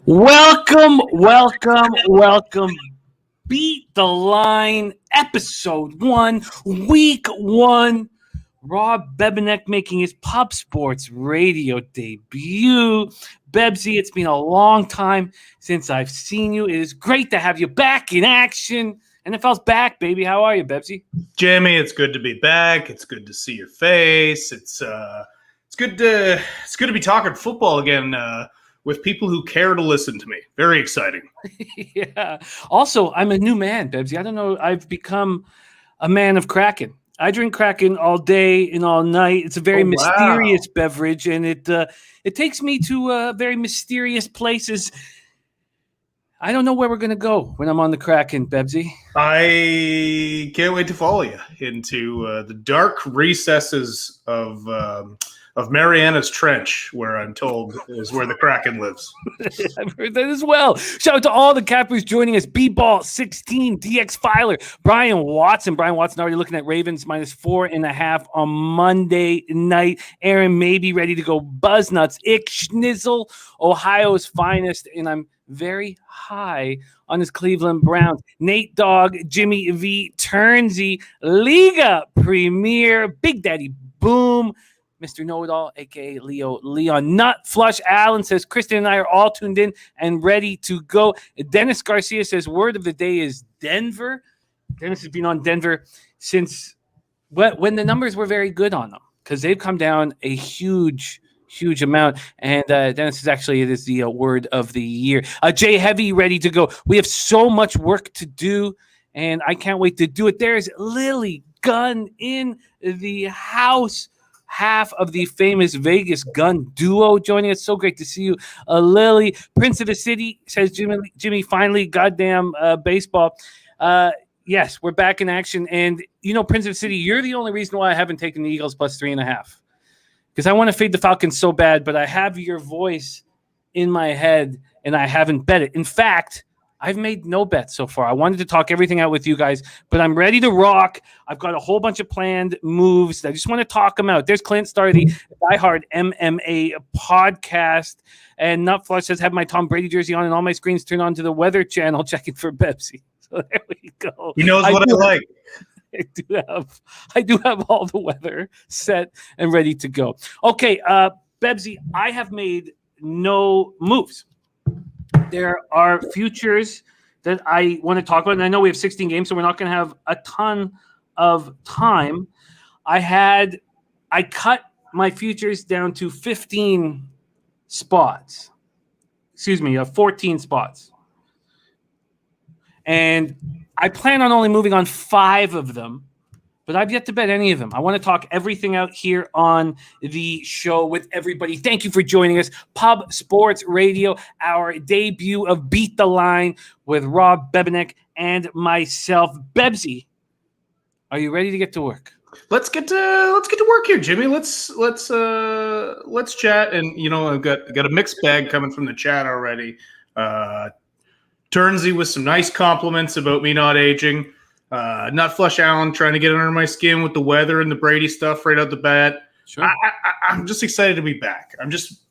Welcome. Beat the Line, episode 1, week 1. Rob Bebenek making his Pub Sports radio debut. Bebsie, it's been a long time since I've seen you. It is great to have you back in action. NFL's back, baby. How are you, Bebsie? Jimmy, it's good to be back. It's good to see your face. It's good to be talking football again with people who care to listen to me. Very exciting. Yeah. Also, I'm a new man, Bebsie. I don't know. I've become a man of Kraken. I drink Kraken all day and all night. It's a very mysterious beverage, and it takes me to very mysterious places. I don't know where we're going to go when I'm on the Kraken, Bebsie. I can't wait to follow you into the dark recesses of Mariana's Trench, where I'm told is where the Kraken lives. I've heard that as well. Shout out to all the cappers joining us. B-Ball 16, DX Filer, Brian Watson already looking at Ravens minus 4.5 on Monday night. Aaron may be ready to go Buzznuts. Ick Schnizzle, Ohio's finest, and I'm very high on his Cleveland Browns. Nate Dogg, Jimmy V, Turnsy, Liga Premier, Big Daddy Boom, Mr. Know-It-All, a.k.a. Leon Nut Flush. Allen says, Kristen and I are all tuned in and ready to go. Dennis Garcia says, word of the day is Denver. Dennis has been on Denver since when the numbers were very good on them, because they've come down a huge amount. And Dennis is actually, it is the word of the year. Jay Heavy ready to go. We have so much work to do, and I can't wait to do it. There's Lily Gunn in the house. Half of the famous Vegas Gun duo joining us. So great to see you, Lily. Prince of the City says, Jimmy, finally, goddamn baseball. Yes, we're back in action. And, Prince of the City, you're the only reason why I haven't taken the Eagles plus 3.5. Because I want to fade the Falcons so bad, but I have your voice in my head, and I haven't bet it. In fact, I've made no bets so far. I wanted to talk everything out with you guys, but I'm ready to rock. I've got a whole bunch of planned moves. I just want to talk them out. There's Clint Starr, the diehard MMA podcast. And Nutflush says, have my Tom Brady jersey on and all my screens turned on to the Weather Channel, checking for Bebsie. So there we go. He knows what I like. I do have all the weather set and ready to go. Okay, Bebsie, I have made no moves. There are futures that I want to talk about, and I know we have 16 games, so we're not going to have a ton of time. I cut my futures down to 15 spots. 14 spots. And I plan on only moving on 5 of them, but I've yet to bet any of them. I want to talk everything out here on the show with everybody. Thank you for joining us. Pub Sports Radio, our debut of Beat the Line with Rob Bebenek and myself. Bebsie, are you ready to get to work? Let's get to work here, Jimmy. Let's chat. And I've got a mixed bag coming from the chat already. Turnsy with some nice compliments about me not aging. Nutflush Allen trying to get under my skin with the weather and the Brady stuff right out the bat. Sure. I'm just excited to be back.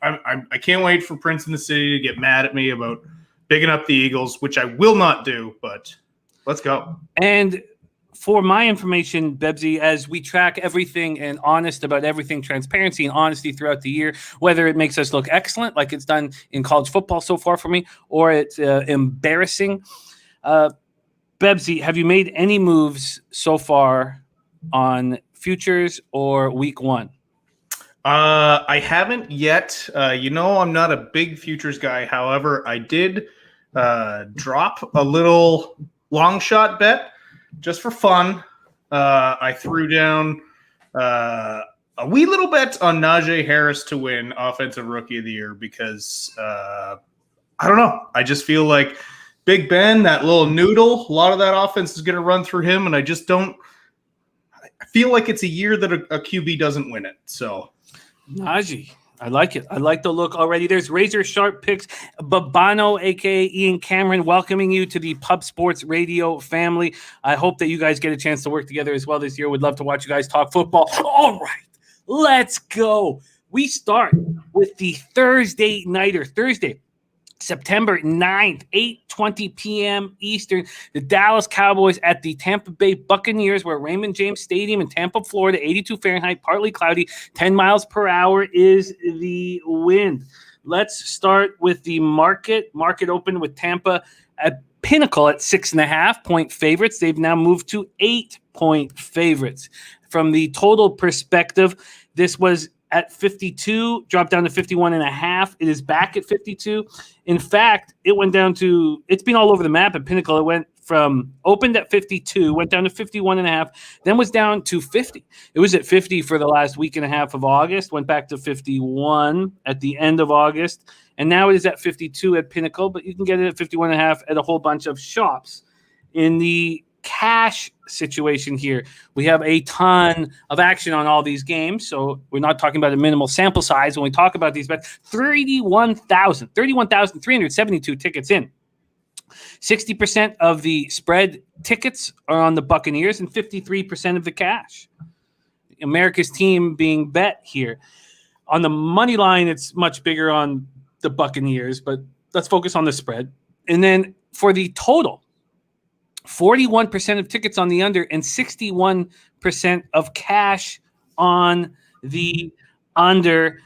I can't wait for Prince in the City to get mad at me about bigging up the Eagles, which I will not do, but let's go. And for my information, Bebsie, as we track everything and honest about everything, transparency and honesty throughout the year, whether it makes us look excellent like it's done in college football so far for me, or it's embarrassing. Bebsie, have you made any moves so far on futures or week 1? I haven't yet. I'm not a big futures guy. However, I did drop a little long shot bet just for fun. I threw down a wee little bet on Najee Harris to win Offensive Rookie of the Year because I don't know. I just feel like Big Ben, that little noodle, a lot of that offense is going to run through him, and I just don't – I feel like it's a year that a QB doesn't win it. So, Najee, I like it. I like the look already. There's Razor Sharp Picks, Babano, a.k.a. Ian Cameron, welcoming you to the Pub Sports Radio family. I hope that you guys get a chance to work together as well this year. Would love to watch you guys talk football. All right, let's go. We start with the Thursday nighter. Thursday, September 9th, 8:20 p.m. Eastern, the Dallas Cowboys at the Tampa Bay Buccaneers, where Raymond James Stadium in Tampa, Florida, 82 Fahrenheit, partly cloudy, 10 miles per hour is the wind. Let's start with the market. Market opened with Tampa at Pinnacle at 6.5-point favorites. They've now moved to 8-point favorites. From the total perspective, this was at 52, dropped down to 51.5. It is back at 52. In fact, it's been all over the map at Pinnacle. It went from opened at 52, went down to 51.5, then was down to 50. It was at 50 for the last week and a half of August, went back to 51 at the end of August, and now it is at 52 at Pinnacle, but you can get it at 51.5 at a whole bunch of shops. In the cash situation here, we have a ton of action on all these games, so we're not talking about a minimal sample size when we talk about these bets. 31,372 tickets in. 60% of the spread tickets are on the Buccaneers and 53% of the cash. America's team being bet here. On the money line, it's much bigger on the Buccaneers, but let's focus on the spread. And then for the total, 41% of tickets on the under and 61% of cash on the under.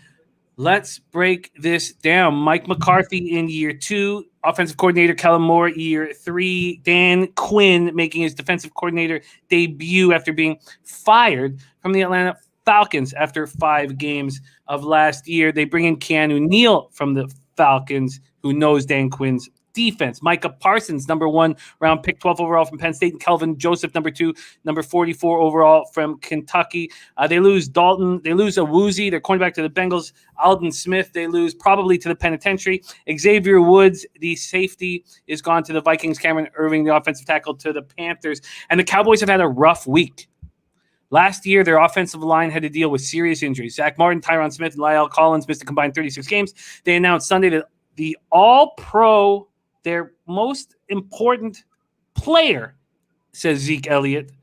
Let's break this down. Mike McCarthy in year 2, offensive coordinator Kellen Moore year 3, Dan Quinn making his defensive coordinator debut after being fired from the Atlanta Falcons after 5 games of last year. They bring in Keanu Neal from the Falcons, who knows Dan Quinn's defense. Micah Parsons, number 1 round pick, 12 overall from Penn State, and Kelvin Joseph, number 2, number 44 overall from Kentucky. They lose Dalton. They lose Awuzie, their cornerback, to the Bengals. Alden Smith, they lose probably to the penitentiary. Xavier Woods, the safety, is gone to the Vikings. Cameron Irving, the offensive tackle, to the Panthers. And the Cowboys have had a rough week. Last year, their offensive line had to deal with serious injuries. Zach Martin, Tyron Smith, and Lyle Collins missed a combined 36 games. They announced Sunday that the All-Pro, their most important player, says Zeke Elliott,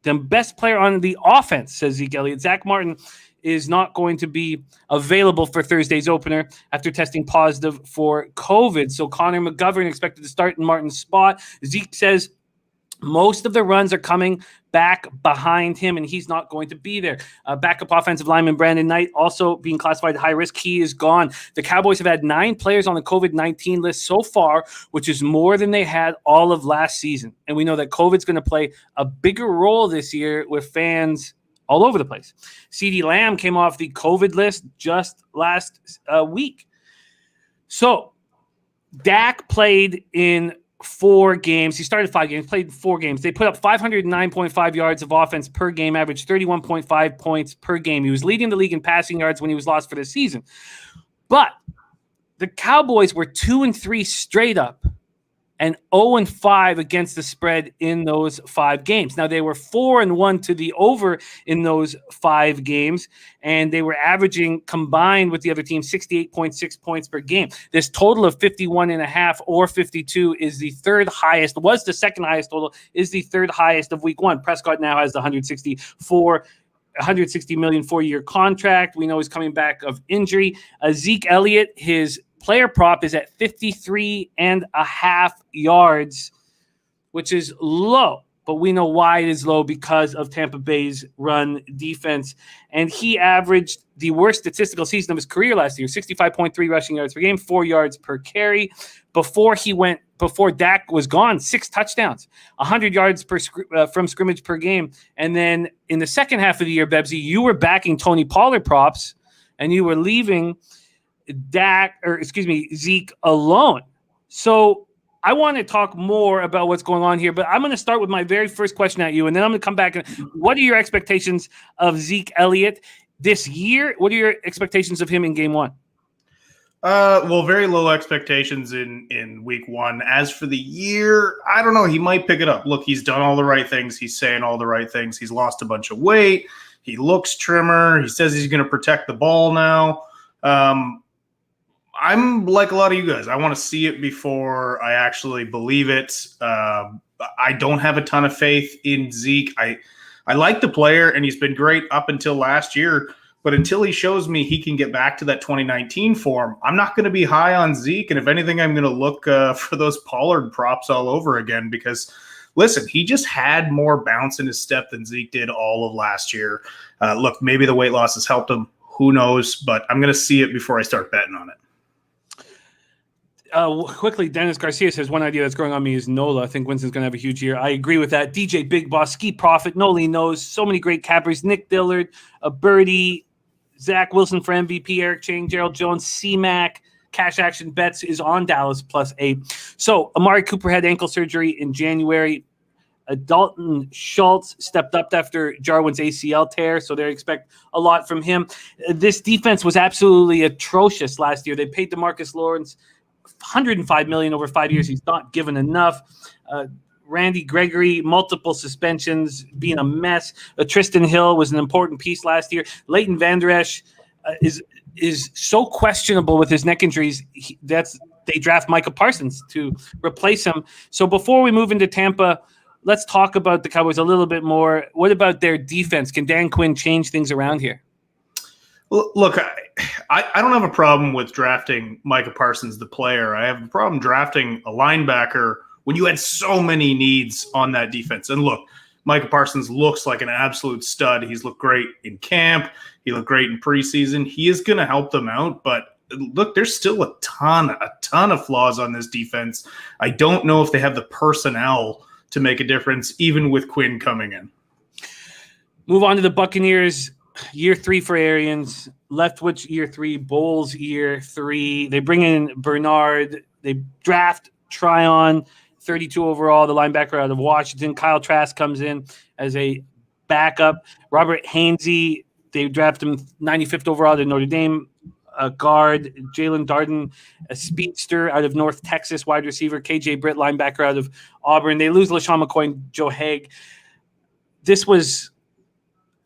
the best player on the offense, says Zeke Elliott, Zach Martin, is not going to be available for Thursday's opener after testing positive for COVID. So Connor McGovern expected to start in Martin's spot. Zeke says most of the runs are coming back behind him, and he's not going to be there. Backup offensive lineman Brandon Knight also being classified high risk. He is gone. The Cowboys have had 9 players on the COVID-19 list so far, which is more than they had all of last season. And we know that COVID's going to play a bigger role this year with fans all over the place. CeeDee Lamb came off the COVID list just last week. So Dak played in 4 games. He started 5 games, played 4 games. They put up 509.5 yards of offense per game, averaged 31.5 points per game. He was leading the league in passing yards when he was lost for the season. But the Cowboys were 2-3 straight up and 0-5 against the spread in those 5 games. Now, they were 4-1 to the over in those 5 games, and they were averaging, combined with the other team, 68.6 points per game. This total of 51.5 or 52 is the third highest, was the second highest total, is the third highest of week 1. Prescott now has the $160 million 4-year contract. We know he's coming back of injury. Zeke Elliott, his player prop is at 53.5 yards, which is low, but we know why it is low, because of Tampa Bay's run defense. And he averaged the worst statistical season of his career last year, 65.3 rushing yards per game, 4 yards per carry. Before Dak was gone, 6 touchdowns, 100 yards from scrimmage per game. And then in the second half of the year, Bebsie, you were backing Tony Pollard props, and you were leaving Zeke alone. So I want to talk more about what's going on here, but I'm going to start with my very first question at you, and then I'm going to come back. And what are your expectations of Zeke Elliott this year? What are your expectations of him in game 1? Well, very low expectations in week 1. As for the year, I don't know. He might pick it up. Look, he's done all the right things. He's saying all the right things. He's lost a bunch of weight. He looks trimmer. He says he's going to protect the ball now. I'm like a lot of you guys. I want to see it before I actually believe it. I don't have a ton of faith in Zeke. I like the player, and he's been great up until last year. But until he shows me he can get back to that 2019 form, I'm not going to be high on Zeke. And if anything, I'm going to look for those Pollard props all over again because, listen, he just had more bounce in his step than Zeke did all of last year. Look, maybe the weight loss has helped him. Who knows? But I'm going to see it before I start betting on it. Quickly, Dennis Garcia says one idea that's growing on me is Nola. I think Winston's going to have a huge year. I agree with that. DJ Big Boss, Ski Profit, Noli knows so many great cappers. Nick Dillard, Birdie, Zach Wilson for MVP, Eric Chang, Gerald Jones, C-Mac, Cash Action Bets is on Dallas +8. So Amari Cooper had ankle surgery in January. Dalton Schultz stepped up after Jarwin's ACL tear, so they expect a lot from him. This defense was absolutely atrocious last year. They paid DeMarcus Lawrence $105 million over 5 years. He's not given enough. Randy Gregory, multiple suspensions, being a mess. Tristan Hill was an important piece last year. Leighton Vander Esch is so questionable with his neck injuries. They draft Micah Parsons to replace him. So before we move into Tampa, let's talk about the Cowboys a little bit more. What about their defense? Can Dan Quinn change things around here? Look, I don't have a problem with drafting Micah Parsons, the player. I have a problem drafting a linebacker when you had so many needs on that defense. And look, Micah Parsons looks like an absolute stud. He's looked great in camp. He looked great in preseason. He is going to help them out. But look, there's still a ton of flaws on this defense. I don't know if they have the personnel to make a difference, even with Quinn coming in. Move on to the Buccaneers. Year 3 for Arians, Leftwich year 3, Bowles year 3. They bring in Bernard. They draft Tryon, 32 overall, the linebacker out of Washington. Kyle Trask comes in as a backup. Robert Hainsey, they draft him 95th overall to Notre Dame. A guard, Jalen Darden, a speedster out of North Texas, wide receiver. KJ Britt, linebacker out of Auburn. They lose LaShawn McCoy and Joe Haig. This was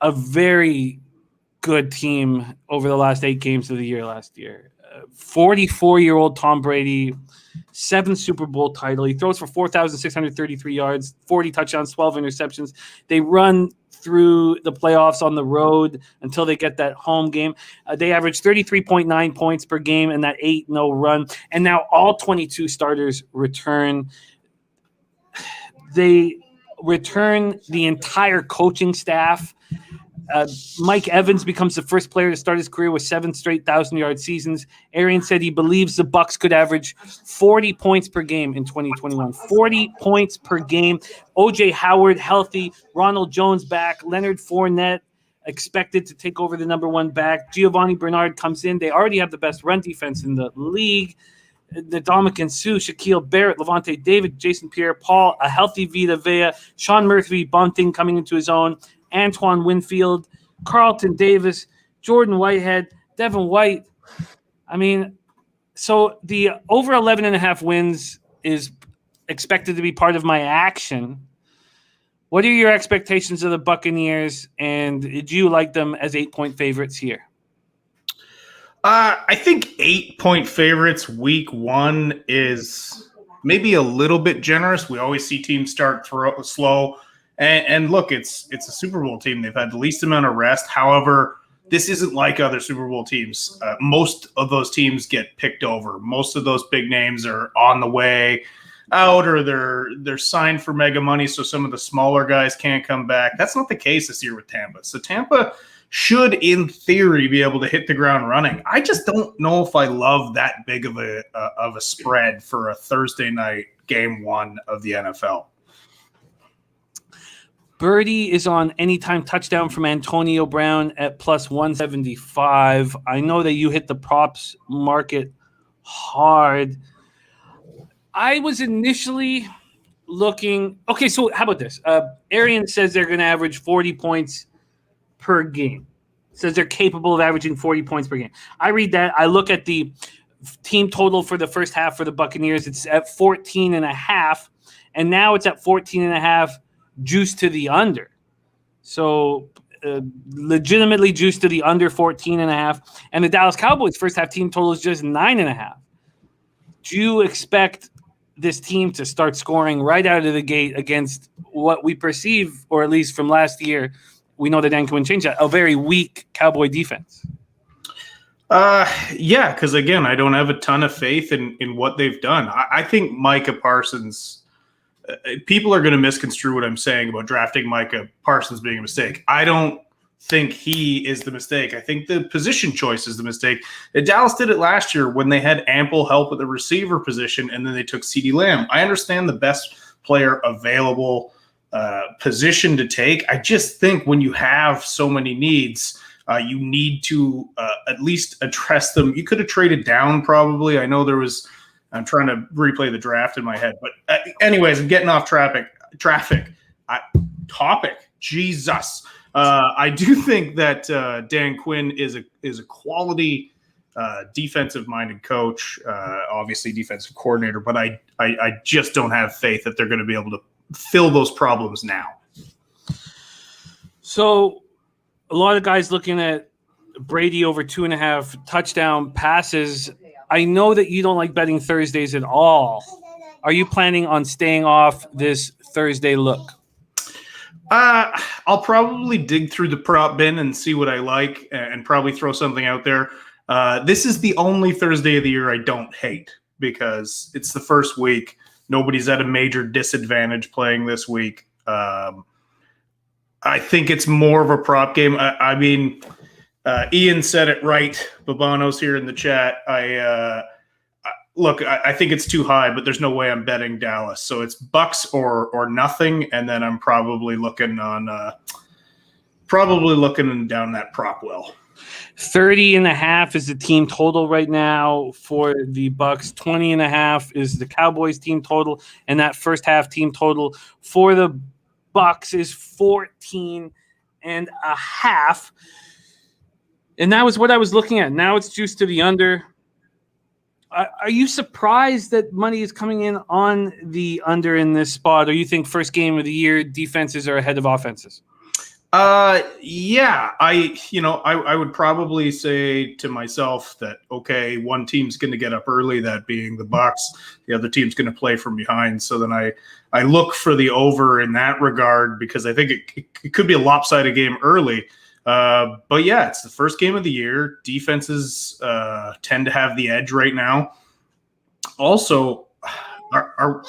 a very good team over the last 8 games of the year last year. 44-year-old Tom Brady, 7th Super Bowl title. He throws for 4,633 yards, 40 touchdowns, 12 interceptions. They run through the playoffs on the road until they get that home game. They average 33.9 points per game in that 8-0 run. And now all 22 starters return. They return the entire coaching staff. Mike Evans becomes the first player to start his career with 7 straight 1,000-yard seasons. Arian said he believes the Bucs could average 40 points per game in 2021. 40 points per game. O.J. Howard healthy. Ronald Jones back. Leonard Fournette expected to take over the number 1 back. Giovanni Bernard comes in. They already have the best run defense in the league. Ndamukong Suh, Shaquille Barrett, Levante David, Jason Pierre-Paul, a healthy Vita Vea, Sean Murphy-Bunting coming into his own, Antoine Winfield, Carlton Davis, Jordan Whitehead, Devin White. I mean, so the over 11.5 wins is expected to be part of my action. What are your expectations of the Buccaneers, and did you like them as 8-point favorites here? I think 8-point favorites week 1 is maybe a little bit generous. We always see teams start slow. And look, it's a Super Bowl team. They've had the least amount of rest. However, this isn't like other Super Bowl teams. Most of those teams get picked over. Most of those big names are on the way out, or they're signed for mega money, so some of the smaller guys can't come back. That's not the case this year with Tampa. So Tampa should, in theory, be able to hit the ground running. I just don't know if I love that big of a spread for a Thursday night game 1 of the NFL. Birdie is on anytime touchdown from Antonio Brown at +175. I know that you hit the props market hard. I was initially looking. Okay, so how about this? Arian says they're going to average 40 points per game. Says they're capable of averaging 40 points per game. I read that. I look at the team total for the first half for the Buccaneers. It's at 14.5, and now it's at 14.5. Juice to the under. So legitimately juice to the under 14.5. And the Dallas Cowboys first half team total is just 9.5. Do you expect this team to start scoring right out of the gate against what we perceive, or at least from last year, we know that Dan Quinn changed that, a very weak Cowboy defense. Yeah, because again, I don't have a ton of faith in what they've done. I think Micah Parsons, people are going to misconstrue what I'm saying about drafting Micah Parsons being a mistake. I don't think he is the mistake. I think the position choice is the mistake. Dallas did it last year when they had ample help at the receiver position, and then they took CeeDee Lamb. I understand the best player available position to take. I just think when you have so many needs, you need to at least address them. You could have traded down probably. I know there was – I'm trying to replay the draft in my head. But anyways, I'm getting off topic. Jesus. I do think that Dan Quinn is a quality defensive-minded coach, obviously defensive coordinator, but I just don't have faith that they're going to be able to fill those problems now. So a lot of guys looking at Brady over 2.5 touchdown passes. I know that you don't like betting Thursdays at all. Are you planning on staying off this Thursday look? I'll probably dig through the prop bin and see what I like and probably throw something out there. This is the only Thursday of the year I don't hate because it's the first week. Nobody's at a major disadvantage playing this week. I think it's more of a prop game. I mean, Ian said it right. Babano's here in the chat. Look, I think it's too high, but there's no way I'm betting Dallas. So it's Bucks or nothing, and then I'm probably looking down that prop well. 30.5 is the team total right now for the Bucks. 20.5 is the Cowboys team total, and that first half team total for the Bucks is 14.5. And that was what I was looking at. Now it's juiced to the under. Are you surprised that money is coming in on the under in this spot, or you think first game of the year defenses are ahead of offenses? Yeah, I would probably say to myself that, okay, one team's going to get up early, that being the Bucks. The other team's going to play from behind. So then I look for the over in that regard because I think it could be a lopsided game early. But yeah, it's the first game of the year. Defenses tend to have the edge right now. Also, are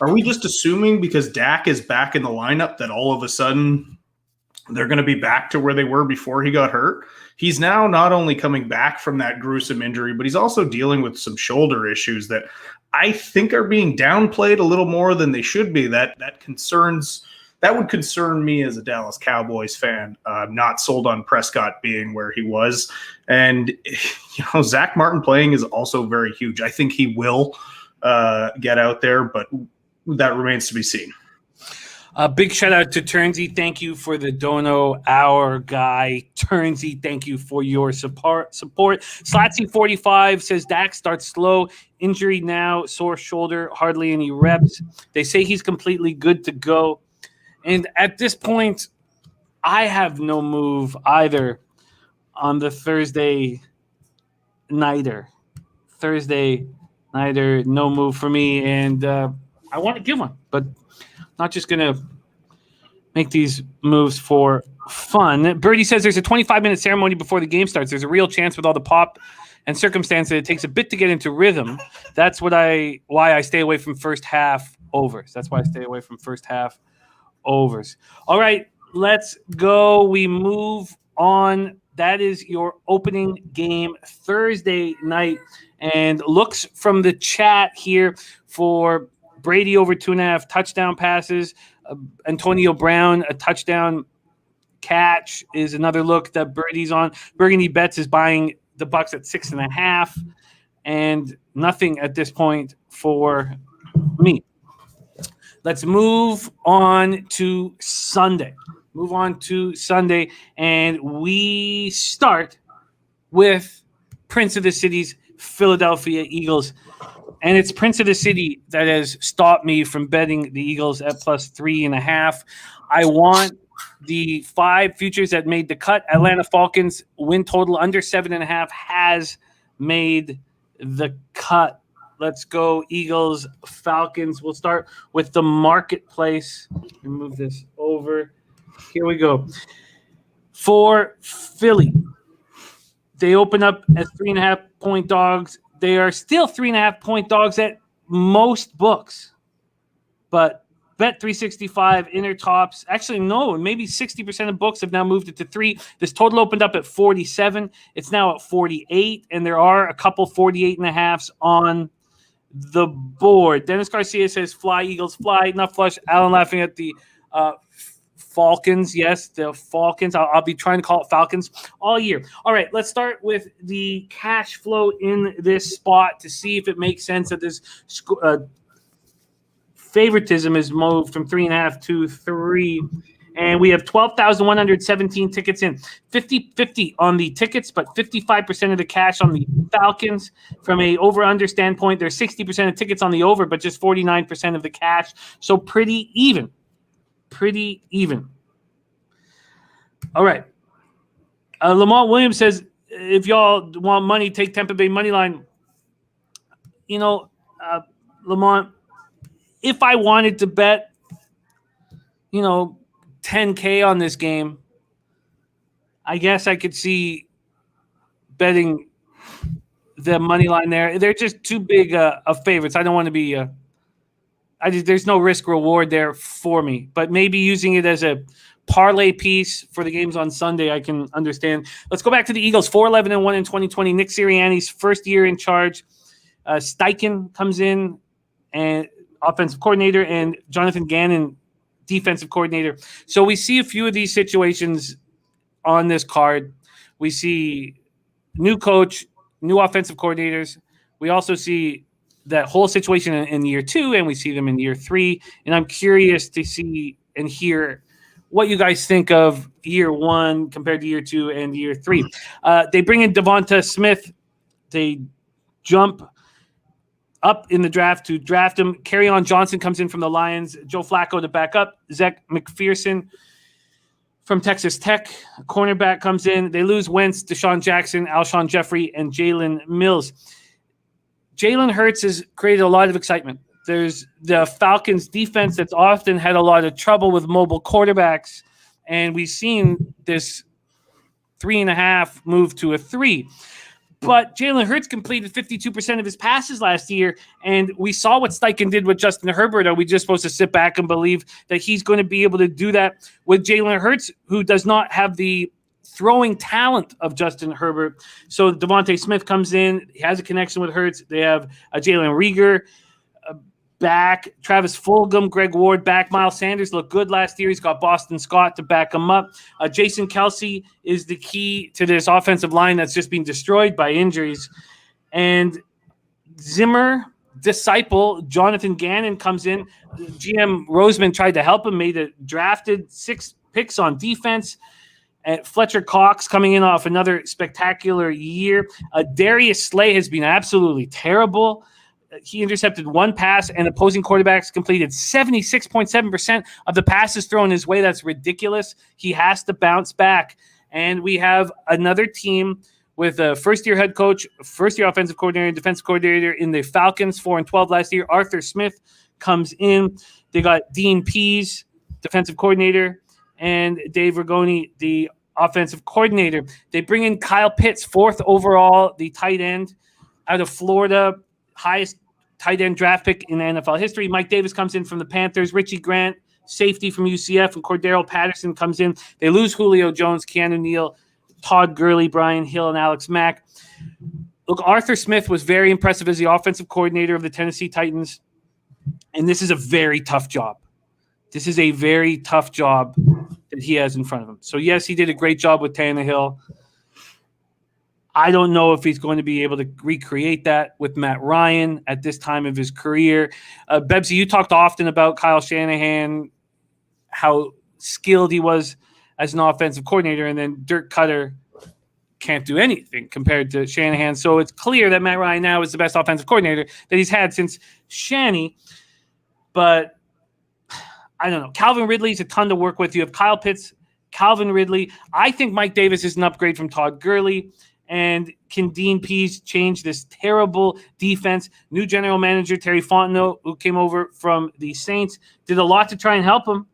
we just assuming because Dak is back in the lineup that all of a sudden they're going to be back to where they were before he got hurt? He's now not only coming back from that gruesome injury, but he's also dealing with some shoulder issues that I think are being downplayed a little more than they should be. That would concern me as a Dallas Cowboys fan. I'm not sold on Prescott being where he was. And, Zach Martin playing is also very huge. I think he will get out there, but that remains to be seen. Big shout out to Turnsey. Thank you for the dono, our guy. Turnsey, thank you for your support. Slatsy45 says Dak starts slow. Injury now, sore shoulder, hardly any reps. They say he's completely good to go. And at this point, I have no move either on the Thursday nighter. No move for me. And I want to give one, but not just going to make these moves for fun. Birdie says there's a 25-minute ceremony before the game starts. There's a real chance with all the pop and circumstance that it takes a bit to get into rhythm. That's why I stay away from first half overs. All right, let's go. We move on. That is your opening game Thursday night. And looks from the chat here for Brady over 2.5 touchdown passes. Antonio Brown, a touchdown catch is another look that Birdie's on. Burgundy Bets is buying the Bucks at 6.5, and nothing at this point for me. Let's move on to Sunday. And we start with Prince of the City's Philadelphia Eagles. And it's Prince of the City that has stopped me from betting the Eagles at plus 3.5. I want the 5 futures that made the cut. Atlanta Falcons win total under 7.5 has made the cut. Let's go Eagles, Falcons. We'll start with the marketplace. Move this over. Here we go. For Philly, they open up as 3.5-point dogs. They are still 3.5-point dogs at most books, but Bet 365, Intertops. Actually, no, maybe 60% of books have now moved it to 3. This total opened up at 47. It's now at 48, and there are a couple 48.5s on the board. Dennis Garcia says, "Fly, Eagles, fly." Not flush. Alan laughing at the Falcons. Yes, the Falcons. I'll be trying to call it Falcons all year. All right, let's start with the cash flow in this spot to see if it makes sense that this favoritism is moved from 3.5 to 3. And we have 12,117 tickets in. 50-50 on the tickets, but 55% of the cash on the Falcons. From a over-under standpoint, there's 60% of tickets on the over, but just 49% of the cash. So pretty even. Pretty even. All right. Lamont Williams says, if y'all want money, take Tampa Bay money line. Lamont, if I wanted to bet, 10K on this game, I guess I could see betting the money line there. They're just too big of favorites. I don't want to be there's no risk reward there for me, but maybe using it as a parlay piece for the games on Sunday, I can understand. Let's go back to the Eagles, 4-11-1 in 2020. Nick Sirianni's first year in charge. Steichen comes in and offensive coordinator, and Jonathan Gannon, defensive coordinator. So we see a few of these situations on this card. We see new coach, new offensive coordinators. We also see that whole situation in year 2, and we see them in year 3. And I'm curious to see and hear what you guys think of year 1 compared to year 2 and year 3. They bring in Devonta Smith. They jump up in the draft to draft him. Kerryon Johnson comes in from the Lions. Joe Flacco to back up. Zach McPherson from Texas Tech. Cornerback comes in. They lose Wentz, Deshaun Jackson, Alshon Jeffrey, and Jalen Mills. Jalen Hurts has created a lot of excitement. There's the Falcons defense that's often had a lot of trouble with mobile quarterbacks, and we've seen this 3.5 move to a 3. But Jalen Hurts completed 52% of his passes last year, and we saw what Steichen did with Justin Herbert. Are we just supposed to sit back and believe that he's going to be able to do that with Jalen Hurts, who does not have the throwing talent of Justin Herbert? So Devontae Smith comes in. He has a connection with Hurts. They have Jalen Reagor back, Travis Fulgham, Greg Ward back. Miles Sanders looked good last year. He's got Boston Scott to back him up. Jason Kelsey is the key to this offensive line that's just been destroyed by injuries. And Zimmer, disciple, Jonathan Gannon comes in. GM Roseman tried to help him, drafted 6 picks on defense. And Fletcher Cox coming in off another spectacular year. Darius Slay has been absolutely terrible. He intercepted 1 pass, and opposing quarterbacks completed 76.7% of the passes thrown his way. That's ridiculous. He has to bounce back. And we have another team with a first-year head coach, first-year offensive coordinator, defensive coordinator in the Falcons, 4-12 last year. Arthur Smith comes in. They got Dean Pease, defensive coordinator, and Dave Rigoni, the offensive coordinator. They bring in Kyle Pitts, 4th overall, the tight end out of Florida, highest tight end draft pick in NFL history. Mike Davis comes in from the Panthers. Richie Grant, safety from UCF, and Cordero Patterson comes in. They lose Julio Jones, Keanu Neal, Todd Gurley, Brian Hill, and Alex Mack. Look, Arthur Smith was very impressive as the offensive coordinator of the Tennessee Titans, and this is a very tough job. This is a very tough job that he has in front of him. So, yes, he did a great job with Tannehill. I don't know if he's going to be able to recreate that with Matt Ryan at this time of his career. Bebsie, you talked often about Kyle Shanahan, how skilled he was as an offensive coordinator, and then Dirk Cutter can't do anything compared to Shanahan. So it's clear that Matt Ryan now is the best offensive coordinator that he's had since Shanny. But I don't know. Calvin Ridley's a ton to work with. You have Kyle Pitts, Calvin Ridley. I think Mike Davis is an upgrade from Todd Gurley. And can Dean Pease change this terrible defense? New general manager Terry Fontenot, who came over from the Saints, did a lot to try and help him.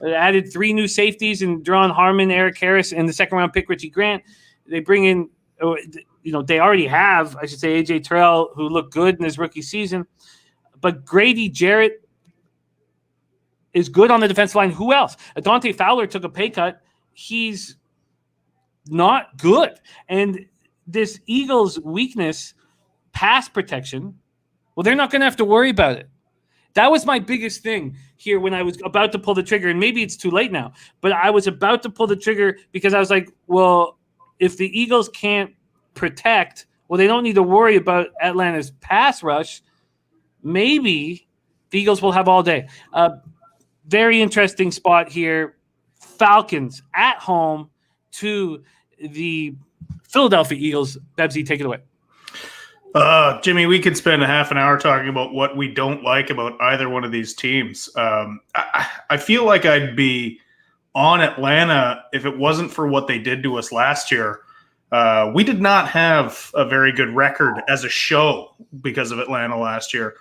Added 3 new safeties and Drawn Harmon, Eric Harris, and the second-round pick, Richie Grant. They bring in, they already have, I should say, A.J. Terrell, who looked good in his rookie season. But Grady Jarrett is good on the defensive line. Who else? Dante Fowler took a pay cut. He's not good. And this Eagles' weakness, pass protection, well, they're not going to have to worry about it. That was my biggest thing here when I was about to pull the trigger, and maybe it's too late now, but I was about to pull the trigger because I was like, well, if the Eagles can't protect, well, they don't need to worry about Atlanta's pass rush. Maybe the Eagles will have all day. Very interesting spot here. Falcons at home to the Philadelphia Eagles. Bebsie, take it away. Jimmy, we could spend a half an hour talking about what we don't like about either one of these teams. I feel like I'd be on Atlanta if it wasn't for what they did to us last year. We did not have a very good record as a show because of Atlanta last year.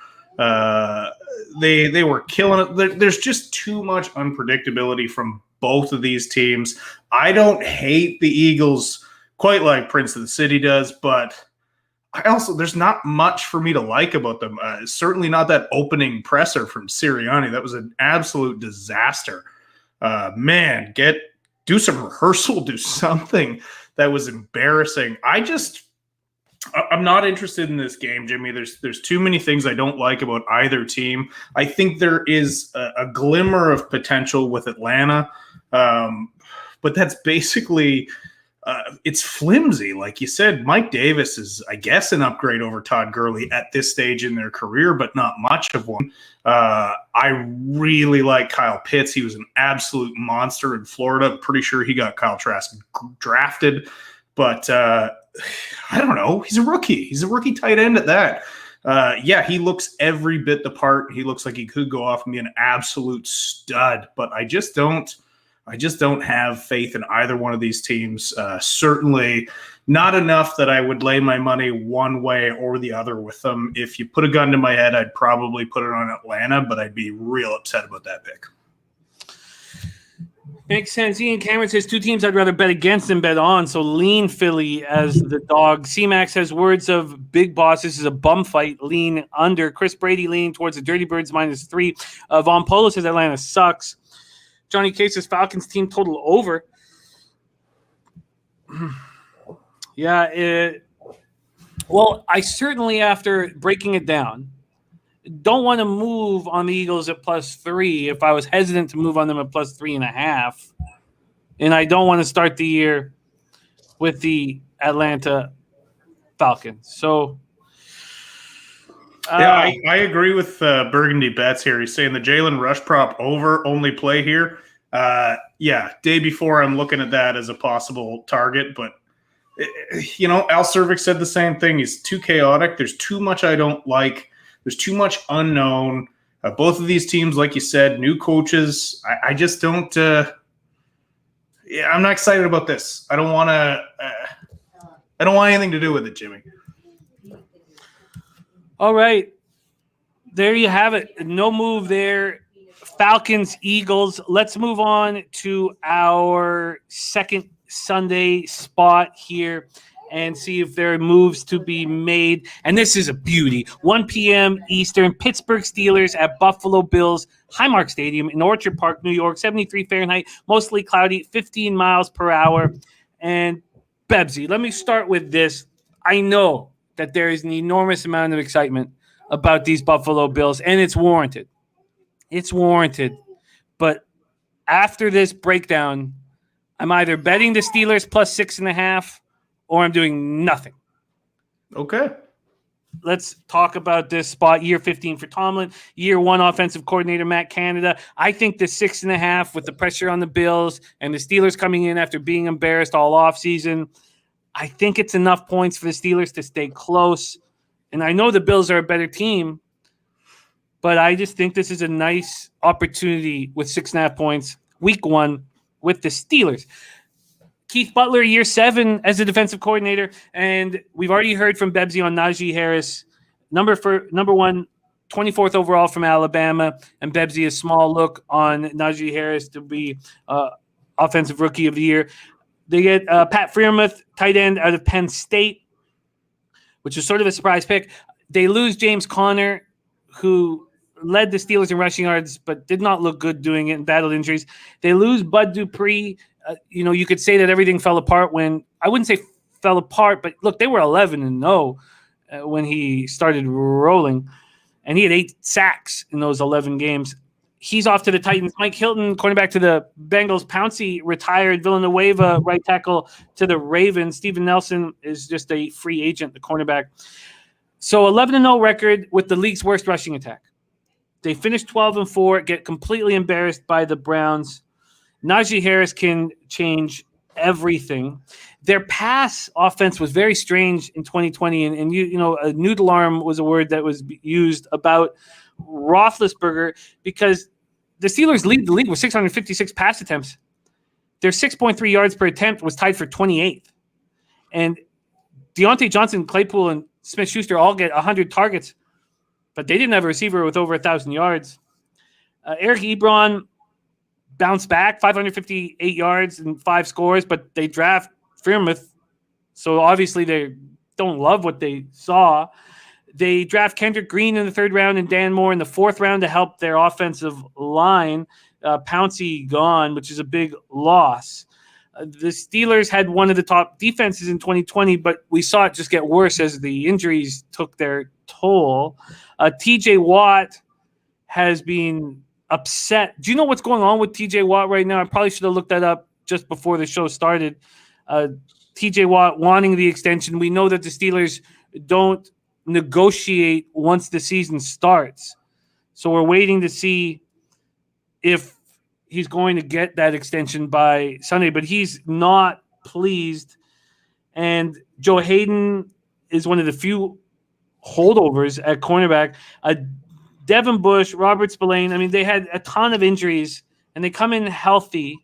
They were killing it. There's just too much unpredictability from both of these teams. I don't hate the Eagles quite like Prince of the City does, but there's not much for me to like about them. Certainly not that opening presser from Sirianni. That was an absolute disaster. Man, do some rehearsal, do something. That was embarrassing. I'm not interested in this game, Jimmy. There's too many things I don't like about either team. I think there is a glimmer of potential with Atlanta, but that's basically it's flimsy. Like you said, Mike Davis is, I guess, an upgrade over Todd Gurley at this stage in their career, but not much of one. I really like Kyle Pitts. He was an absolute monster in Florida. I'm pretty sure he got Kyle Trask drafted, but I don't know. He's a rookie. He's a rookie tight end at that. He looks every bit the part. He looks like he could go off and be an absolute stud, but I just don't have faith in either one of these teams. Certainly not enough that I would lay my money one way or the other with them. If you put a gun to my head, I'd probably put it on Atlanta, but I'd be real upset about that pick. Makes sense. Ian Cameron says 2 teams I'd rather bet against than bet on, so lean Philly as the dog. C-Max has words of Big Boss. This is a bum fight. Lean under. Chris Brady leaning towards the Dirty Birds -3. Von Polo says Atlanta sucks. Johnny K says Falcons team total over. Well, I certainly, after breaking it down, don't want to move on the Eagles at +3 if I was hesitant to move on them at +3.5. And I don't want to start the year with the Atlanta Falcons. So I agree with Burgundy Bets here. He's saying the Jalen Rush prop over, only play here. Day before I'm looking at that as a possible target, but Al Cervix said the same thing. He's too chaotic. There's too much I don't like. There's too much unknown. Both of these teams, like you said, new coaches. I just don't. I'm not excited about this. I don't want anything to do with it, Jimmy. All right. There you have it. No move there. Falcons, Eagles. Let's move on to our second Sunday spot here and see if there are moves to be made. And this is a beauty. 1 p.m. Eastern, Pittsburgh Steelers at Buffalo Bills, Highmark Stadium in Orchard Park, New York, 73 Fahrenheit, mostly cloudy, 15 miles per hour. And Bebsie, let me start with this. I know that there is an enormous amount of excitement about these Buffalo Bills, and it's warranted. It's warranted. But after this breakdown, I'm either betting the Steelers +6.5 or I'm doing nothing. Okay. Let's talk about this spot. Year 15 for Tomlin. Year 1 offensive coordinator Matt Canada. I think the 6.5 with the pressure on the Bills and the Steelers coming in after being embarrassed all offseason, I think it's enough points for the Steelers to stay close. And I know the Bills are a better team, but I just think this is a nice opportunity with 6.5 points, week 1 with the Steelers. Keith Butler, year 7 as a defensive coordinator, and we've already heard from Bebsie on Najee Harris. Number 1, 24th overall from Alabama, and Bebsie a small look on Najee Harris to be Offensive Rookie of the Year. They get Pat Freiermuth, tight end out of Penn State, which is sort of a surprise pick. They lose James Conner, who led the Steelers in rushing yards, but did not look good doing it and battled injuries. They lose Bud Dupree. You could say that everything fell apart when – I wouldn't say fell apart, but look, they were 11-0 when he started rolling, and he had 8 sacks in those 11 games. He's off to the Titans. Mike Hilton, cornerback to the Bengals. Pouncey retired. Villanueva, right tackle to the Ravens. Steven Nelson is just a free agent, the cornerback. So 11-0 record with the league's worst rushing attack. They finished 12-4, get completely embarrassed by the Browns. Najee Harris can change everything. Their pass offense was very strange in 2020, and a noodle arm was a word that was used about Roethlisberger because the Steelers lead the league with 656 pass attempts. Their 6.3 yards per attempt was tied for 28th. And Deontay Johnson, Claypool, and Smith-Schuster all get 100 targets, but they didn't have a receiver with over 1,000 yards. Eric Ebron bounced back, 558 yards and 5 scores, but they draft Freiermuth, so obviously they don't love what they saw. They draft Kendrick Green in the 3rd round and Dan Moore in the 4th round to help their offensive line. Pouncey gone, which is a big loss. The Steelers had one of the top defenses in 2020, but we saw it just get worse as the injuries took their toll. TJ Watt has been upset. Do you know what's going on with TJ Watt right now? I probably should have looked that up just before the show started. TJ Watt wanting the extension. We know that the Steelers don't negotiate once the season starts. So we're waiting to see if he's going to get that extension by Sunday, but he's not pleased. And Joe Hayden is one of the few holdovers at cornerback. Devin Bush, Robert Spillane, they had a ton of injuries, and they come in healthy.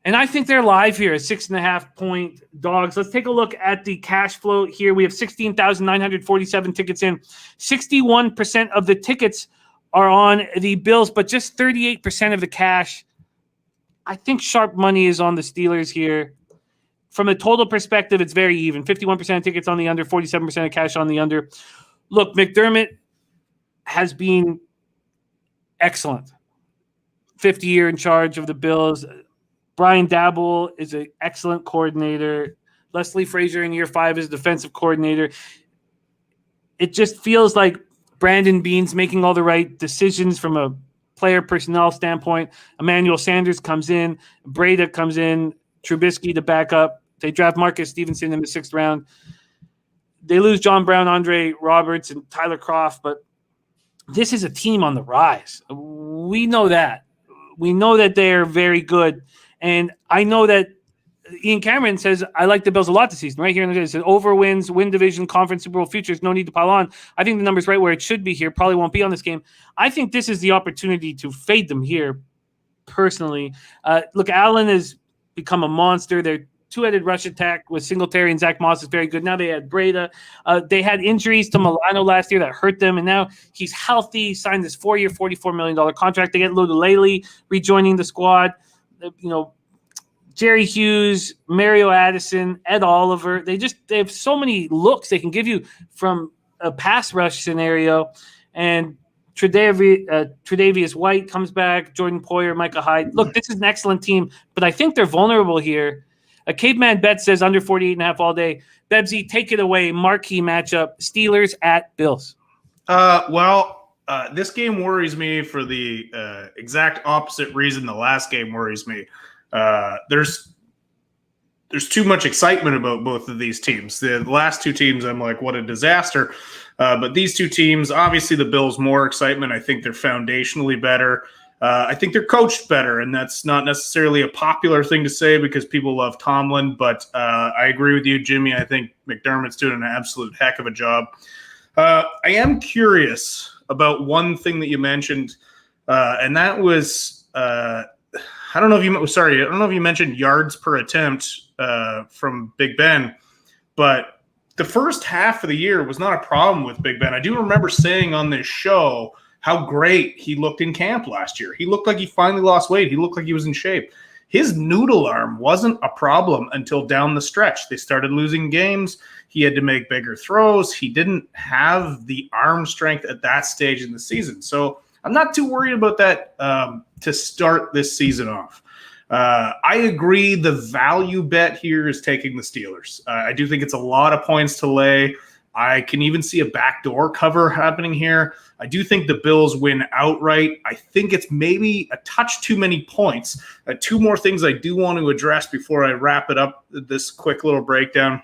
And I think they're live here at 6.5-point dogs. Let's take a look at the cash flow here. We have 16,947 tickets in. 61% of the tickets are on the Bills, but just 38% of the cash. I think sharp money is on the Steelers here. From a total perspective, it's very even. 51% of tickets on the under, 47% of cash on the under. Look, McDermott has been excellent. 50 year in charge of the Bills. Brian Daboll is an excellent coordinator. Leslie Frazier in year 5 is defensive coordinator. It just feels like Brandon Beane's making all the right decisions from a player personnel standpoint. Emmanuel Sanders comes in. Breda comes in. Trubisky to back up. They draft Marcus Stevenson in the 6th round. They lose John Brown, Andre Roberts, and Tyler Kroft, but this is a team on the rise. We know that. We know that they're very good. And I know that Ian Cameron says, I like the Bills a lot this season. Right here in the video, it says over wins, win division, conference, Super Bowl futures, no need to pile on. I think the number's right where it should be here. Probably won't be on this game. I think this is the opportunity to fade them here, personally. Look, Allen has become a monster. Their two-headed rush attack with Singletary and Zach Moss is very good. Now they had Breda. They had injuries to Milano last year that hurt them, and now he's healthy. Signed this 4-year, $44 million contract. They get Lodulele rejoining the squad. Jerry Hughes, Mario Addison, Ed Oliver. They have so many looks they can give you from a pass rush scenario. And Tre'Davious White comes back, Jordan Poyer, Micah Hyde. Look, this is an excellent team, but I think they're vulnerable here. A Caveman Bet says under 48.5 all day. Bebsie, take it away. Marquee matchup, Steelers at Bills. This game worries me for the exact opposite reason the last game worries me. There's too much excitement about both of these teams. The last 2 teams, I'm like, what a disaster. But these 2 teams, obviously the Bills, more excitement. I think they're foundationally better. I think they're coached better, and that's not necessarily a popular thing to say because people love Tomlin, but I agree with you, Jimmy. I think McDermott's doing an absolute heck of a job. I am curious about one thing that you mentioned, and that was I don't know if you mentioned yards per attempt from Big Ben, but the first half of the year was not a problem with Big Ben. I do remember saying on this show how great he looked in camp last year. He looked like he finally lost weight. He looked like he was in shape. His noodle arm wasn't a problem until down the stretch. They started losing games. He had to make bigger throws. He didn't have the arm strength at that stage in the season. So I'm not too worried about that to start this season off. I agree the value bet here is taking the Steelers. I do think it's a lot of points to lay. I can even see a backdoor cover happening here. I do think the Bills win outright. I think it's maybe a touch too many points. Two more things I do want to address before I wrap it up, this quick little breakdown,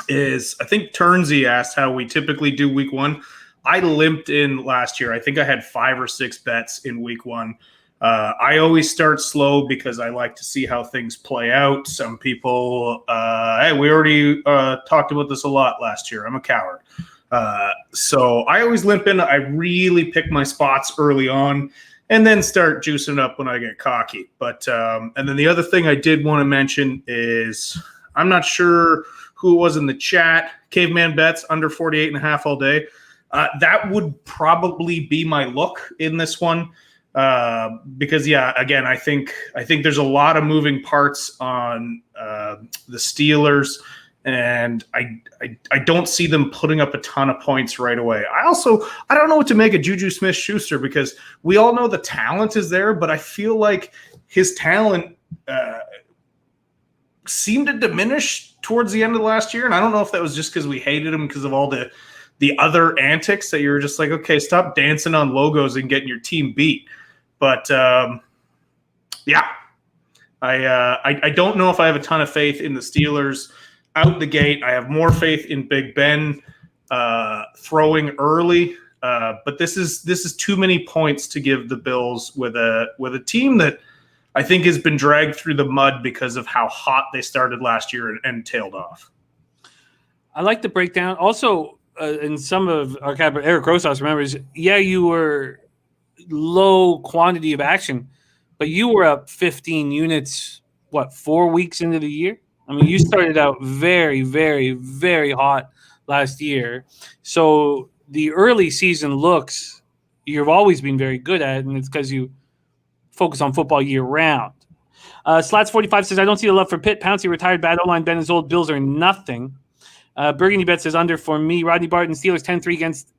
is I think Turnsey asked how we typically do week one. I limped in last year. I think I had 5 or 6 bets in week one. I always start slow because I like to see how things play out. Some people, hey, we already talked about this a lot last year. I'm a coward. So I always limp in. I really pick my spots early on and then start juicing up when I get cocky. But and then the other thing I did want to mention is I'm not sure who it was in the chat. Caveman bets under 48.5 all day. That would probably be my look in this one. Because again, I think there's a lot of moving parts on the Steelers, and I don't see them putting up a ton of points right away. I don't know what to make of Juju Smith-Schuster, because we all know the talent is there, but I feel like his talent seemed to diminish towards the end of the last year, and I don't know if that was just because we hated him because of all the other antics that you were just like, okay, stop dancing on logos and getting your team beat. But I don't know if I have a ton of faith in the Steelers out the gate. I have more faith in Big Ben throwing early, but this is too many points to give the Bills with a team that I think has been dragged through the mud because of how hot they started last year and tailed off. I like the breakdown. Also, in some of our cap, Eric Rosas remembers, you were low quantity of action, but you were up 15 units, 4 weeks into the year? I mean, you started out very, very, very hot last year. So the early season looks, you've always been very good at, and it's because you focus on football year round. Slats45 says, I don't see the love for Pitt. Pouncey retired, bad O-line, Ben is old, Bills are nothing. Burgundy Bet says under for me. Rodney Barton, Steelers 10-3 against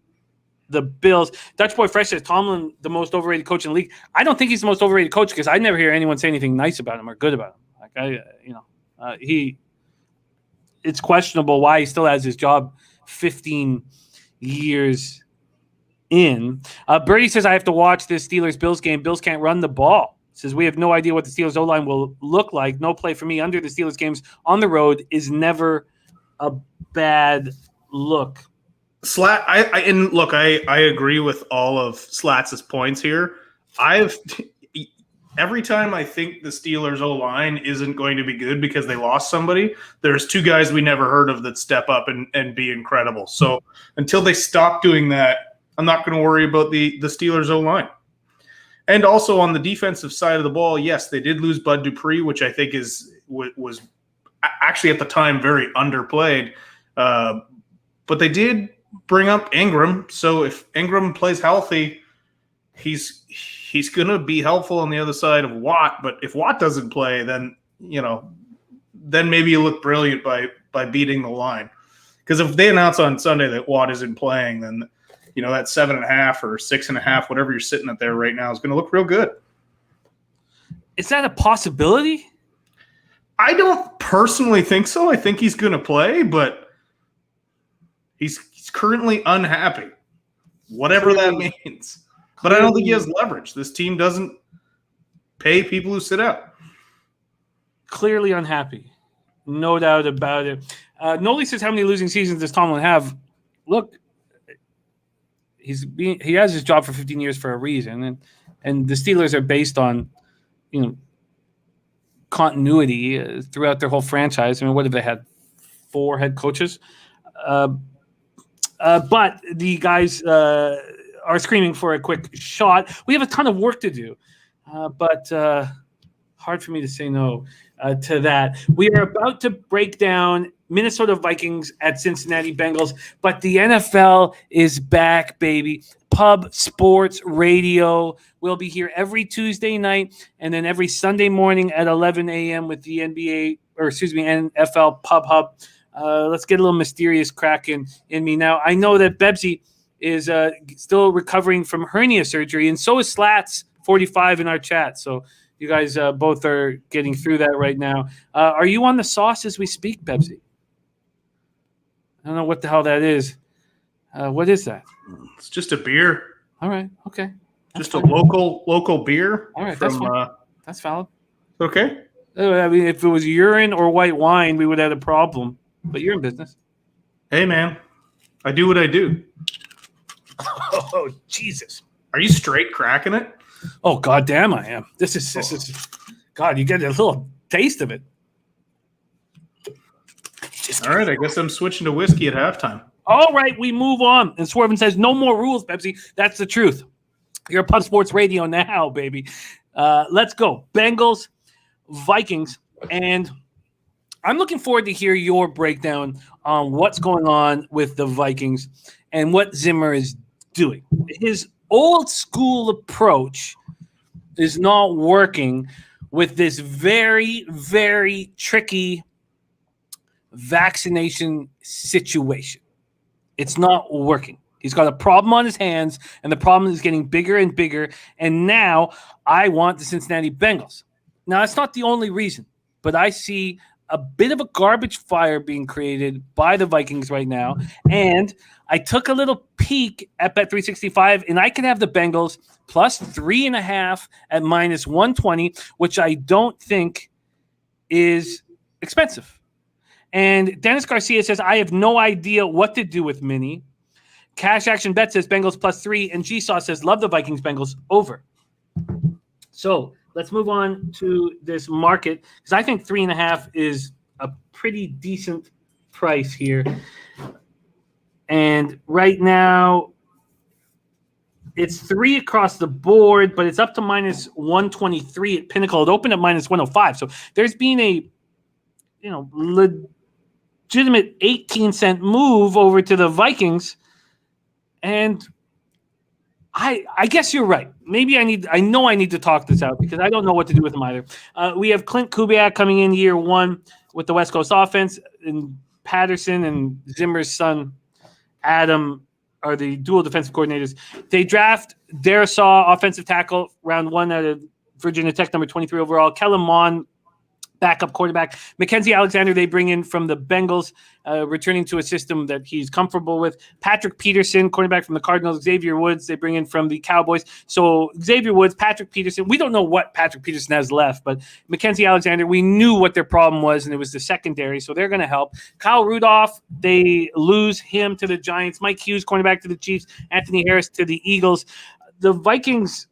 the Bills. Dutch Boy Fresh says Tomlin, the most overrated coach in the league. I don't think he's the most overrated coach because I never hear anyone say anything nice about him or good about him. It's questionable why he still has his job 15 years in. Birdie says I have to watch this Steelers-Bills game. Bills can't run the ball. Says we have no idea what the Steelers O-line will look like. No play for me under the Steelers games on the road is never a bad look. Slat, I agree with all of Slats' points here. Every time I think the Steelers O-line isn't going to be good because they lost somebody, there's 2 guys we never heard of that step up and be incredible. So until they stop doing that, I'm not going to worry about the Steelers O-line. And also on the defensive side of the ball, yes, they did lose Bud Dupree, which I think was actually at the time very underplayed. But they did bring up Ingram. So if Ingram plays healthy, he's going to be helpful on the other side of Watt. But if Watt doesn't play, then maybe you look brilliant by beating the line. Because if they announce on Sunday that Watt isn't playing, then that 7.5 or 6.5, whatever you're sitting at there right now, is going to look real good. Is that a possibility? I don't personally think so. I think he's going to play, but he's currently unhappy, whatever that means. But I don't think he has leverage. This team doesn't pay people who sit out. Clearly unhappy. No doubt about it. Noli says, how many losing seasons does Tomlin have? Look, he has his job for 15 years for a reason. And the Steelers are based on, continuity throughout their whole franchise. I mean, what have they had? 4 head coaches? But the guys are screaming for a quick shot. We have a ton of work to do, but hard for me to say no to that. We are about to break down Minnesota Vikings at Cincinnati Bengals. But the NFL is back, baby. Pub Sports Radio will be here every Tuesday night and then every Sunday morning at 11 a.m. with the NFL Pub Hub. Let's get a little mysterious crack in me now. I know that Bebsie is still recovering from hernia surgery, and so is Slats 45 in our chat. So you guys both are getting through that right now. Are you on the sauce as we speak, Bebsie? I don't know what the hell that is. What is that? It's just a beer. All right. Okay. Just a local beer. All right. From, that's valid. Okay. I mean, if it was urine or white wine, we would have a problem. But you're in business. Hey, man. I do what I do. Oh, Jesus. Are you straight cracking it? Oh, goddamn, I am. This is. God, you get a little taste of it. All right. I guess I'm switching to whiskey at halftime. All right, we move on. And Swervin says, no more rules, Bebsie. That's the truth. You're Pub Sports Radio now, baby. Let's go. Bengals, Vikings, and I'm looking forward to hear your breakdown on what's going on with the Vikings and what Zimmer is doing. His old school approach is not working with this very, very tricky vaccination situation. It's not working. He's got a problem on his hands, and the problem is getting bigger and bigger. And now I want the Cincinnati Bengals. Now, that's not the only reason, but I see a bit of a garbage fire being created by the Vikings right now. And I took a little peek at Bet365, and I can have the Bengals plus 3.5 at minus 120, which I don't think is expensive. And Dennis Garcia says, I have no idea what to do with Mini. Cash Action Bet says Bengals plus 3. And G-Saw says, love the Vikings, Bengals over. So let's move on to this market, because I think 3.5 is a pretty decent price here. And right now, it's 3 across the board, but it's up to minus 123 at Pinnacle. It opened at minus 105. So there's been a legitimate 18-cent move over to the Vikings. And I guess you're right. Maybe I need to talk this out because I don't know what to do with them either. We have Clint Kubiak coming in year one with the West Coast offense, and Patterson and Zimmer's son, Adam, are the dual defensive coordinators. They draft Darisaw, offensive tackle, round 1 out of Virginia Tech, number 23 overall. Kellen Mond, backup quarterback. Mackenzie Alexander, they bring in from the Bengals, returning to a system that he's comfortable with. Patrick Peterson, cornerback from the Cardinals. Xavier Woods, they bring in from the Cowboys. So Xavier Woods, Patrick Peterson. We don't know what Patrick Peterson has left, but Mackenzie Alexander, we knew what their problem was, and it was the secondary, so they're going to help. Kyle Rudolph, they lose him to the Giants. Mike Hughes, cornerback to the Chiefs. Anthony Harris to the Eagles. The Vikings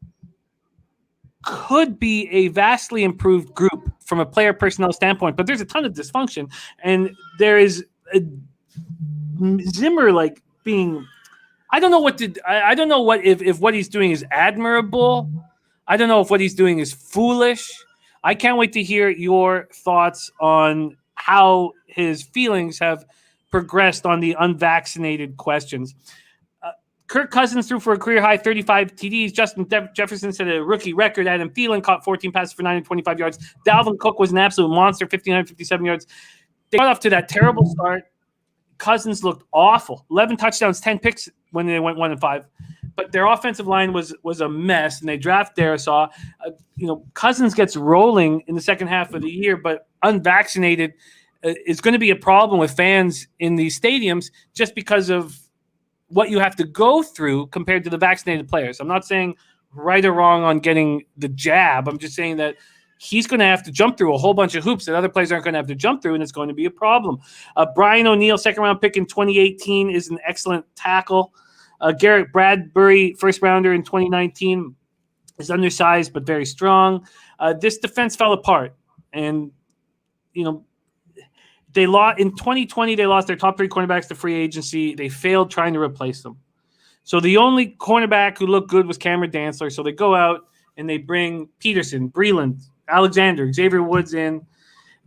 could be a vastly improved group from a player personnel standpoint, but there's a ton of dysfunction, and there is a Zimmer being. I don't know I don't know if what he's doing is admirable. I don't know if what he's doing is foolish. I can't wait to hear your thoughts on how his feelings have progressed on the unvaccinated questions. Kirk Cousins threw for a career-high 35 TDs. Justin Jefferson set a rookie record. Adam Thielen caught 14 passes for 925 yards. Dalvin Cook was an absolute monster, 1,557 yards. They got off to that terrible start. Cousins looked awful. 11 touchdowns, 10 picks when they went 1-5. But their offensive line was a mess, and they draft Darisaw. Cousins gets rolling in the second half of the year, but unvaccinated is going to be a problem with fans in these stadiums just because of what you have to go through compared to the vaccinated players. I'm not saying right or wrong on getting the jab. I'm just saying that he's going to have to jump through a whole bunch of hoops that other players aren't going to have to jump through, and it's going to be a problem. Brian O'Neill, second-round pick in 2018, is an excellent tackle. Garrett Bradbury, first-rounder in 2019, is undersized but very strong. This defense fell apart, and, they lost in 2020. They lost their top 3 cornerbacks to free agency. They failed trying to replace them. So the only cornerback who looked good was Cameron Dantzler. So they go out and they bring Peterson, Breland, Alexander, Xavier Woods in.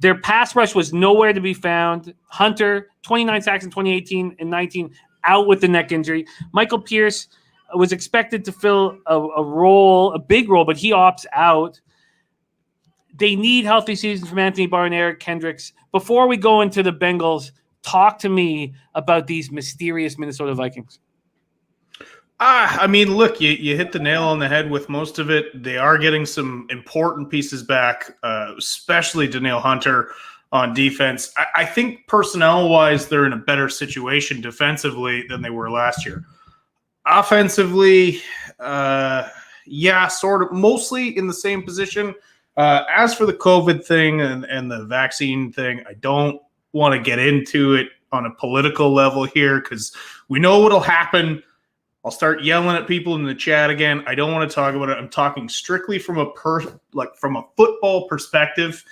Their pass rush was nowhere to be found. Hunter, 29 sacks in 2018 and 19, out with the neck injury. Michael Pierce was expected to fill a big role, but he opts out. They need healthy seasons from Anthony Barr and Eric Kendricks. Before we go into the Bengals, talk to me about these mysterious Minnesota Vikings. I mean, look, you hit the nail on the head with most of it. They are getting some important pieces back, especially Danielle Hunter on defense. I think personnel-wise, they're in a better situation defensively than they were last year. Offensively, sort of mostly in the same position. As for the COVID thing and the vaccine thing, I don't want to get into it on a political level here because we know what'll happen. I'll start yelling at people in the chat again. I don't want to talk about it. I'm talking strictly from a football perspective.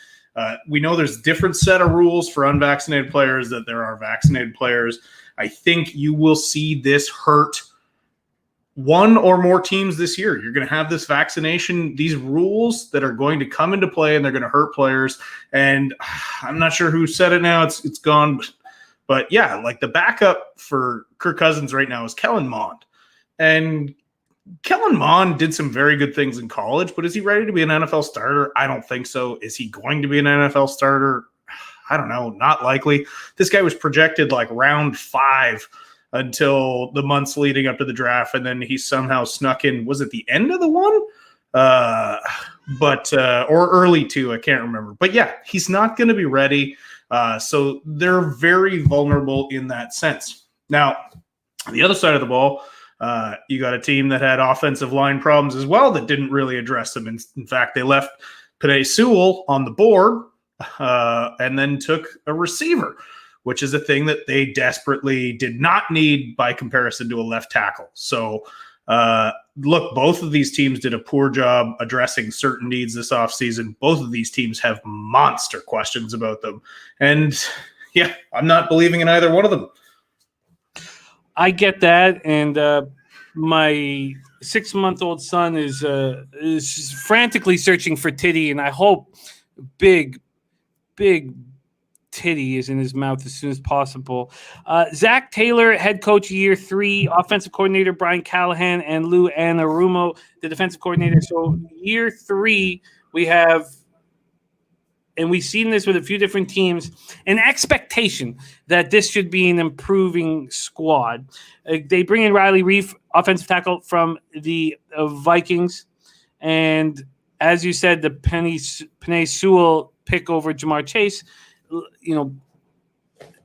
We know there's a different set of rules for unvaccinated players that there are vaccinated players. I think you will see this hurt one or more teams this year. You're going to have this vaccination, these rules that are going to come into play, and they're going to hurt players. And I'm not sure who said it now. It's gone. But yeah, like the backup for Kirk Cousins right now is Kellen Mond. And Kellen Mond did some very good things in college, but is he ready to be an NFL starter? I don't think so. Is he going to be an NFL starter? I don't know. Not likely. This guy was projected like round 5 until the months leading up to the draft, and then he somehow snuck in. Was it the end of the one? Or early 2, I can't remember. But yeah, he's not going to be ready. So they're very vulnerable in that sense. Now, on the other side of the ball, you got a team that had offensive line problems as well that didn't really address them. In fact, they left Penei Sewell on the board and then took a receiver, which is a thing that they desperately did not need by comparison to a left tackle. So, look, both of these teams did a poor job addressing certain needs this offseason. Both of these teams have monster questions about them. And, yeah, I'm not believing in either one of them. I get that, and my 6-month-old son is frantically searching for titty, and I hope big titty is in his mouth as soon as possible. Zach Taylor, head coach year 3, offensive coordinator Brian Callahan, and Lou Anarumo, the defensive coordinator. So year 3, we have, and we've seen this with a few different teams, an expectation that this should be an improving squad. They bring in Riley Reif, offensive tackle from the Vikings. And as you said, the Penei Sewell pick over Jamar Chase,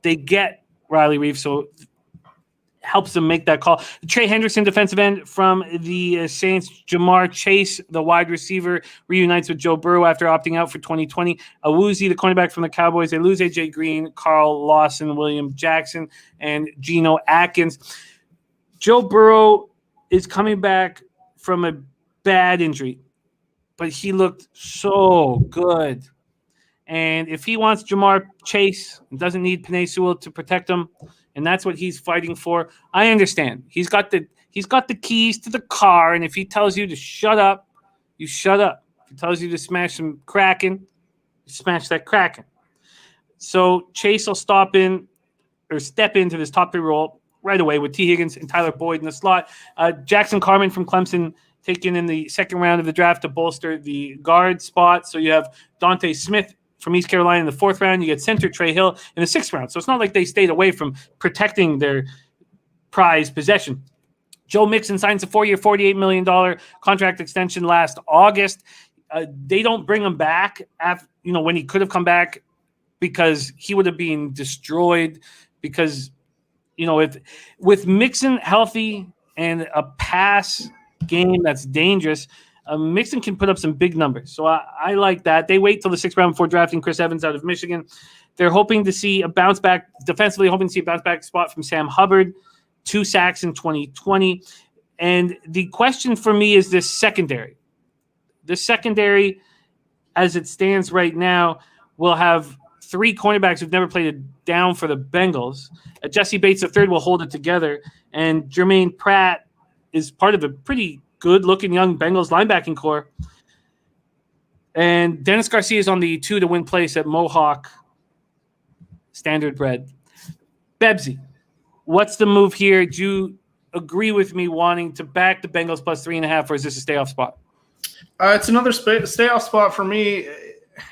they get Riley Reif, so helps them make that call. Trey Hendrickson, defensive end from the Saints. Jamar Chase, the wide receiver, reunites with Joe Burrow after opting out for 2020. Awuzie, the cornerback from the Cowboys. They lose A.J. Green, Carl Lawson, William Jackson, and Geno Atkins. Joe Burrow is coming back from a bad injury, but he looked so good. And if he wants Jamar Chase and doesn't need Penei Sewell to protect him, and that's what he's fighting for, I understand. He's got the keys to the car, and if he tells you to shut up, you shut up. If he tells you to smash some Kraken, you smash that Kraken. So Chase will step into this top 3 role right away with T. Higgins and Tyler Boyd in the slot. Jackson Carman from Clemson taken in the 2nd round of the draft to bolster the guard spot. So you have Dante Smith from East Carolina in the 4th round. You get center Trey Hill in the 6th round. So it's not like they stayed away from protecting their prized possession. Joe Mixon signs a 4-year, $48 million contract extension last August. They don't bring him back when he could have come back because he would have been destroyed because, if with Mixon healthy and a pass game that's dangerous, Mixon can put up some big numbers. So I like that. They wait till the 6th round before drafting Chris Evans out of Michigan. They're hoping to see a bounce back defensively, hoping to see a bounce back spot from Sam Hubbard, 2 sacks in 2020. And the question for me is this secondary. The secondary, as it stands right now, will have 3 cornerbacks who've never played it down for the Bengals. Jesse Bates III will hold it together. And Jermaine Pratt is part of a pretty good-looking young Bengals linebacking core. And Dennis Garcia is on the 2 to win place at Mohawk Standard Bread. Bebsie, what's the move here? Do you agree with me wanting to back the Bengals plus 3.5, or is this a stay off spot? It's another stay off spot for me.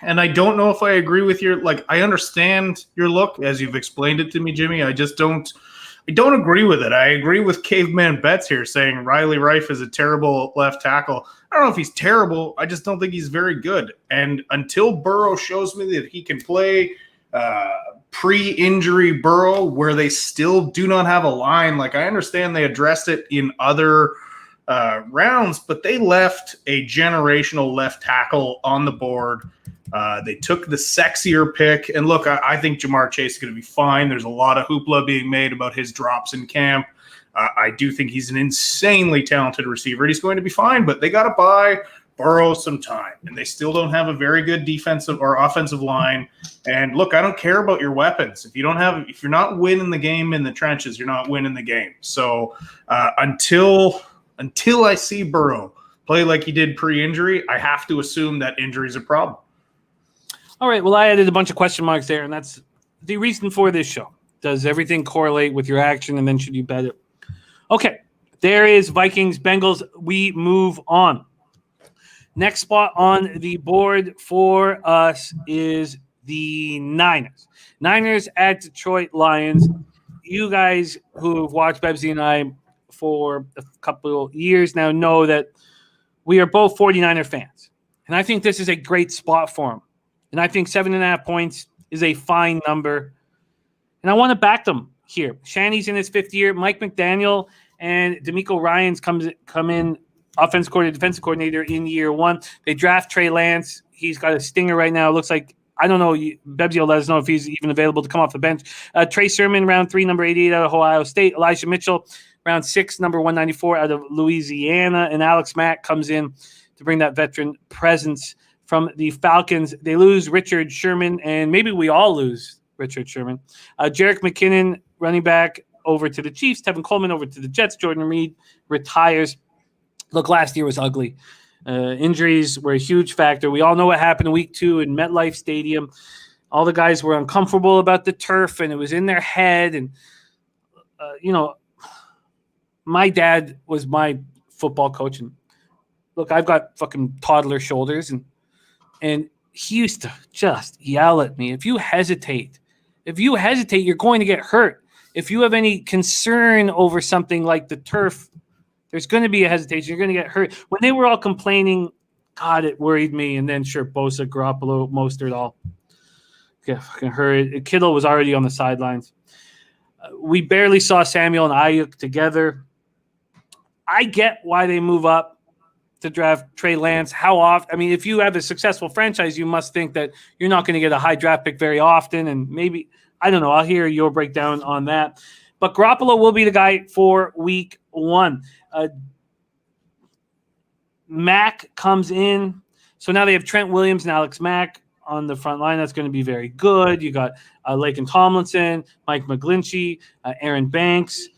And I don't know if I agree with your, I understand your look as you've explained it to me, Jimmy. I don't agree with it. I agree with Caveman Betts here saying Riley Reiff is a terrible left tackle. I don't know if he's terrible. I just don't think he's very good. And until Burrow shows me that he can play pre-injury Burrow where they still do not have a line, I understand they addressed it in other rounds, but they left a generational left tackle on the board. They took the sexier pick. And look, I think Jamar Chase is going to be fine. There's a lot of hoopla being made about his drops in camp. I do think he's an insanely talented receiver. He's going to be fine, but they got to buy Burrow some time. And they still don't have a very good defensive or offensive line. And look, I don't care about your weapons. If you're not winning the game in the trenches, you're not winning the game. So until I see Burrow play like he did pre-injury, I have to assume that injury is a problem. All right, well, I added a bunch of question marks there, and that's the reason for this show. Does everything correlate with your action, and then should you bet it? Okay, there is Vikings, Bengals. We move on. Next spot on the board for us is the Niners. Niners at Detroit Lions. You guys who have watched Bebsie and I for a couple of years now know that we are both 49er fans. And I think this is a great spot for them. And I think 7.5 points is a fine number. And I want to back them here. Shanny's in his 5th year. Mike McDaniel and D'Amico Ryans come in offensive coordinator, defensive coordinator in year 1. They draft Trey Lance. He's got a stinger right now. It looks like, I don't know, Bebsie will let us know if he's even available to come off the bench. Trey Sermon, round 3, number 88 out of Ohio State. Elijah Mitchell, round 6, number 194 out of Louisiana. And Alex Mack comes in to bring that veteran presence from the Falcons. They lose Richard Sherman, and maybe we all lose Richard Sherman. Jerick McKinnon, running back, over to the Chiefs. Tevin Coleman over to the Jets. Jordan Reed retires. Look, last year was ugly. Injuries were a huge factor. We all know what happened in week 2 in MetLife Stadium. All the guys were uncomfortable about the turf, and it was in their head. And, my dad was my football coach. And look, I've got fucking toddler shoulders, and he used to just yell at me. If you hesitate, you're going to get hurt. If you have any concern over something like the turf, there's going to be a hesitation. You're going to get hurt. When they were all complaining, God, it worried me. And then sure, Bosa, Garoppolo, Mostert, all get fucking hurt. Kittle was already on the sidelines. We barely saw Samuel and Ayuk together. I get why they move up to draft Trey Lance. How often? I mean, if you have a successful franchise, you must think that you're not going to get a high draft pick very often. And maybe, I don't know, I'll hear your breakdown on that. But Garoppolo will be the guy for week 1. Mack comes in. So now they have Trent Williams and Alex Mack on the front line. That's going to be very good. You got Laken Tomlinson, Mike McGlinchey, Aaron Banks.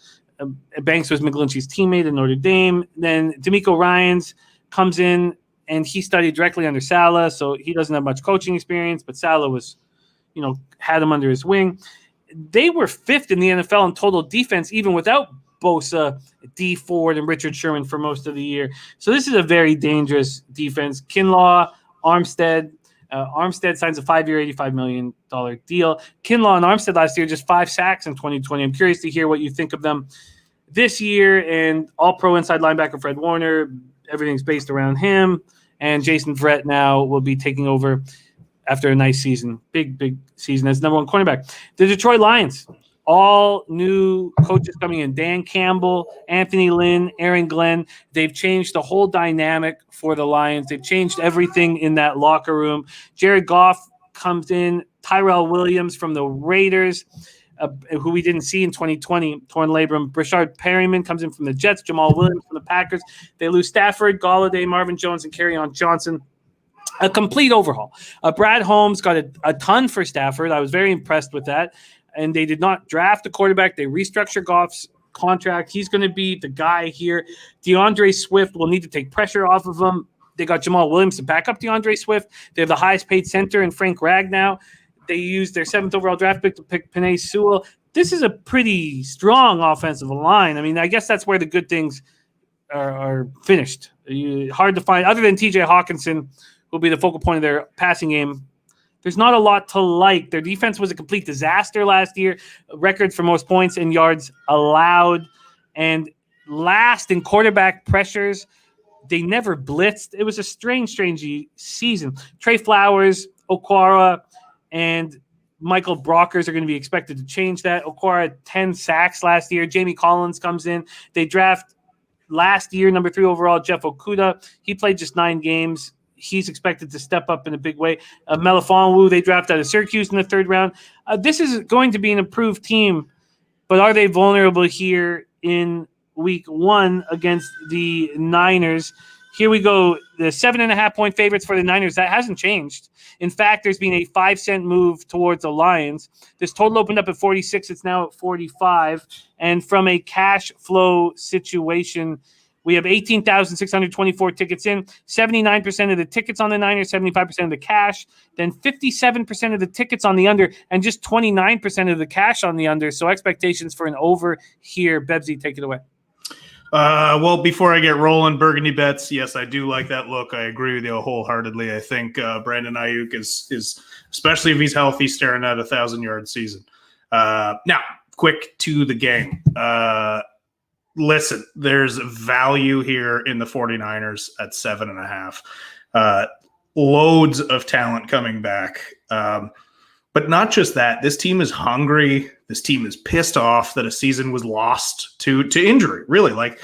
Banks was McGlinchey's teammate at Notre Dame. Then D'Amico Ryans comes in, and he studied directly under Saleh, so he doesn't have much coaching experience, but Saleh was, had him under his wing. They were 5th in the NFL in total defense, even without Bosa, D Ford, and Richard Sherman for most of the year. So this is a very dangerous defense. Kinlaw, Armstead. Armstead signs a 5-year, $85 million deal. Kinlaw and Armstead last year, just 5 sacks in 2020. I'm curious to hear what you think of them this year. And all-pro inside linebacker Fred Warner, everything's based around him. And Jason Verrett now will be taking over after a nice season. Big season as number 1 cornerback. The Detroit Lions, all new coaches coming in. Dan Campbell, Anthony Lynn, Aaron Glenn. They've changed the whole dynamic for the Lions. They've changed everything in that locker room. Jared Goff comes in. Tyrell Williams from the Raiders, who we didn't see in 2020, torn labrum. Brashard Perryman comes in from the Jets. Jamal Williams from the Packers. They lose Stafford, Golladay, Marvin Jones, and Kerryon Johnson. A complete overhaul. Brad Holmes got a ton for Stafford. I was very impressed with that. And they did not draft a quarterback. They restructured Goff's contract. He's going to be the guy here. DeAndre Swift will need to take pressure off of him. They got Jamal Williams to back up DeAndre Swift. They have the highest paid center in Frank Ragnow. They used their 7th overall draft pick to pick Penei Sewell. This is a pretty strong offensive line. I mean, I guess that's where the good things are finished. Hard to find, other than TJ Hawkinson, who will be the focal point of their passing game. There's not a lot to like. Their defense was a complete disaster last year. Records for most points and yards allowed. And last in quarterback pressures. They never blitzed. It was a strange season. Trey Flowers, Okwara, and Michael Brockers are going to be expected to change that. Okwara had 10 sacks last year. Jamie Collins comes in. They draft last year, number 3 overall, Jeff Okudah. He played just 9 games. He's expected to step up in a big way. Melifonwu, they draft out of Syracuse in the 3rd round. This is going to be an improved team, but are they vulnerable here in week 1 against the Niners? Here we go. The 7.5-point favorites for the Niners. That hasn't changed. In fact, there's been a 5-cent move towards the Lions. This total opened up at 46. It's now at 45. And from a cash flow situation, we have 18,624 tickets in. 79% of the tickets on the Niners, 75% of the cash. Then 57% of the tickets on the under, and just 29% of the cash on the under. So expectations for an over here. Bebsie, take it away. Well, before I get rolling, Burgundy bets, yes, I do like that look. I agree with you wholeheartedly. I think Brandon Ayuk is, especially if he's healthy, staring at a 1,000-yard season. Now, quick to the game. Listen, there's value here in the 49ers at 7.5. Loads of talent coming back. But not just that. This team is hungry. This team is pissed off that a season was lost to injury. Really,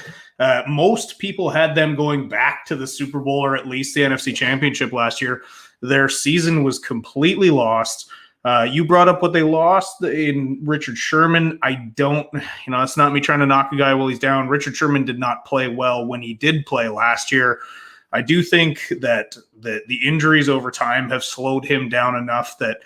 most people had them going back to the Super Bowl or at least the NFC Championship last year. Their season was completely lost. You brought up what they lost in Richard Sherman. It's not me trying to knock a guy while he's down. Richard Sherman did not play well when he did play last year. I do think that the injuries over time have slowed him down enough that,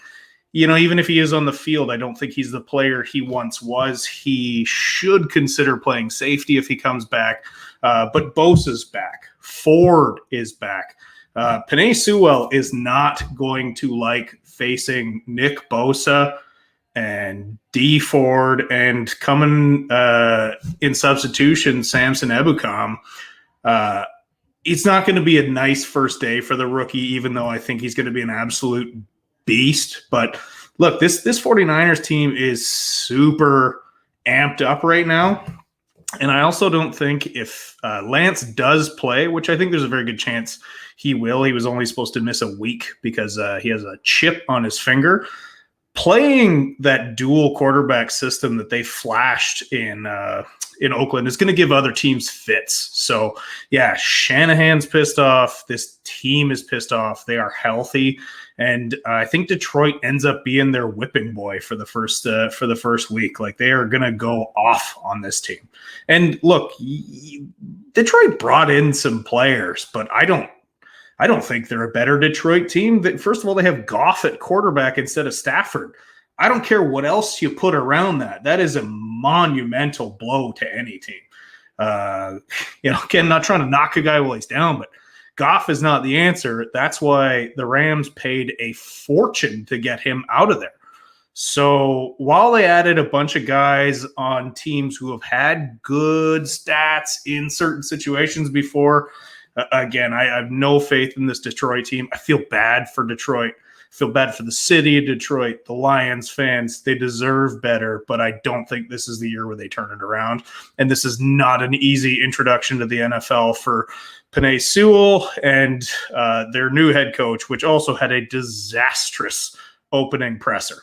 even if he is on the field, I don't think he's the player he once was. He should consider playing safety if he comes back. But Bosa's back. Ford is back. Penei Sewell is not going to like facing Nick Bosa and D Ford and coming in substitution, Samson Ebukam. It's not going to be a nice first day for the rookie, even though I think he's going to be an absolute beast. But look, this 49ers team is super amped up right now. And I also don't think if Lance does play, which I think there's a very good chance he will. He was only supposed to miss a week because he has a chip on his finger. Playing that dual quarterback system that they flashed in Oakland is going to give other teams fits. So, yeah, Shanahan's pissed off. This team is pissed off. They are healthy. And I think Detroit ends up being their whipping boy for the first week. They are going to go off on this team. And look, Detroit brought in some players, but I don't think they're a better Detroit team. First of all, they have Goff at quarterback instead of Stafford. I don't care what else you put around that. That is a monumental blow to any team. Again, not trying to knock a guy while he's down, but Goff is not the answer. That's why the Rams paid a fortune to get him out of there. So while they added a bunch of guys on teams who have had good stats in certain situations before, again, I have no faith in this Detroit team. I feel bad for Detroit. I feel bad for the city of Detroit, the Lions fans. They deserve better, but I don't think this is the year where they turn it around. And this is not an easy introduction to the NFL for Penei Sewell and their new head coach, which also had a disastrous opening presser.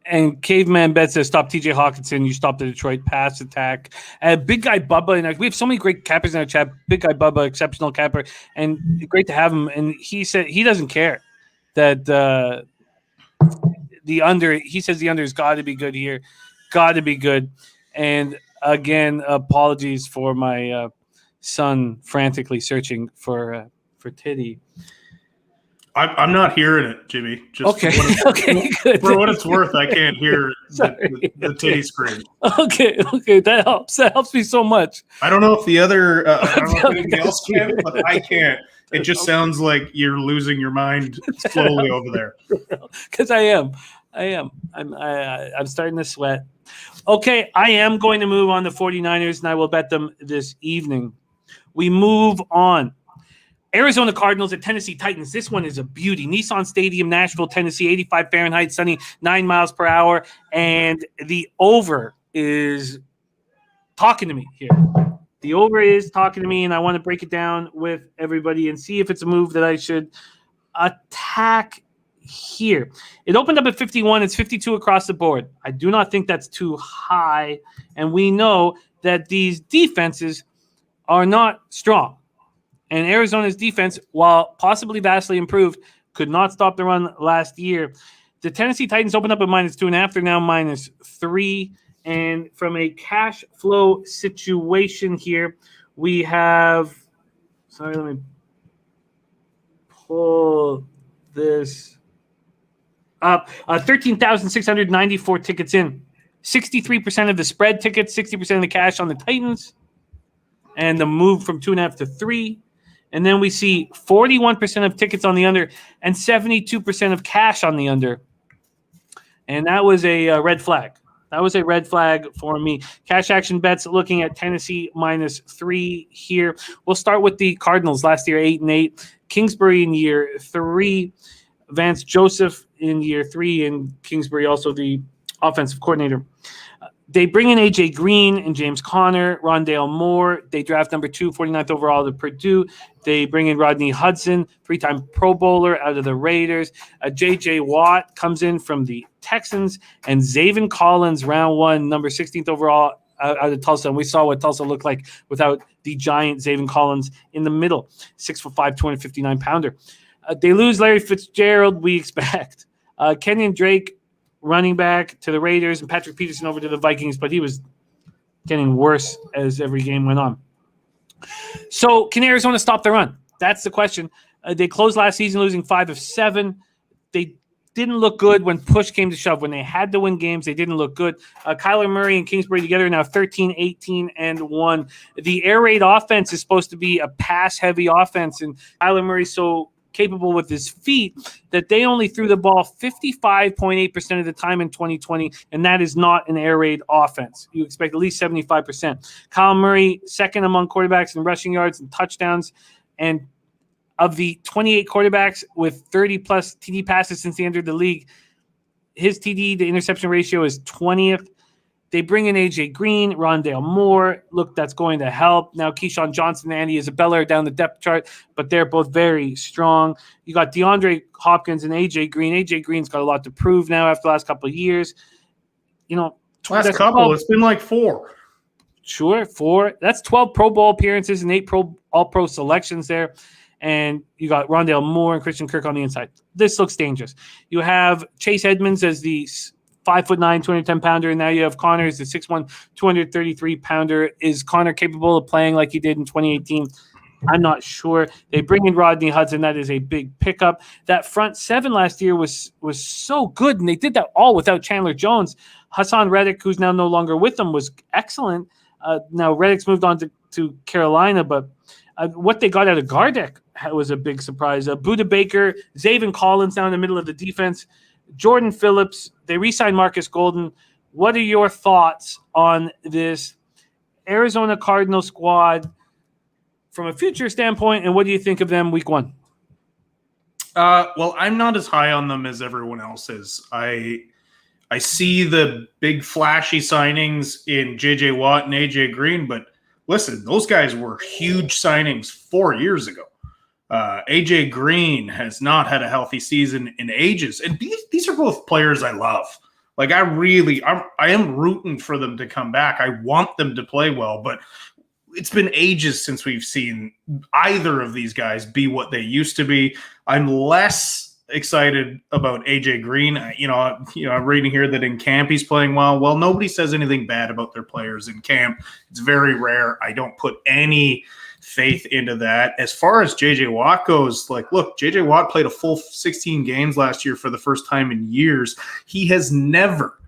And Caveman Bet says, stop TJ Hawkinson. You stop the Detroit pass attack. Big Guy Bubba. And we have so many great cappers in our chat. Big Guy Bubba, exceptional capper. And great to have him. And he said he doesn't care that the under, he says the under has got to be good here. Got to be good. And again, apologies for my son frantically searching for titty. I'm not hearing it, Jimmy. Just okay. Okay, good. For what it's worth, I can't hear the titty scream. Okay. That helps. That helps me so much. I don't know if the other, I don't know if anybody else can, but I can't. It just sounds like you're losing your mind slowly over there. Because I am. I'm starting to sweat. Okay, I am going to move on to 49ers, and I will bet them this evening. We move on. Arizona Cardinals at Tennessee Titans. This one is a beauty. Nissan Stadium, Nashville, Tennessee, 85 Fahrenheit, sunny, 9 miles per hour. And the over is talking to me here. The over is talking to me, and I want to break it down with everybody and see if it's a move that I should attack here. It opened up at 51. It's 52 across the board. I do not think that's too high. And we know that these defenses are not strong. And Arizona's defense, while possibly vastly improved, could not stop the run last year. The Tennessee Titans opened up at -2.5. They're now -3. And from a cash flow situation here, we have – sorry, let me pull this up. 13,694 tickets in. 63% of the spread tickets, 60% of the cash on the Titans. And the move from 2.5 to 3. And then we see 41% of tickets on the under and 72% of cash on the under. And that was a red flag. That was a red flag for me. Cash action bets looking at Tennessee -3 here. We'll start with the Cardinals last year, 8-8. Kingsbury in year 3. Vance Joseph in year 3. And Kingsbury also the offensive coordinator. They bring in A.J. Green and James Conner, Rondale Moore. They draft number 2, 49th overall to Purdue. They bring in Rodney Hudson, 3-time Pro Bowler out of the Raiders. J.J. Watt comes in from the Texans. And Zaven Collins, round 1, number 16th overall out of Tulsa. And we saw what Tulsa looked like without the giant Zaven Collins in the middle, 6'5", 259-pounder. They lose Larry Fitzgerald, we expect. Kenyon Drake, running back to the Raiders, and Patrick Peterson over to the Vikings, but he was getting worse as every game went on. So can Arizona stop the run? That's the question. They closed last season losing 5 of 7. They didn't look good when push came to shove. When they had to win games, they didn't look good. Kyler Murray and Kingsbury together now 13, 18, and 1. The air raid offense is supposed to be a pass-heavy offense, and Kyler Murray's so capable with his feet that they only threw the ball 55.8% of the time in 2020, and that is not an air raid offense. You expect at least 75%. Kyle Murray, second among quarterbacks in rushing yards and touchdowns, and of the 28 quarterbacks with 30-plus TD passes since he entered the league, his TD to interception ratio is 20th. They bring in A.J. Green, Rondale Moore. Look, that's going to help. Now, Keyshawn Johnson and Andy Isabella are down the depth chart, but they're both very strong. You got DeAndre Hopkins and A.J. Green. A.J. Green's got a lot to prove now after the last couple of years. You know, last couple, it's been like 4. Sure, 4. That's 12 Pro Bowl appearances and 8 All-Pro selections there. And you got Rondale Moore and Christian Kirk on the inside. This looks dangerous. You have Chase Edmonds as the 5'9", 210-pounder, and now you have Connor as the 6'1", 233-pounder. Is Connor capable of playing like he did in 2018? I'm not sure. They bring in Rodney Hudson. That is a big pickup. That front 7 last year was so good, and they did that all without Chandler Jones. Hassan Reddick, who's now no longer with them, was excellent. Now Reddick's moved on to Carolina, but what they got out of Gardeck was a big surprise. Budda Baker, Zaven Collins down in the middle of the defense. Jordan Phillips, they re-signed Marcus Golden. What are your thoughts on this Arizona Cardinal squad from a future standpoint, and what do you think of them week 1? Well, I'm not as high on them as everyone else is. I see the big flashy signings in J.J. Watt and A.J. Green, but listen, those guys were huge signings 4 years ago. A.J. Green has not had a healthy season in ages. And these are both players I love. Like, I am rooting for them to come back. I want them to play well, but it's been ages since we've seen either of these guys be what they used to be. I'm less excited about A.J. Green. I'm reading here that in camp he's playing well. Well, nobody says anything bad about their players in camp. It's very rare. I don't put any faith into that. As far as JJ Watt goes, like, look, JJ Watt played a full 16 games last year for the first time in years. He has never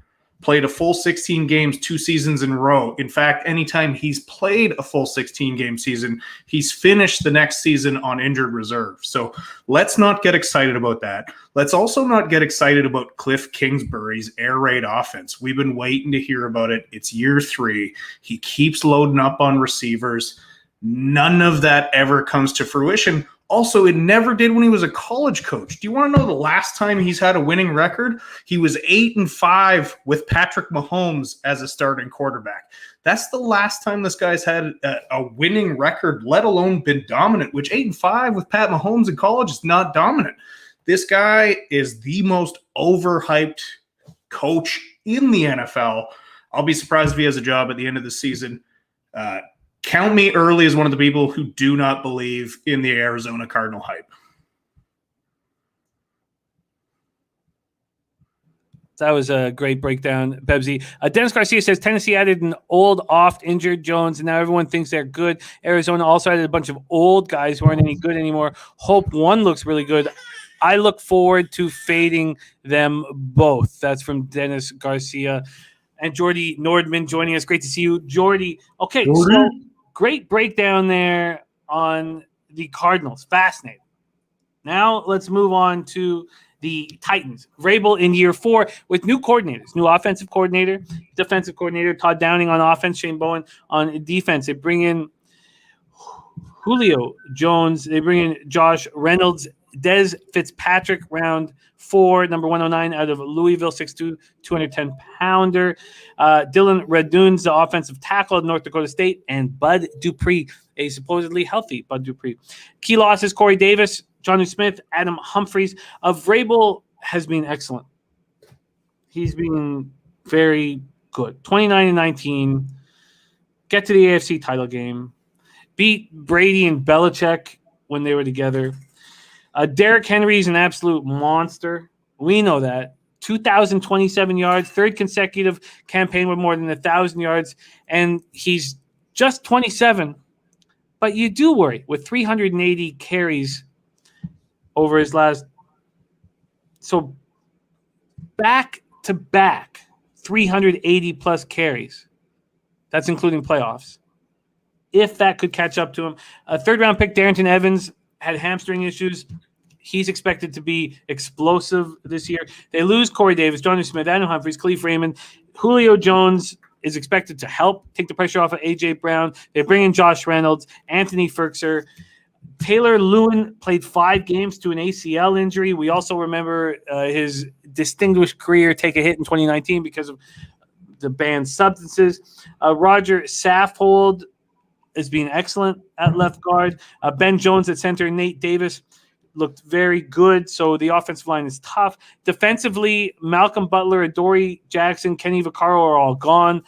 played a full 16 games 2 seasons in a row. In fact, anytime he's played a full 16-game season, he's finished the next season on injured reserve. So let's not get excited about that. Let's also not get excited about Cliff Kingsbury's air raid offense. We've been waiting to hear about it. It's year 3. He keeps loading up on receivers. None of that ever comes to fruition. Also, it never did when he was a college coach. Do you want to know the last time he's had a winning record? He was 8-5 with Patrick Mahomes as a starting quarterback. That's the last time this guy's had a winning record, let alone been dominant, which 8-5 with Pat Mahomes in college is not dominant. This guy is the most overhyped coach in the NFL. I'll be surprised if he has a job at the end of the season. Count me early as one of the people who do not believe in the Arizona Cardinal hype. That was a great breakdown, Bebsie. Dennis Garcia says Tennessee added an old, oft-injured Jones, and now everyone thinks they're good. Arizona also added a bunch of old guys who aren't any good anymore. Hope one looks really good. I look forward to fading them both. That's from Dennis Garcia. And Jordy Nordman joining us. Great to see you, Jordy. Okay, so great breakdown there on the Cardinals. Fascinating. Now let's move on to the Titans. Vrabel in year 4 with new coordinators, new offensive coordinator, defensive coordinator, Todd Downing on offense, Shane Bowen on defense. They bring in Julio Jones. They bring in Josh Reynolds, Des Fitzpatrick, round 4, number 109 out of Louisville, 6'2", 210-pounder. Dylan Radune's the offensive tackle at North Dakota State, and Bud Dupree, a supposedly healthy Bud Dupree. Key losses, Corey Davis, Jonnu Smith, Adam Humphries. Vrabel has been excellent. He's been very good. 29-19. Get to the AFC title game. Beat Brady and Belichick when they were together. Derrick Henry is an absolute monster. We know that. 2,027 yards, 3rd consecutive campaign with more than 1,000 yards, and he's just 27. But you do worry with 380 carries over his last. So back-to-back 380-plus carries. That's including playoffs. If that could catch up to him. A 3rd-round pick, Darrington Evans, had hamstring issues. He's expected to be explosive this year. They lose Corey Davis, Jonnu Smith, Adam Humphries, Khalif Raymond. Julio Jones is expected to help take the pressure off of A.J. Brown. They bring in Josh Reynolds, Anthony Firkser. Taylor Lewin played 5 games to an ACL injury. We also remember his distinguished career take a hit in 2019 because of the banned substances. Roger Saffold is being excellent at left guard. Ben Jones at center. Nate Davis looked very good, so the offensive line is tough. Defensively, Malcolm Butler, Adoree Jackson, Kenny Vaccaro are all gone.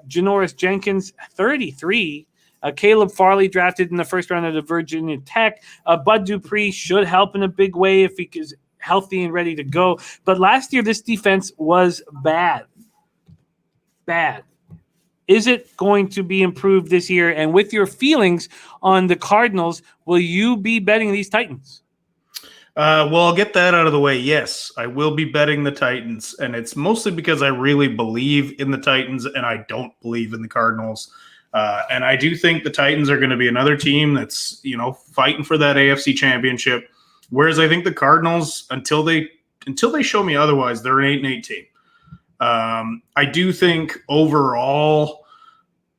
Janoris Jenkins, 33. Caleb Farley drafted in the 1st round of the Virginia Tech. Bud Dupree should help in a big way if he is healthy and ready to go. But last year, this defense was bad. Bad. Is it going to be improved this year? And with your feelings on the Cardinals, will you be betting these Titans? Well, I'll get that out of the way. Yes, I will be betting the Titans, and it's mostly because I really believe in the Titans and I don't believe in the Cardinals. And I do think the Titans are going to be another team that's, fighting for that AFC championship. Whereas I think the Cardinals, until they show me otherwise, they're an 8-8 team. I do think overall,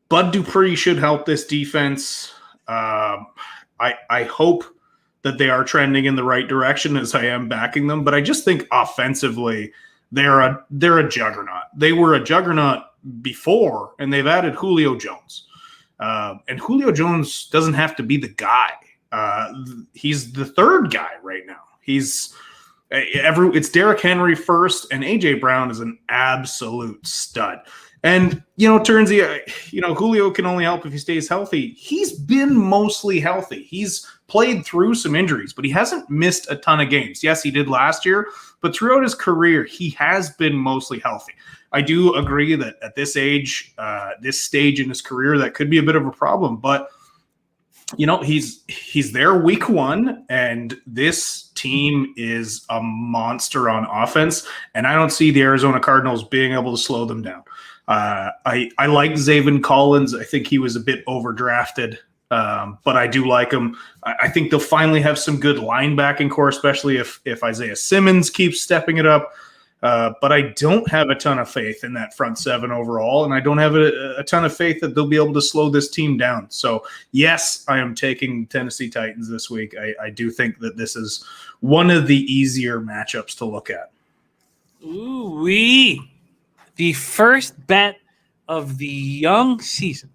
Bud Dupree should help this defense. I hope that they are trending in the right direction as I am backing them. But I just think offensively, they're a juggernaut. They were a juggernaut before, and they've added Julio Jones. And Julio Jones doesn't have to be the guy. He's the 3rd guy right now. It's Derrick Henry first, and A.J. Brown is an absolute stud. And, Julio can only help if he stays healthy. He's been mostly healthy. He's played through some injuries, but he hasn't missed a ton of games. Yes, he did last year, but throughout his career, he has been mostly healthy. I do agree that at this age, this stage in his career, that could be a bit of a problem. But he's there week one, and this team is a monster on offense, and I don't see the Arizona Cardinals being able to slow them down. I like Zaven Collins. I think he was a bit overdrafted, but I do like him. I think they'll finally have some good linebacking core, especially if Isaiah Simmons keeps stepping it up. But I don't have a ton of faith in that front seven overall, and I don't have a ton of faith that they'll be able to slow this team down. So, yes, I am taking Tennessee Titans this week. I do think that this is one of the easier matchups to look at. Ooh-wee. The first bet of the young season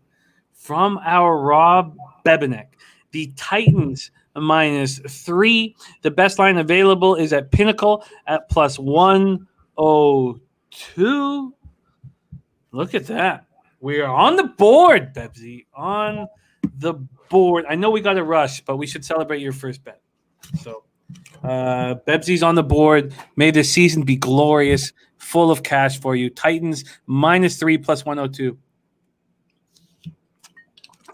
from our Rob Bebenek. The Titans -3. The best line available is at Pinnacle at +102. Look at that. We are on the board, Bebsie. On the board. I know we got to rush, but we should celebrate your first bet. So, Bebsie's on the board. May this season be glorious, full of cash for you. Titans -3 +102.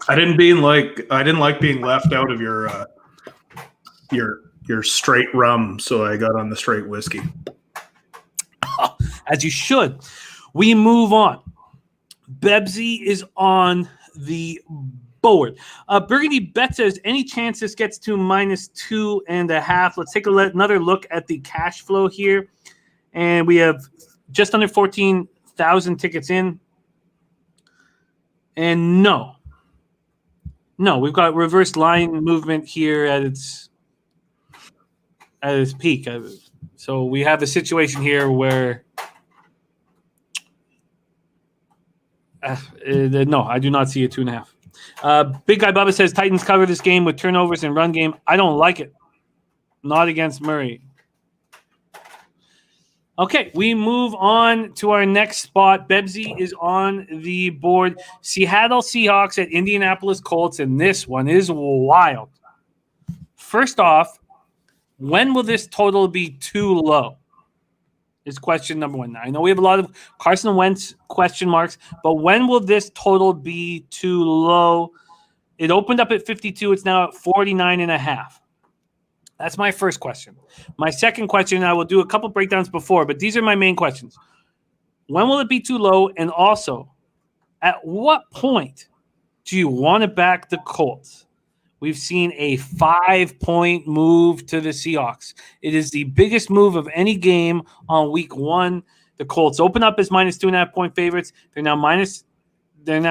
I didn't like being left out of your straight rum, so I got on the straight whiskey. As you should. We move on. Bebsie is on the board. Burgundy Bet says, any chance this gets to -2.5? Let's take another look at the cash flow here. And we have just under 14,000 tickets in. And no, we've got reverse line movement here at its peak. So we have a situation here where no, I do not see a 2.5. Big Guy Bubba says Titans cover this game with turnovers and run game. I don't like it. Not against Murray. Okay, we move on to our next spot. Bebsie is on the board. Seattle Seahawks at Indianapolis Colts, and this one is wild. First off, when will this total be too low? Is question number one. I know we have a lot of Carson Wentz question marks, but when will this total be too low? It opened up at 52. It's now at 49.5. That's my first question. My second question, I will do a couple breakdowns before, but these are my main questions. When will it be too low? And also, at what point do you want to back the Colts? We've seen a 5-point move to the Seahawks. It is the biggest move of any game on week one. The Colts open up as -2.5 point favorites. They're now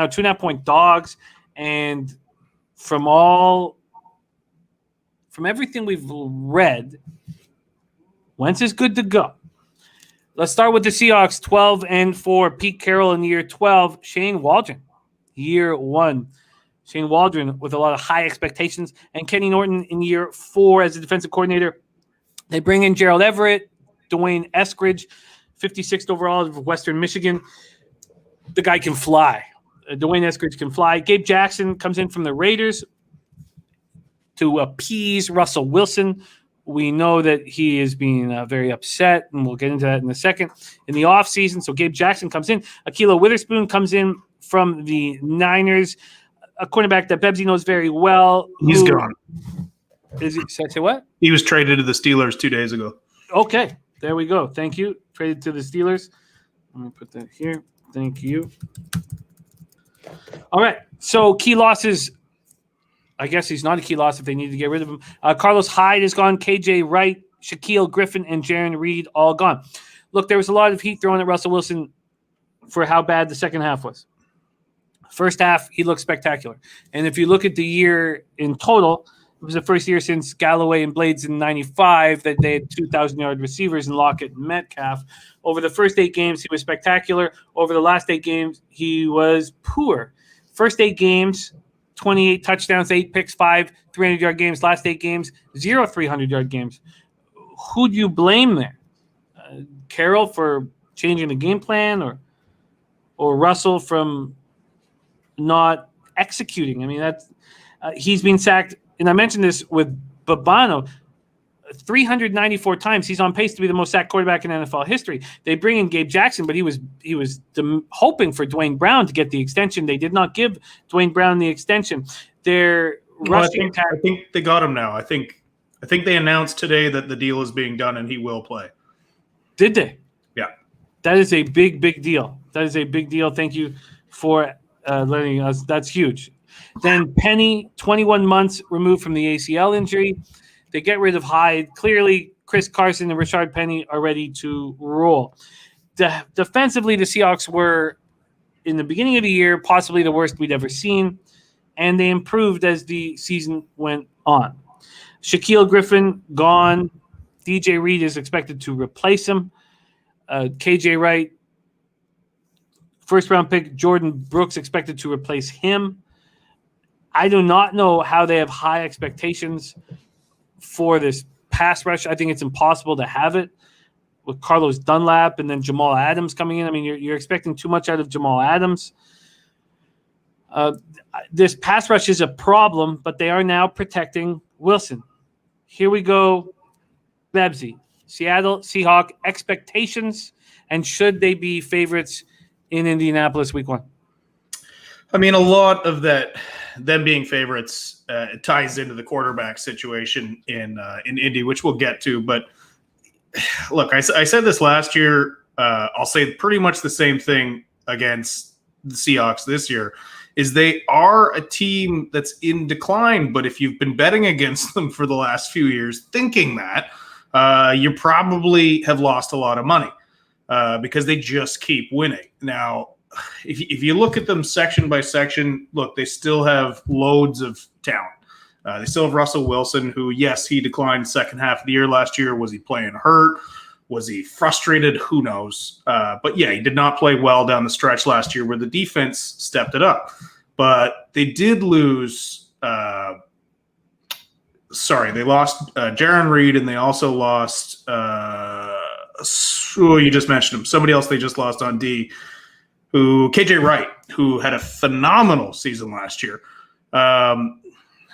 2.5 point dogs. And from everything we've read, Wentz is good to go. Let's start with the Seahawks, 12-4. Pete Carroll in year 12. Shane Waldron, year 1. Shane Waldron with a lot of high expectations. And Kenny Norton in year 4 as a defensive coordinator. They bring in Gerald Everett, Dwayne Eskridge, 56th overall of Western Michigan. The guy can fly. Dwayne Eskridge can fly. Gabe Jackson comes in from the Raiders to appease Russell Wilson. We know that he is being very upset, and we'll get into that in a second. In the offseason, so Gabe Jackson comes in. Ahkello Witherspoon comes in from the Niners, a cornerback that Bebsie knows very well. He's gone. Is he? Say what? He was traded to the Steelers 2 days ago. Okay, there we go. Thank you. Traded to the Steelers. Let me put that here. Thank you. All right, so key losses. I guess he's not a key loss if they need to get rid of him. Carlos Hyde is gone. KJ Wright, Shaquille Griffin, and Jaron Reed all gone. Look, there was a lot of heat thrown at Russell Wilson for how bad the second half was. First half, he looked spectacular. And if you look at the year in total, it was the first year since Galloway and Blades in 95 that they had 2,000-yard receivers in Lockett and Metcalf. Over the first 8 games, he was spectacular. Over the last 8 games, he was poor. First 8 games, 28 touchdowns, 8 picks, 5 300-yard games. Last 8 games, 0 300-yard games. Who do you blame there? Carroll for changing the game plan, or Russell from not executing? I mean, that's he's been sacked, and I mentioned this with Babano, 394 times. He's on pace to be the most sacked quarterback in NFL history. They bring in Gabe Jackson, but he was hoping for Dwayne Brown to get the extension. They did not give Dwayne Brown the extension. Their rushing attack. I think they got him now. I think they announced today that the deal is being done and he will play. Did they? Yeah. That is a big, big deal. That is a big deal. Thank you for letting us. That's huge. Then Penny, 21 months removed from the ACL injury. They get rid of Hyde. Clearly, Chris Carson and Rashard Penny are ready to roll. Defensively, the Seahawks were, in the beginning of the year, possibly the worst we'd ever seen, and they improved as the season went on. Shaquille Griffin gone. DJ Reed is expected to replace him. KJ Wright, first-round pick, Jordan Brooks expected to replace him. I do not know how they have high expectations for this pass rush. I think it's impossible to have it with Carlos Dunlap and then Jamal Adams coming in. I mean, you're expecting too much out of Jamal Adams. This pass rush is a problem, but they are now protecting Wilson. Here we go. Bebsie, Seattle Seahawk expectations, and should they be favorites in Indianapolis week 1? I mean, a lot of that, them being favorites, it ties into the quarterback situation in Indy, which we'll get to. But look, I said this last year. I'll say pretty much the same thing against the Seahawks this year. Is they are a team that's in decline, but if you've been betting against them for the last few years, thinking that, you probably have lost a lot of money because they just keep winning. Now, if you look at them section by section, look, they still have loads of talent. They still have Russell Wilson, who, yes, he declined second half of the year last year. Was he playing hurt? Was he frustrated? Who knows? But, yeah, he did not play well down the stretch last year where the defense stepped it up. But they did lose they lost Jaron Reed, and they also lost you just mentioned him. Somebody else they just lost on D, KJ Wright, who had a phenomenal season last year.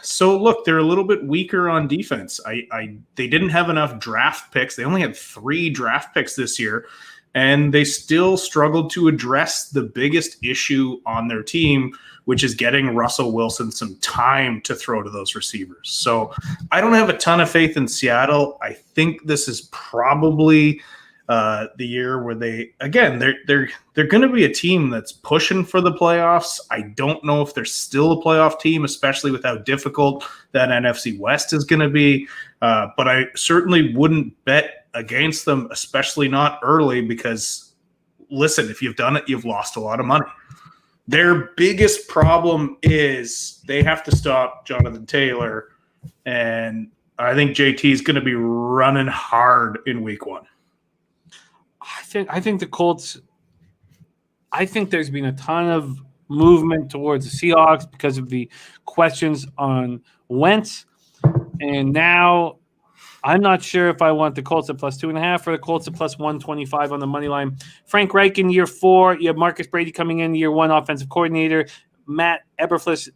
So look, they're a little bit weaker on defense. They didn't have enough draft picks. They only had 3 draft picks this year, and they still struggled to address the biggest issue on their team, which is getting Russell Wilson some time to throw to those receivers. So I don't have a ton of faith in Seattle. I think this is probably the year where they're going to be a team that's pushing for the playoffs. I don't know if they're still a playoff team, especially with how difficult that NFC West is going to be. But I certainly wouldn't bet against them, especially not early, because listen, if you've done it, you've lost a lot of money. Their biggest problem is they have to stop Jonathan Taylor, and I think JT is going to be running hard in week 1. I think the Colts. I think there's been a ton of movement towards the Seahawks because of the questions on Wentz, and now I'm not sure if I want the Colts at +2.5 or the Colts at +125 on the money line. Frank Reich in year 4. You have Marcus Brady coming in year 1, offensive coordinator. Matt Eberflus,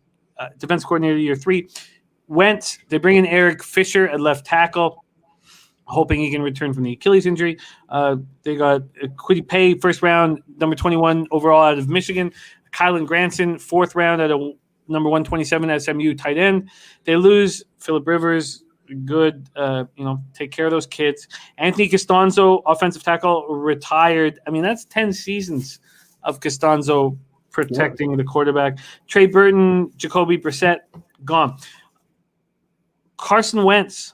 defense coordinator year 3. Wentz. They bring in Eric Fisher at left tackle, hoping he can return from the Achilles injury. They got Kwity Paye, first round, number 21 overall out of Michigan. Kylan Granson, 4th round at a number 127 SMU tight end. They lose Phillip Rivers. Good, take care of those kids. Anthony Costanzo, offensive tackle, retired. I mean, that's 10 seasons of Costanzo protecting the quarterback. Trey Burton, Jacoby Brissett, gone. Carson Wentz,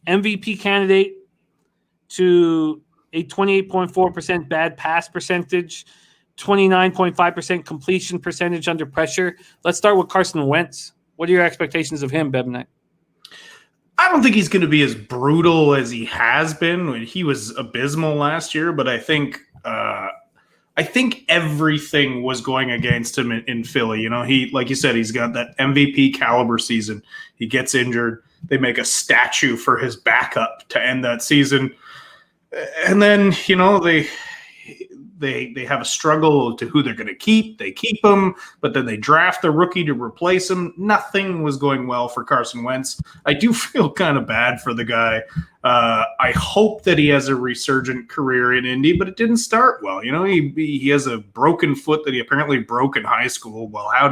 MVP candidate to a 28.4% bad pass percentage, 29.5% completion percentage under pressure. Let's start with Carson Wentz. What are your expectations of him, Bebenek? I don't think he's going to be as brutal as he has been. He was abysmal last year, but I think everything was going against him in Philly. You know, he, like you said, he's got that MVP caliber season. He gets injured. They make a statue for his backup to end that season. And then, the they have a struggle to who they're going to keep. They keep him, but then they draft a rookie to replace him. Nothing was going well for Carson Wentz. I do feel kind of bad for the guy. I hope that he has a resurgent career in Indy, but it didn't start well. He has a broken foot that he apparently broke in high school. Well, how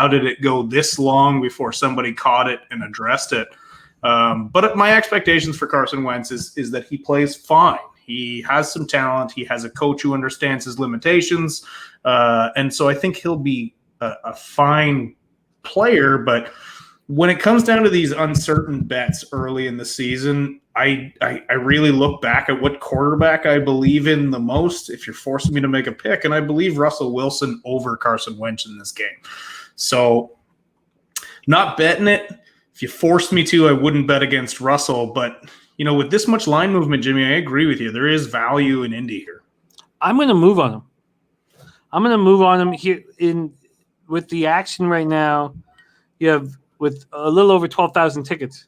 did it go this long before somebody caught it and addressed it? But my expectations for Carson Wentz is that he plays fine. He has some talent. He has a coach who understands his limitations. And so I think he'll be a fine player. But when it comes down to these uncertain bets early in the season, I really look back at what quarterback I believe in the most if you're forcing me to make a pick. And I believe Russell Wilson over Carson Wentz in this game. So not betting it. If you forced me to, I wouldn't bet against Russell. But, with this much line movement, Jimmy, I agree with you. There is value in Indy here. I'm going to move on him. Here with the action right now. You have with a little over 12,000 tickets.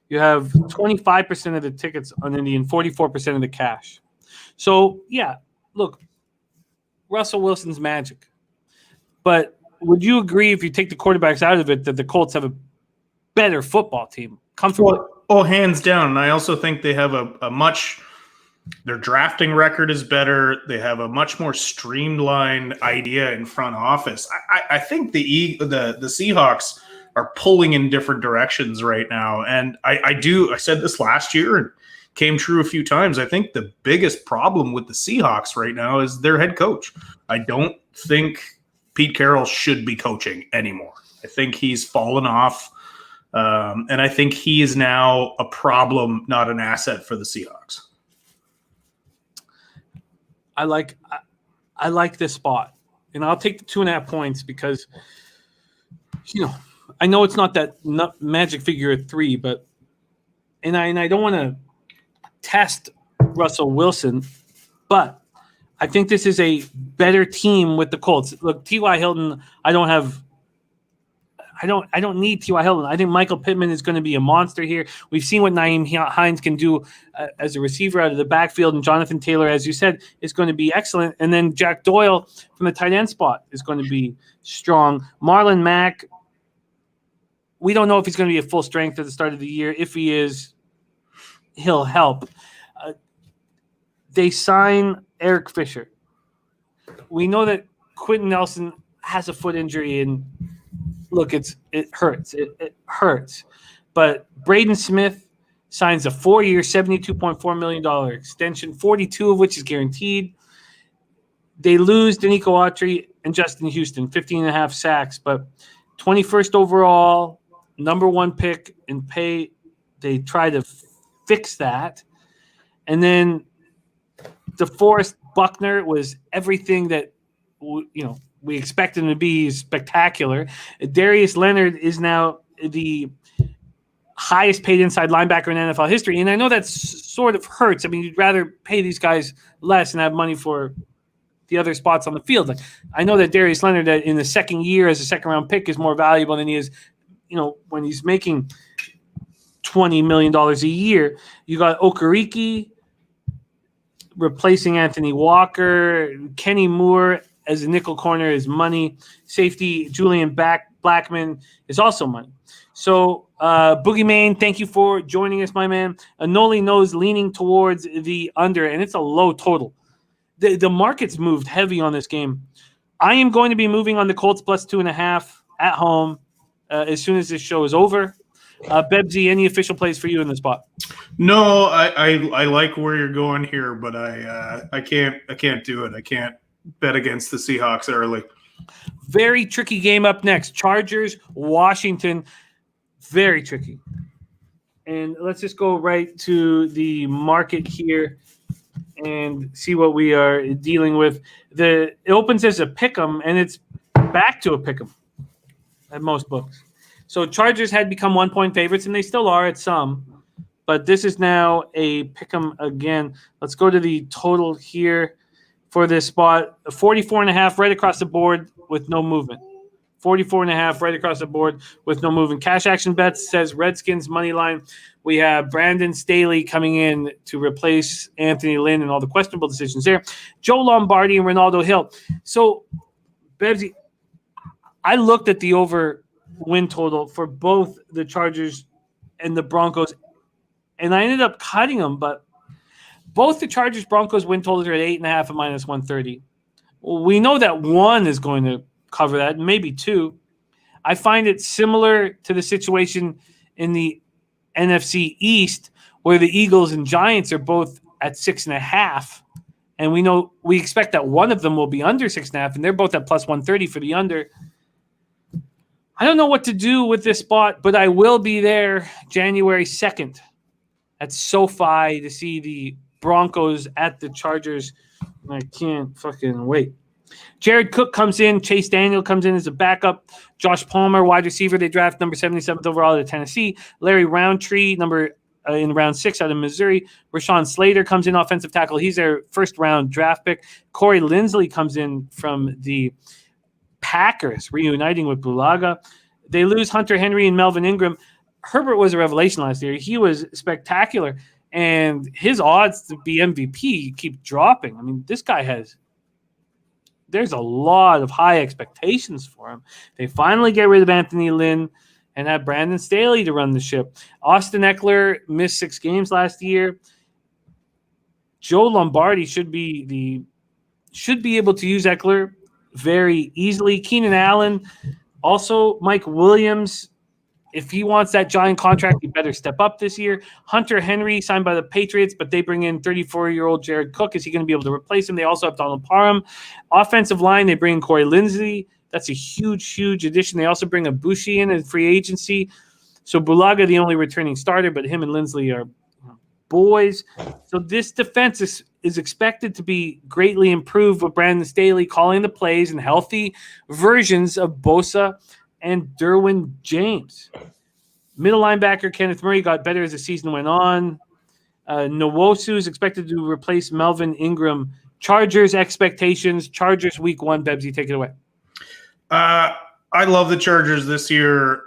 You have 25% of the tickets on Indy and 44% of the cash. So, yeah, look, Russell Wilson's magic. But would you agree if you take the quarterbacks out of it that the Colts have a better football team? Comfortable. Oh, hands down. And I also think they have their drafting record is better. They have a much more streamlined idea in front office. I think the Seahawks are pulling in different directions right now. And I said this last year and came true a few times. I think the biggest problem with the Seahawks right now is their head coach. I don't think Pete Carroll should be coaching anymore. I think he's fallen off. And I think he is now a problem, not an asset for the Seahawks. I like this spot, and I'll take the 2.5 points because, I know it's not that magic figure at 3, but I don't want to test Russell Wilson, but I think this is a better team with the Colts. Look, T.Y. Hilton, I don't need T.Y. Hilton. I think Michael Pittman is going to be a monster here. We've seen what Nyheim Hines can do as a receiver out of the backfield, and Jonathan Taylor, as you said, is going to be excellent. And then Jack Doyle from the tight end spot is going to be strong. Marlon Mack, we don't know if he's going to be at full strength at the start of the year. If he is, he'll help. They sign Eric Fisher. We know that Quentin Nelson has a foot injury, and look, it hurts. It hurts. But Braden Smith signs a 4-year, $72.4 million extension, 42 of which is guaranteed. They lose Danico Autry and Justin Houston, 15.5 sacks, but 21st overall, number 1 pick in pay. They try to fix that. And then DeForest Buckner was everything that, we expect him to be. Spectacular. Darius Leonard is now the highest paid inside linebacker in NFL history. And I know that sort of hurts. I mean, you'd rather pay these guys less and have money for the other spots on the field. Like, I know that Darius Leonard in the second year as a second-round pick is more valuable than he is, when he's making $20 million a year. You got Okereke replacing Anthony Walker. Kenny Moore as a nickel corner is money. Safety Julian Blackman is also money. So, Boogeyman, thank you for joining us, my man. Anoli knows leaning towards the under, and it's a low total. The market's moved heavy on this game. I am going to be moving on the Colts plus 2.5 at home as soon as this show is over. Bebsie, any official plays for you in the spot? No, I like where you're going here, but I can't do it. I can't bet against the Seahawks early. Very tricky game up next. Chargers, Washington. Very tricky. And let's just go right to the market here and see what we are dealing with. It opens as a pick'em, and it's back to a pick'em at most books. So Chargers had become 1-point favorites, and they still are at some. But this is now a pick'em again. Let's go to the total here for this spot. 44.5 right across the board with no movement. 44.5 right across the board with no moving. Cash action bets says Redskins money line. We have Brandon Staley coming in to replace Anthony Lynn and all the questionable decisions there. Joe Lombardi and Ronaldo Hill. So, Bebsie, I looked at the over win total for both the Chargers and the Broncos, and I ended up cutting them, but both the Chargers Broncos win totals are at 8.5 and -130. We know that one is going to cover that, maybe two. I find it similar to the situation in the NFC East, where the Eagles and Giants are both at 6.5, and we expect that one of them will be under 6.5, and they're both at +130 for the under. I don't know what to do with this spot, but I will be there January 2nd at SoFi to see the Broncos at the Chargers. I can't fucking wait. Jared Cook comes in. Chase Daniel comes in as a backup. Josh Palmer, wide receiver, they draft number 77th overall out of Tennessee. Larry Roundtree, in round 6 out of Missouri. Rashawn Slater comes in, offensive tackle. He's their first-round draft pick. Corey Linsley comes in from the Packers, reuniting with Bulaga. They lose Hunter Henry and Melvin Ingram. Herbert was a revelation last year. He was spectacular, and his odds to be MVP keep dropping. I mean, this guy there's a lot of high expectations for him. They finally get rid of Anthony Lynn and have Brandon Staley to run the ship. Austin Eckler missed 6 games last year. Joe Lombardi should be able to use Eckler very easily. Keenan Allen, also Mike Williams. If he wants that giant contract, he better step up this year. Hunter Henry signed by the Patriots, but they bring in 34-year-old Jared Cook. Is he going to be able to replace him? They also have Donald Parham. Offensive line, they bring in Corey Linsley. That's a huge, huge addition. They also bring Ibushi in free agency. So Bulaga, the only returning starter, but him and Linsley are boys. So this defense is expected to be greatly improved with Brandon Staley calling the plays and healthy versions of Bosa and Derwin James. Middle linebacker Kenneth Murray got better as the season went on. Nwosu is expected to replace Melvin Ingram. Chargers expectations. Chargers week 1. Bebsie, take it away. I love the Chargers this year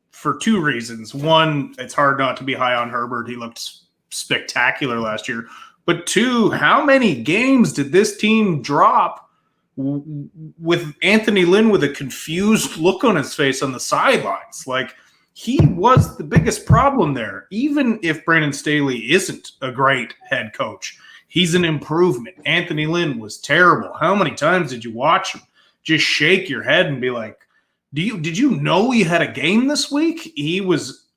for 2 reasons. One, it's hard not to be high on Herbert. He looked spectacular last year. But 2, how many games did this team drop with Anthony Lynn with a confused look on his face on the sidelines? Like, he was the biggest problem there. Even if Brandon Staley isn't a great head coach, he's an improvement. Anthony Lynn was terrible. How many times did you watch him just shake your head and be like, did you know he had a game this week? He was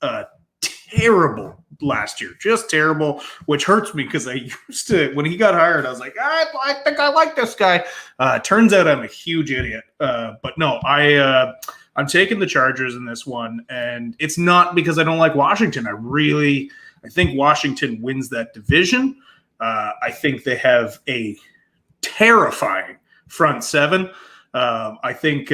terrible last year, just terrible, which hurts me because I used to, when he got hired, I was like, I think I like this guy. Turns out I'm a huge idiot. But no, I'm taking the Chargers in this one, and it's not because I don't like Washington. I think Washington wins that division. I think they have a terrifying front 7. I think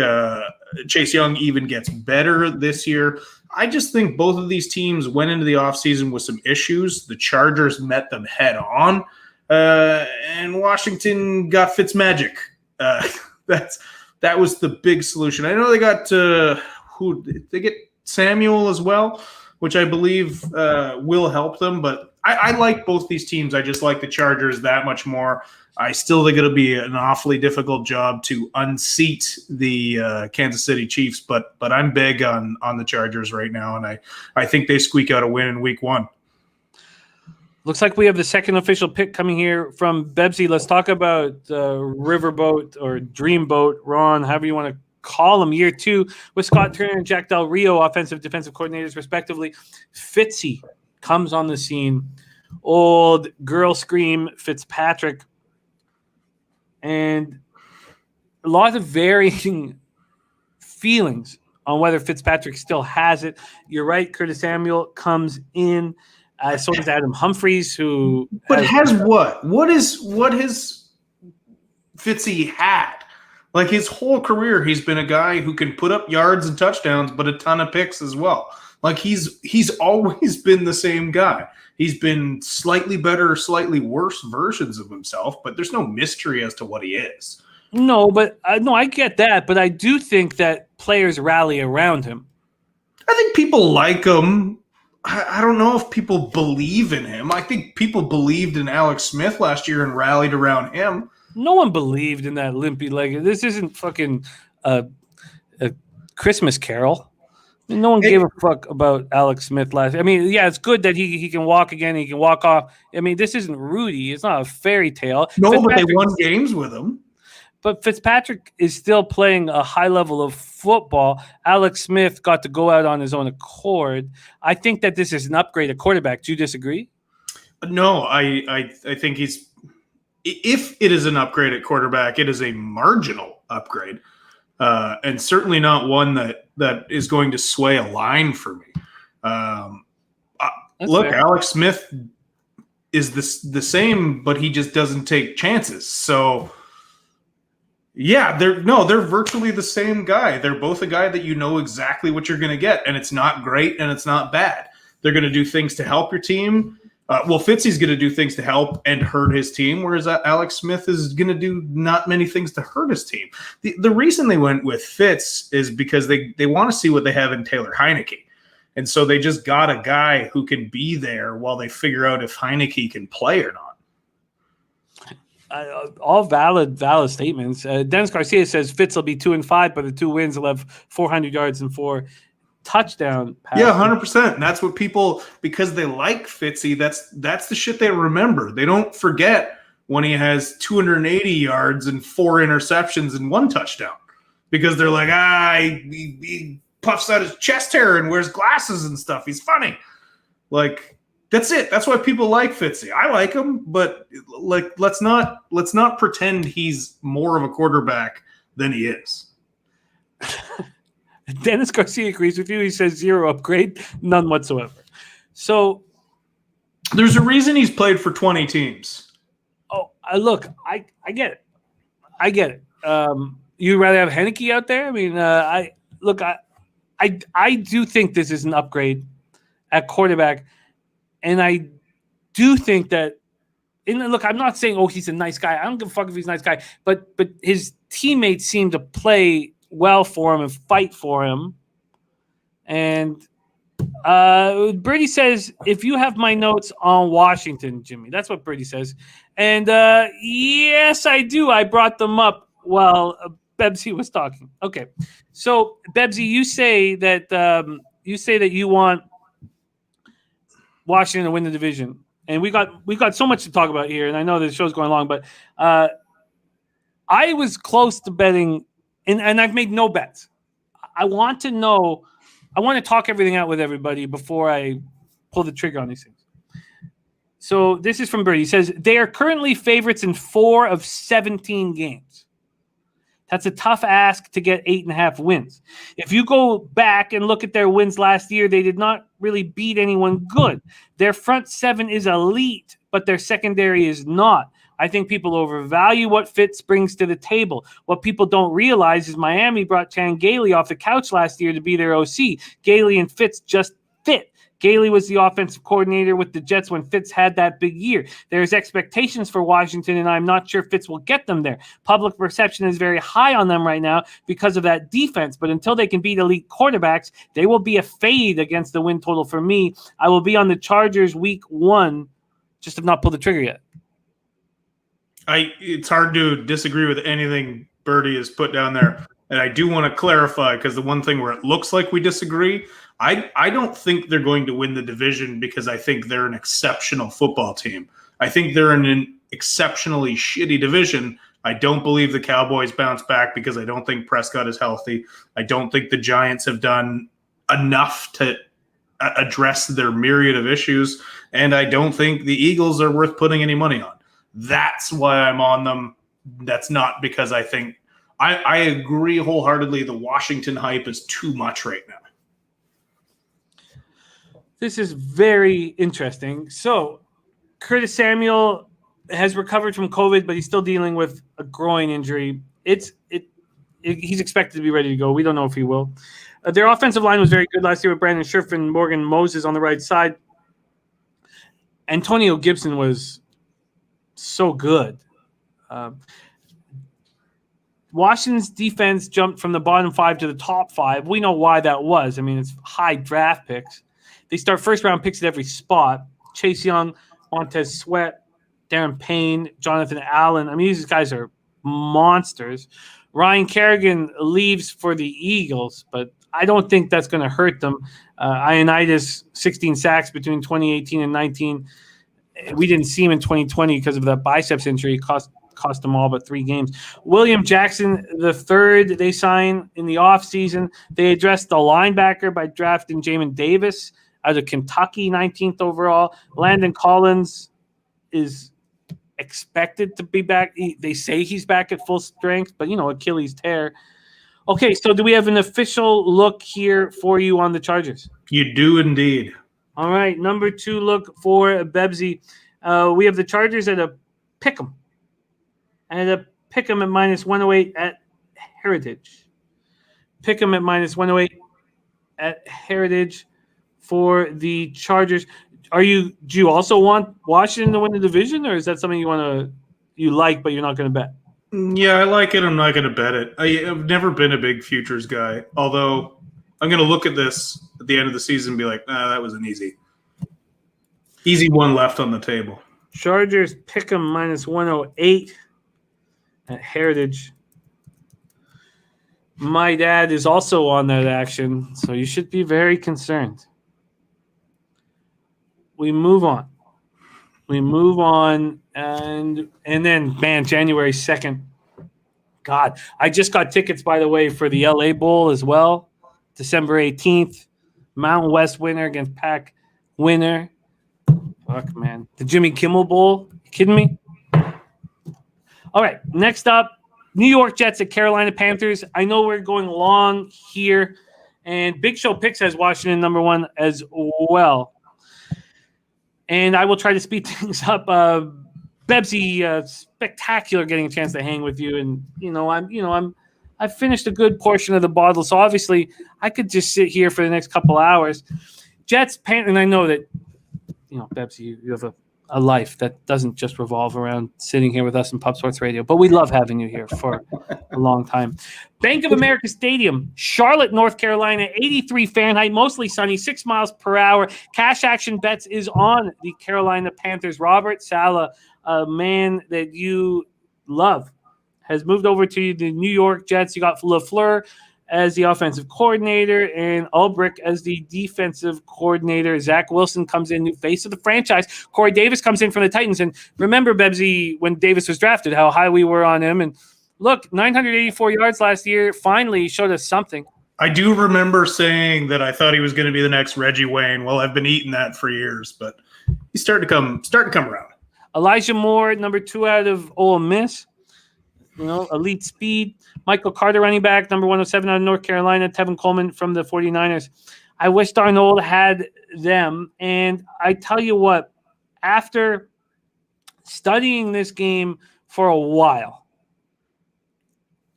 Chase Young even gets better this year. I just think both of these teams went into the offseason with some issues. The Chargers met them head on, and Washington got Fitzmagic. That was the big solution. I know they got they get Samuel as well, which I believe will help them. But I like both these teams. I just like the Chargers that much more. I still think it'll be an awfully difficult job to unseat the Kansas City Chiefs, but I'm big on the Chargers right now, and I think they squeak out a win in week 1. Looks like we have the second official pick coming here from Bebsie. Let's talk about Riverboat or Dreamboat, Ron, however you want to call him, year 2 with Scott Turner and Jack Del Rio, offensive defensive coordinators respectively. Fitzy comes on the scene. Old girl scream Fitzpatrick. And a lot of varying feelings on whether Fitzpatrick still has it. You're right, Curtis Samuel comes in. So does Adam Humphries, who has what? What has Fitzy had? Like, his whole career, he's been a guy who can put up yards and touchdowns, but a ton of picks as well. Like, he's always been the same guy. He's been slightly better, slightly worse versions of himself, but there's no mystery as to what he is. No, but no, I get that. But I do think that players rally around him. I think people like him. I don't know if people believe in him. I think people believed in Alex Smith last year and rallied around him. No one believed in that limpy leg. This isn't fucking a Christmas Carol. No one gave a fuck about Alex Smith last year. I mean, yeah, it's good that he can walk again. He can walk off. I mean, this isn't Rudy. It's not a fairy tale. No, but they won games with him. But Fitzpatrick is still playing a high level of football. Alex Smith got to go out on his own accord. I think that this is an upgrade at quarterback. Do you disagree? No, I think he's – if it is an upgrade at quarterback, it is a marginal upgrade, and certainly not one that is going to sway a line for me. Look, fair. Alex Smith is the same, but he just doesn't take chances. So – yeah, they're virtually the same guy. They're both a guy that you know exactly what you're going to get, and it's not great and it's not bad. They're going to do things to help your team. Fitzy's going to do things to help and hurt his team, whereas Alex Smith is going to do not many things to hurt his team. The reason they went with Fitz is because they want to see what they have in Taylor Heineke. And so they just got a guy who can be there while they figure out if Heineke can play or not. All valid statements. Dennis Garcia says Fitz will be 2-5, but the 2 wins will have 400 yards and 4 touchdown passes. Yeah, 100%. And that's what people, because they like Fitzy, that's the shit they remember. They don't forget when he has 280 yards and 4 interceptions and 1 touchdown, because they're like, he puffs out his chest hair and wears glasses and stuff. He's funny. Like, that's it. That's why people like Fitzy. I like him, but like let's not pretend he's more of a quarterback than he is. Dennis Garcia agrees with you. He says 0 upgrade, none whatsoever. So there's a reason he's played for 20 teams. Oh, look, I get it. I get it. You'd rather have Heineke out there? I mean, I do think this is an upgrade at quarterback. And I do think that, and look, I'm not saying, he's a nice guy. I don't give a fuck if he's a nice guy. But his teammates seem to play well for him and fight for him. And Birdie says, if you have my notes on Washington, Jimmy. That's what Birdie says. And yes, I do. I brought them up while Bebsie was talking. Okay. So, Bebsie, you say that you want Washington to win the division, and we got so much to talk about here, and I know the show's going long, but I was close to betting, and I've made no bets. I want to talk everything out with everybody before I pull the trigger on these things. So this is from Birdie. He says they are currently favorites in 4 of 17 games. That's a tough ask to get 8.5 wins. If you go back and look at their wins last year, they did not really beat anyone good. Their front 7 is elite, but their secondary is not. I think people overvalue what Fitz brings to the table. What people don't realize is Miami brought Chan Gailey off the couch last year to be their OC. Gailey and Fitz just fit. Gailey was the offensive coordinator with the Jets when Fitz had that big year. There's expectations for Washington, and I'm not sure Fitz will get them there. Public perception is very high on them right now because of that defense, but until they can beat elite quarterbacks, they will be a fade against the win total for me. I will be on the Chargers week 1, just have not pulled the trigger yet. It's hard to disagree with anything Birdie has put down there. And I do want to clarify, because the one thing where it looks like we disagree, I don't think they're going to win the division because I think they're an exceptional football team. I think they're in an exceptionally shitty division. I don't believe the Cowboys bounce back because I don't think Prescott is healthy. I don't think the Giants have done enough to address their myriad of issues. And I don't think the Eagles are worth putting any money on. That's why I'm on them. That's not because I think I agree wholeheartedly the Washington hype is too much right now. This is very interesting. So, Curtis Samuel has recovered from COVID, but he's still dealing with a groin injury. He's expected to be ready to go. We don't know if he will. Their offensive line was very good last year with Brandon Scherf and Morgan Moses on the right side. Antonio Gibson was so good. Washington's defense jumped from the bottom 5 to the top 5. We know why that was. I mean, it's high draft picks. They start first-round picks at every spot. Chase Young, Montez Sweat, Darren Payne, Jonathan Allen. I mean, these guys are monsters. Ryan Kerrigan leaves for the Eagles, but I don't think that's going to hurt them. Ioannidis, 16 sacks between 2018 and 19. We didn't see him in 2020 because of that biceps injury. Cost them all but 3 games. William Jackson, the third they signed in the offseason. They addressed the linebacker by drafting Jamin Davis out of Kentucky, 19th overall. Landon Collins is expected to be back. They say he's back at full strength, but, Achilles tear. Okay, so do we have an official look here for you on the Chargers? You do indeed. All right, number 2 look for Bebsie. We have the Chargers at a pick'em. And a pick'em at minus 108 at Heritage. Pick'em at minus 108 at Heritage for the Chargers. Do you also want Washington to win the division, or is that something you like but you're not going to bet? Yeah, I like it. I'm not going to bet it. I've never been a big futures guy, although I'm going to look at this at the end of the season and be like, that was an easy one left on the table. Chargers pick'em minus 108 at Heritage. My dad is also on that action, so you should be very concerned. We move on, and then, man, January 2nd. God, I just got tickets, by the way, for the LA Bowl as well. December 18th, Mountain West winner against Pac winner. Fuck, man. The Jimmy Kimmel Bowl. You kidding me? All right, next up, New York Jets at Carolina Panthers. I know we're going long here, and Big Show Picks has Washington number 1 as well. And I will try to speed things up. Bebsie, spectacular getting a chance to hang with you, and I've finished a good portion of the bottle, so obviously I could just sit here for the next couple hours. Jets, Panthers, and I know that Bebsie, you have a life that doesn't just revolve around sitting here with us in Pub Sports Radio, but we love having you here for a long time. Bank of America Stadium, Charlotte, North Carolina, 83 Fahrenheit, mostly sunny, 6 miles per hour. Cash Action Bets is on the Carolina Panthers. Robert Saleh, a man that you love, has moved over to the New York Jets. You got LaFleur as the offensive coordinator and Ulbrich as the defensive coordinator. Zach Wilson comes in, new face of the franchise. Corey Davis comes in from the Titans. And remember, Bebsie, when Davis was drafted, how high we were on him. And look, 984 yards last year finally showed us something. I do remember saying that I thought he was going to be the next Reggie Wayne. Well, I've been eating that for years, but he's starting to come around. Elijah Moore, number 2 out of Ole Miss. Elite speed. Michael Carter, running back, number 107 out of North Carolina. Tevin Coleman from the 49ers. I wish Darnold had them. And I tell you what, after studying this game for a while,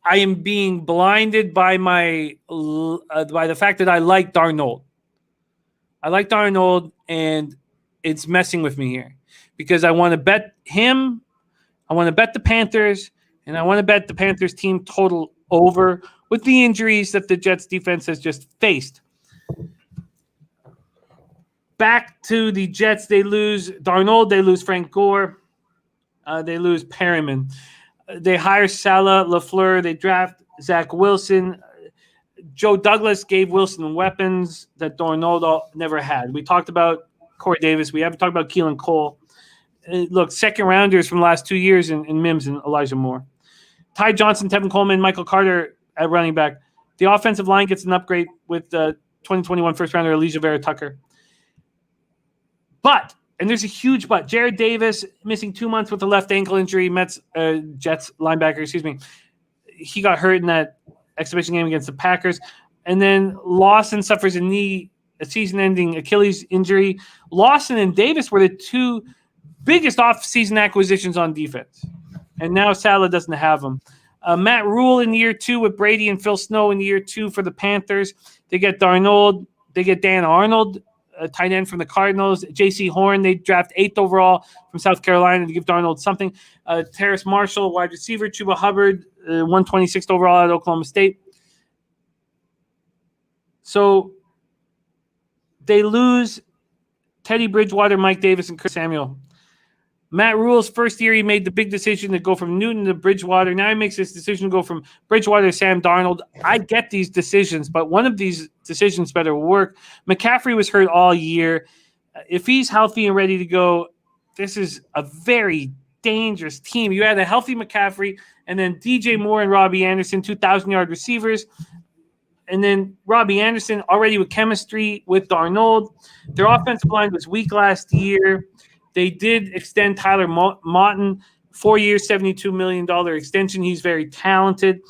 I am being blinded by by the fact that I like Darnold. I like Darnold, and it's messing with me here because I want to bet him. I want to bet the Panthers. And I want to bet the Panthers team total over with the injuries that the Jets defense has just faced. Back to the Jets, they lose Darnold, they lose Frank Gore, they lose Perriman. They hire Saleh, LaFleur, they draft Zach Wilson. Joe Douglas gave Wilson weapons that Darnold never had. We talked about Corey Davis. We haven't talked about Keelan Cole. Look, second rounders from the last 2 years in Mims and Elijah Moore. Ty Johnson, Tevin Coleman, Michael Carter at running back. The offensive line gets an upgrade with the 2021 first-rounder Elijah Vera Tucker. But, and there's a huge but, Jared Davis missing 2 months with a left ankle injury, Jets linebacker, he got hurt in that exhibition game against the Packers. And then Lawson suffers a season-ending Achilles injury. Lawson and Davis were the 2 biggest off-season acquisitions on defense. And now Saleh doesn't have them. Matt Rule in year 2 with Brady and Phil Snow in year 2 for the Panthers. They get Darnold. They get Dan Arnold a tight end from the Cardinals. J.C. Horn, they draft 8th overall from South Carolina to give Darnold something. Terrace Marshall, wide receiver. Chuba Hubbard, 126th overall at Oklahoma State. So they lose Teddy Bridgewater, Mike Davis, and Chris Samuel. Matt Rule's first year, he made the big decision to go from Newton to Bridgewater. Now he makes this decision to go from Bridgewater to Sam Darnold. I get these decisions, but one of these decisions better work. McCaffrey was hurt all year. If he's healthy and ready to go, this is a very dangerous team. You had a healthy McCaffrey, and then DJ Moore and Robbie Anderson, 2,000-yard receivers. And then Robbie Anderson already with chemistry with Darnold. Their offensive line was weak last year. They did extend Tyler Mawton, 4 years, $72 million extension. He's very talented.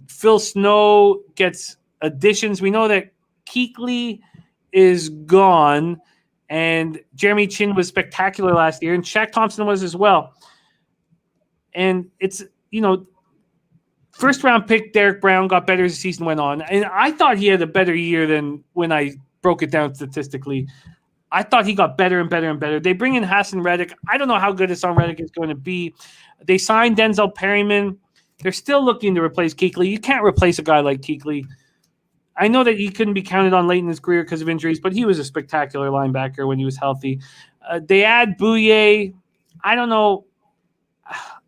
Phil Snow gets additions. We know that Kuechly is gone, and Jeremy Chin was spectacular last year, and Shaq Thompson was as well. And it's, first-round pick Derek Brown got better as the season went on. And I thought he had a better year than when I broke it down statistically. I thought he got better and better and better. They bring in Hassan Reddick. I don't know how good Hassan Reddick is going to be. They signed Denzel Perryman. They're still looking to replace Kuechly. You can't replace a guy like Kuechly. I know that he couldn't be counted on late in his career because of injuries, but he was a spectacular linebacker when he was healthy. They add Bouye. I don't know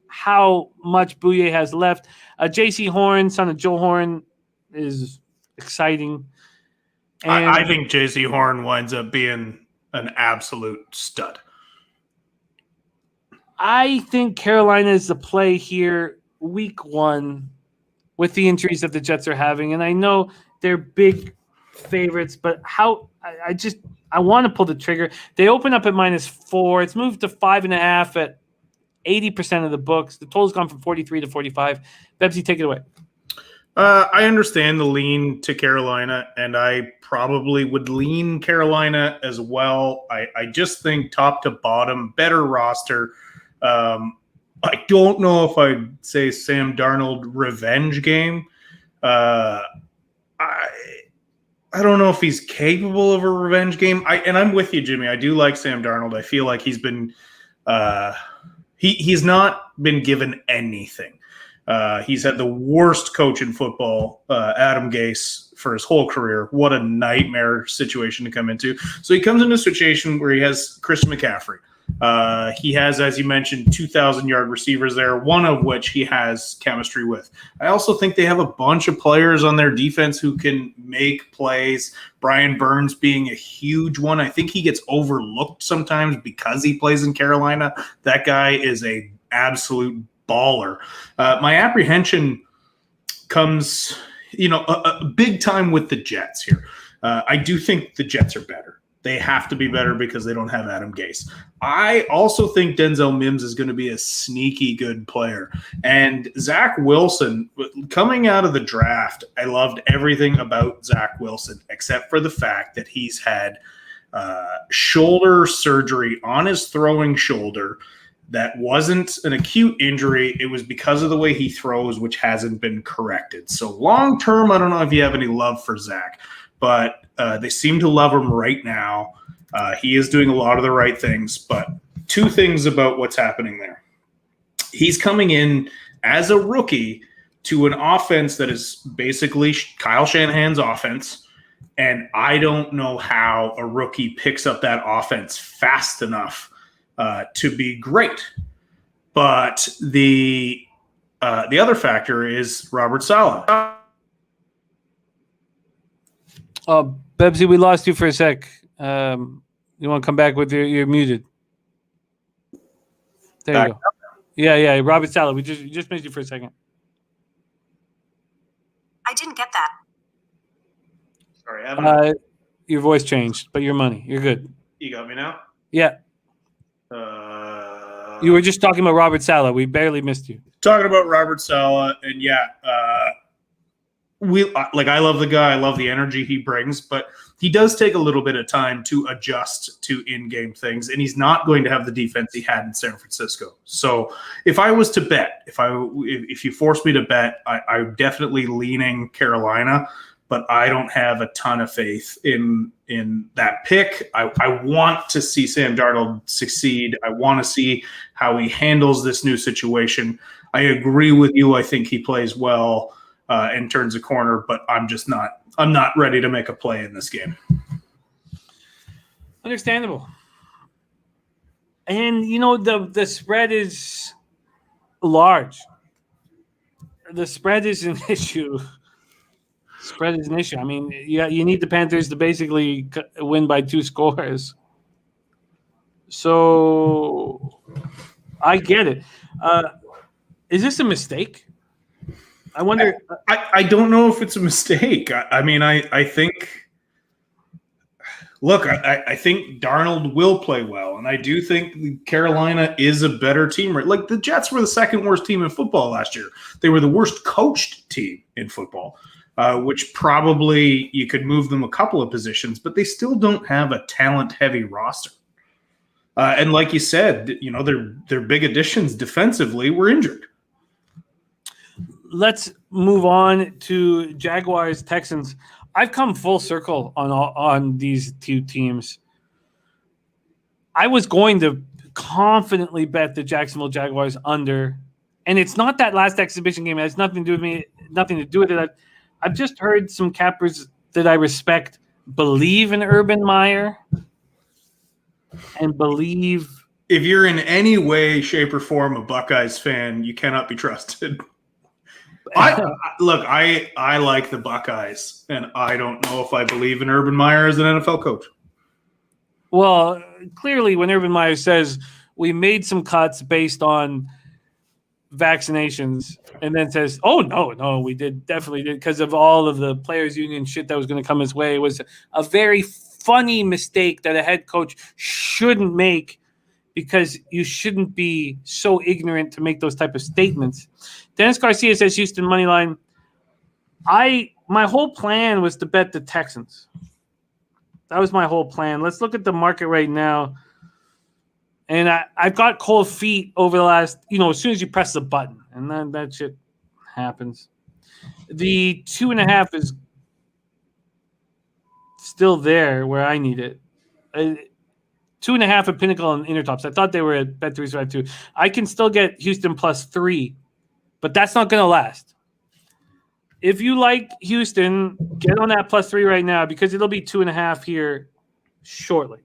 how much Bouye has left. J.C. Horn, son of Joe Horn, is exciting. And I think J.C. Horn winds up being an absolute stud. I think Carolina is the play here week 1 with the injuries that the Jets are having. And I know they're big favorites, but I want to pull the trigger. They open up at -4. It's moved to 5.5 at 80% of the books. The total's gone from 43 to 45. Bebsie, take it away. I understand the lean to Carolina, and I probably would lean Carolina as well. I just think top to bottom, better roster. I don't know if I'd say Sam Darnold revenge game. I don't know if he's capable of a revenge game. I'm with you, Jimmy. I do like Sam Darnold. I feel like he's been he's not been given anything. He's had the worst coach in football, Adam Gase, for his whole career. What a nightmare situation to come into. So he comes into a situation where he has Christian McCaffrey. He has, as you mentioned, 2,000-yard receivers there, one of which he has chemistry with. I also think they have a bunch of players on their defense who can make plays, Brian Burns being a huge one. I think he gets overlooked sometimes because he plays in Carolina. That guy is a absolute baller. My apprehension comes, a big time with the Jets here. I do think the Jets are better. They have to be better because they don't have Adam Gase. I also think Denzel Mims is going to be a sneaky good player. And Zach Wilson, coming out of the draft, I loved everything about Zach Wilson except for the fact that he's had shoulder surgery on his throwing shoulder. That wasn't an acute injury. It was because of the way he throws, which hasn't been corrected. So long term, I don't know if you have any love for Zach, but they seem to love him right now. He is doing a lot of the right things, but two things about what's happening there. He's coming in as a rookie to an offense that is basically Kyle Shanahan's offense, and I don't know how a rookie picks up that offense fast enough to be great. But the other factor is Robert Saleh. Bebsie, we lost you for a sec. You want to come back with you're muted. There you go. Yeah. Robert Saleh. We just missed you for a second. I didn't get that. Sorry, your voice changed, but your money. You're good. You got me now? Yeah. You were just talking about Robert Saleh. We barely missed you. Talking about Robert Saleh, and I love the guy. I love the energy he brings, but he does take a little bit of time to adjust to in-game things, and he's not going to have the defense he had in San Francisco. So if I was to bet, if you force me to bet, I'm definitely leaning Carolina, but I don't have a ton of faith in that pick. I want to see Sam Darnold succeed. I want to see how he handles this new situation. I agree with you. I think he plays well and turns a corner, but I'm not ready to make a play in this game. Understandable. And, the spread is large. The spread is an issue. I mean, you need the Panthers to basically win by 2 scores. So I get it. Is this a mistake? I wonder. I don't know if it's a mistake. I think. Look, I think Darnold will play well, and I do think Carolina is a better team. Like, the Jets were the second worst team in football last year. They were the worst coached team in football, which probably you could move them a couple of positions, but they still don't have a talent-heavy roster. And like you said, their big additions defensively were injured. Let's move on to Jaguars, Texans. I've come full circle on these two teams. I was going to confidently bet the Jacksonville Jaguars under, and it's not that last exhibition game. It has nothing to do with me. Nothing to do with it. I've just heard some cappers that I respect believe in Urban Meyer and believe. If you're in any way, shape, or form a Buckeyes fan, you cannot be trusted. I like the Buckeyes, and I don't know if I believe in Urban Meyer as an NFL coach. Well, clearly, when Urban Meyer says we made some cuts based on vaccinations, and then says, "Oh no, we definitely did," because of all of the players' union shit that was going to come his way, it was a very funny mistake that a head coach shouldn't make. Because you shouldn't be so ignorant to make those type of statements. Dennis Garcia says Houston money line. My whole plan was to bet the Texans. That was my whole plan. Let's look at the market right now. And I've got cold feet over the last, as soon as you press the button, and then that shit happens. The 2.5 is still there where I need it. 2.5 at Pinnacle and Intertops. I thought they were at Bet352. I can still get Houston +3, but that's not going to last. If you like Houston, get on that +3 right now because it'll be 2.5 here shortly.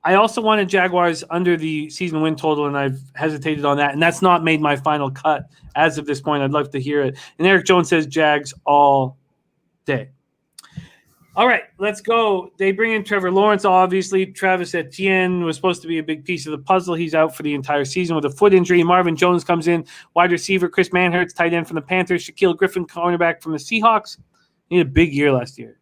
I also wanted Jaguars under the season win total, and I've hesitated on that, and that's not made my final cut as of this point. I'd love to hear it. And Eric Jones says Jags all day. All right, let's go. They bring in Trevor Lawrence, obviously. Travis Etienne was supposed to be a big piece of the puzzle. He's out for the entire season with a foot injury. Marvin Jones comes in, wide receiver. Chris Manhertz, tight end from the Panthers. Shaquille Griffin, cornerback from the Seahawks. He had a big year last year.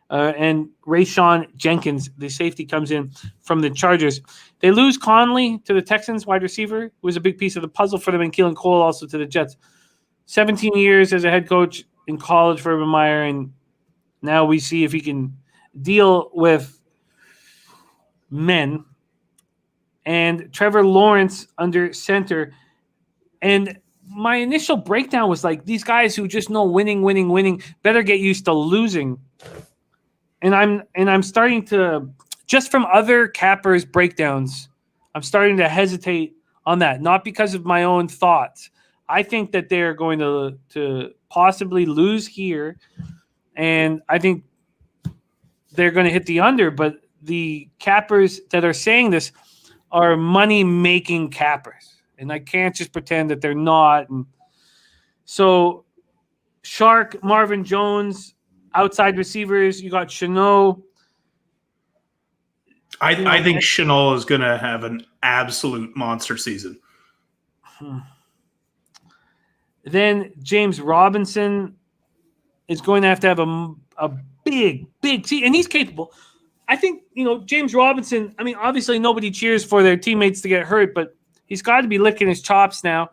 And Rayshawn Jenkins, the safety, comes in from the Chargers. They lose Conley to the Texans, wide receiver, who was a big piece of the puzzle for them, and Keelan Cole also to the Jets. 17 years as a head coach in college for Urban Meyer, and now we see if he can deal with men. And Trevor Lawrence under center. And my initial breakdown was like, these guys who just know winning, better get used to losing. And I'm starting to, just from other cappers' breakdowns, I'm starting to hesitate on that. Not because of my own thoughts. I think that they're going to possibly lose here. And I think they're going to hit the under, but the cappers that are saying this are money-making cappers. And I can't just pretend that they're not. And so Shark, Marvin Jones, outside receivers, you got Chenault. I think Chenault is going to have an absolute monster season. Then James Robinson is going to have a big team, and he's capable. I think, James Robinson, I mean, obviously nobody cheers for their teammates to get hurt, but he's got to be licking his chops now.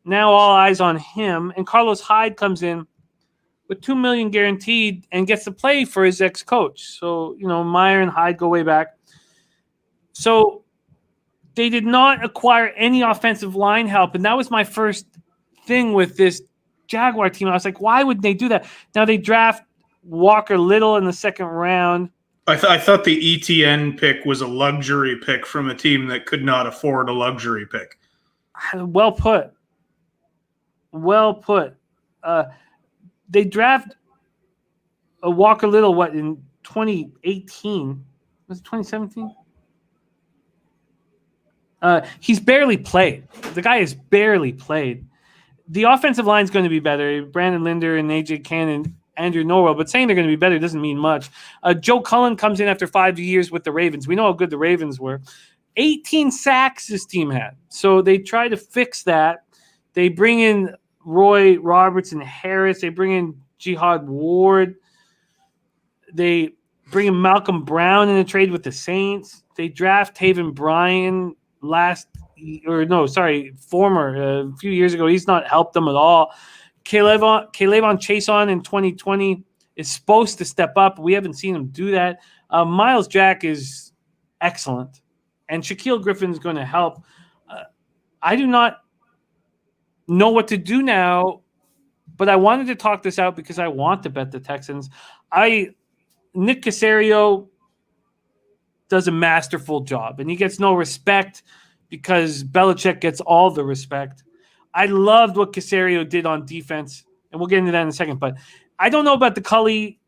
Now all eyes on him. And Carlos Hyde comes in with $2 million guaranteed and gets to play for his ex-coach. So, Meyer and Hyde go way back. So they did not acquire any offensive line help, and that was my first thing with this Jaguar team. I was like, why would they do that? Now they draft Walker Little in the second round. I thought the ETN pick was a luxury pick from a team that could not afford a luxury pick. Well put. They draft a Walker Little, in 2018? Was it 2017? He's barely played. The guy has barely played. The offensive line is going to be better. Brandon Linder and AJ Cannon, Andrew Norwell, but saying they're going to be better doesn't mean much. Joe Cullen comes in after 5 years with the Ravens. We know how good the Ravens were. 18 sacks this team had. So they try to fix that. They bring in Roy Robertson Harris. They bring in Jihad Ward. They bring in Malcolm Brown in a trade with the Saints. They draft Taven Bryan former a few years ago. He's not helped them at all. Kayvon Chason in 2020 is supposed to step up. We haven't seen him do that. Miles Jack is excellent, and Shaquille Griffin is going to help. I do not know what to do now, but I wanted to talk this out because I want to bet the Texans. Nick Caserio does a masterful job, and he gets no respect because Belichick gets all the respect. I loved what Caserio did on defense, and we'll get into that in a second. But I don't know about the Cully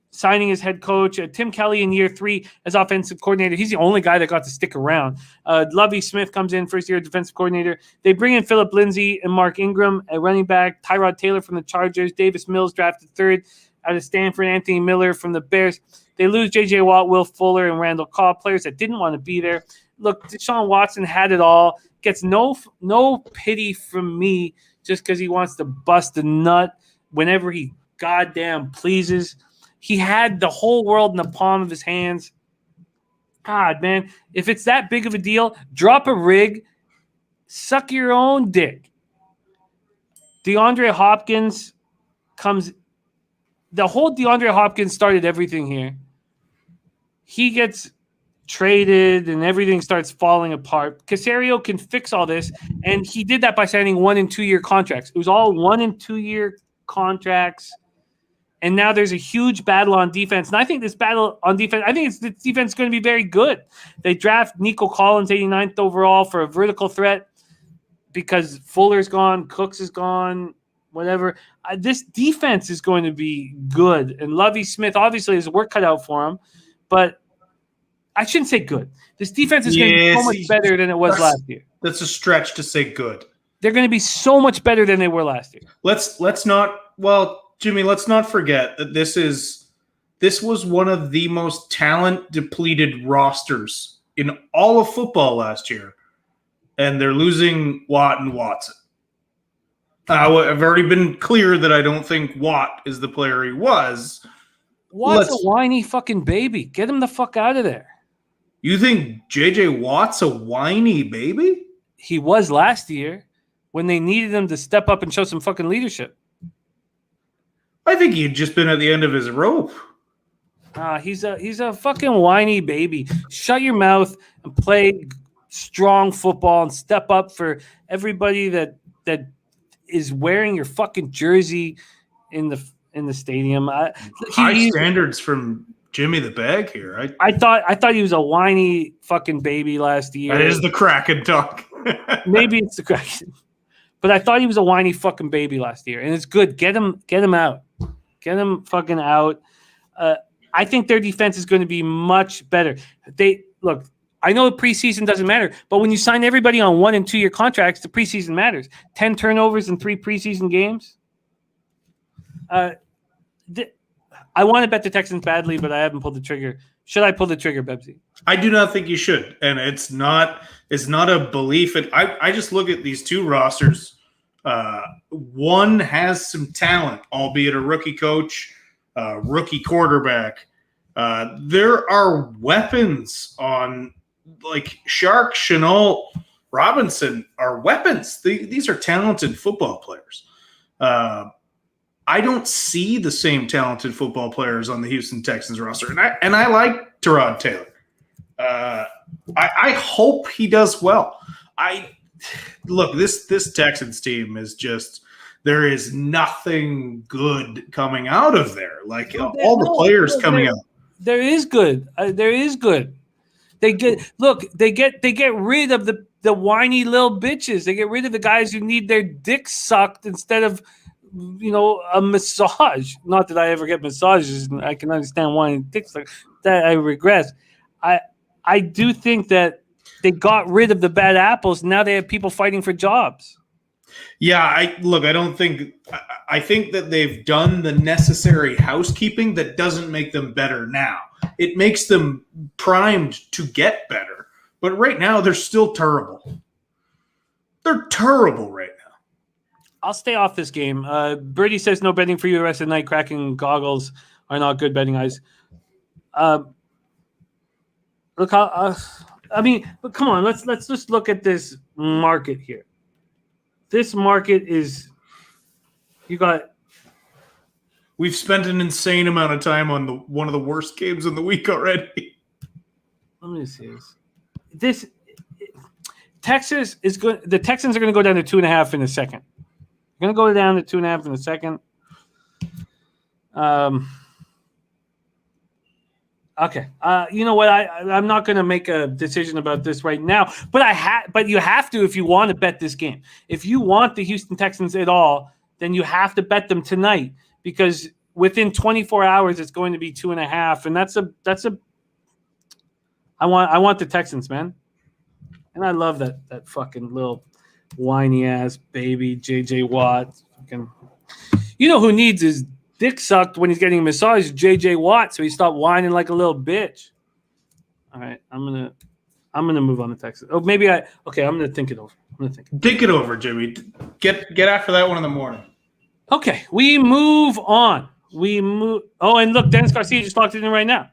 signing as head coach. Tim Kelly in year 3 as offensive coordinator. He's the only guy that got to stick around. Lovie Smith comes in first year defensive coordinator. They bring in Philip Lindsay and Mark Ingram at running back. Tyrod Taylor from the Chargers. Davis Mills drafted 3rd out of Stanford. Anthony Miller from the Bears. They lose J.J. Watt, Will Fuller, and Randall Cobb, players that didn't want to be there. Look, Deshaun Watson had it all. Gets no pity from me just because he wants to bust a nut whenever he goddamn pleases. He had the whole world in the palm of his hands. God, man, if it's that big of a deal, drop a rig, suck your own dick. DeAndre Hopkins comes. The whole DeAndre Hopkins started everything here. He gets traded and everything starts falling apart. Caserio can fix all this, and he did that by signing 1- and 2-year contracts. It was all 1- and 2-year contracts, and now there's a huge battle on defense. And I think this battle on defense, this defense is going to be very good. They draft Nico Collins, 89th overall, for a vertical threat because Fuller's gone, Cooks is gone, whatever. This defense is going to be good, and Lovie Smith obviously has work cut out for him, but I shouldn't say good. This defense is going to be so much better than it was last year. That's a stretch to say good. They're going to be so much better than they were last year. Let's not forget that this was one of the most talent depleted rosters in all of football last year, and they're losing Watt and Watson. I've already been clear that I don't think Watt is the player he was. Watt's a whiny fucking baby. Get him the fuck out of there. You think J.J. Watt's a whiny baby? He was last year when they needed him to step up and show some fucking leadership. I think he'd just been at the end of his rope. He's a fucking whiny baby. Shut your mouth and play strong football and step up for everybody that is wearing your fucking jersey in the stadium. High standards from Jimmy the Bag here. I thought he was a whiny fucking baby last year. That is the Kraken talk. Maybe it's the Kraken. But I thought he was a whiny fucking baby last year. And it's good. Get him out. Get him fucking out. I think their defense is going to be much better. Look, I know the preseason doesn't matter, but when you sign everybody on 1- and 2-year contracts, the preseason matters. 10 turnovers in 3 preseason games. I want to bet the Texans badly, but I haven't pulled the trigger. Should I pull the trigger, Bebsie? I do not think you should, and it's not a belief. I just look at these two rosters. One has some talent, albeit a rookie coach, rookie quarterback. There are weapons on, like Shark, Chenault, Robinson are weapons. These are talented football players. I don't see the same talented football players on the Houston Texans roster, and I like Tyrod Taylor. I hope he does well. Look, this Texans team is just there is nothing good coming out of there. Like all the players coming out. There is good. There is good. They get rid of the whiny little bitches. They get rid of the guys who need their dick sucked instead of, a massage. Not that I ever get massages, and I can understand whiny dick sucked. That I regress. I do think that they got rid of the bad apples. Now they have people fighting for jobs. Yeah, I think that they've done the necessary housekeeping that doesn't make them better now. It makes them primed to get better. But right now, they're still terrible. They're terrible right now. I'll stay off this game. Birdie says no betting for you the rest of the night. Cracking goggles are not good betting eyes. Look, but come on, let's just look at this market here. This market is, we've spent an insane amount of time on one of the worst games of the week already. Let me see this. Texas is good. The Texans are going to go down to 2.5 in a second. They're going to go down to 2.5 in a second. Okay. You know what? I'm not going to make a decision about this right now, but you have to if you want to bet this game. If you want the Houston Texans at all, then you have to bet them tonight because within 24 hours it's going to be 2.5, and that's a. I want the Texans, man, and I love that fucking little whiny ass baby JJ Watt. You know who needs his dick sucked when he's getting a massage? JJ Watt, so he stopped whining like a little bitch. All right, I'm gonna move on to Texas. Oh, maybe I'm gonna think it over. Think it over, Jimmy. Get after that one in the morning. Okay, we move on. Oh, and look, Dennis Garcia just locked it in right now.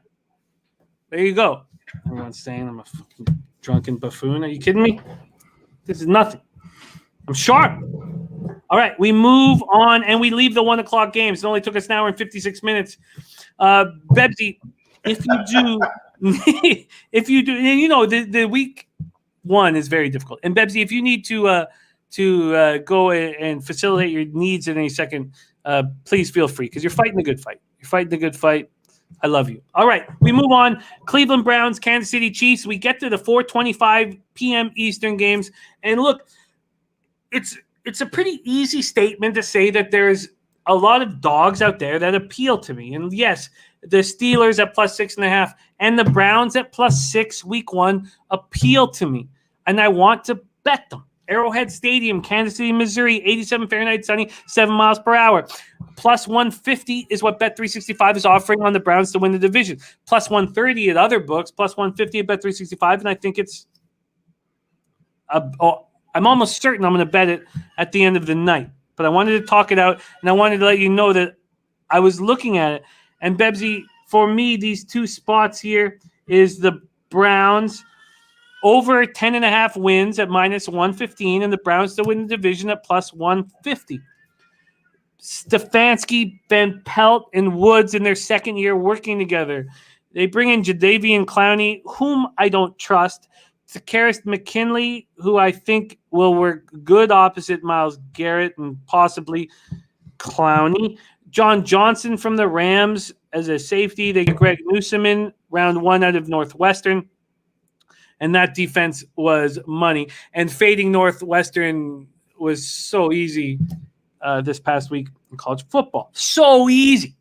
There you go. Everyone's saying I'm a fucking drunken buffoon. Are you kidding me? This is nothing. I'm sharp. All right, we move on and we leave the 1 o'clock games. It only took us an hour and 56 minutes. Bebsie, if you do, and the week one is very difficult. And Bebsie, if you need to go and facilitate your needs in any second, please feel free because you're fighting a good fight. You're fighting a good fight. I love you. All right, we move on. Cleveland Browns, Kansas City Chiefs. We get to the 4:25 p.m. Eastern games, and look, it's a pretty easy statement to say that there's a lot of dogs out there that appeal to me. And yes, the Steelers at +6.5 and the Browns at +6 week 1 appeal to me. And I want to bet them. Arrowhead Stadium, Kansas City, Missouri, 87 Fahrenheit, sunny, 7 miles per hour. +150 is what Bet365 is offering on the Browns to win the division. +130 at other books, +150 at Bet365. And I think it's I'm almost certain I'm going to bet it at the end of the night. But I wanted to talk it out, and I wanted to let you know that I was looking at it. And, Bebsie, for me, these two spots here is the Browns over 10.5 wins at -115, and the Browns to win the division at +150. Stefanski, Van Pelt, and Woods in their second year working together. They bring in Jadeveon Clowney, whom I don't trust. Sakaris McKinley, who I think will work good opposite Myles Garrett and possibly Clowney. John Johnson from the Rams as a safety. They get Greg Newsome in round 1 out of Northwestern. And that defense was money. And fading Northwestern was so easy this past week in college football. So easy.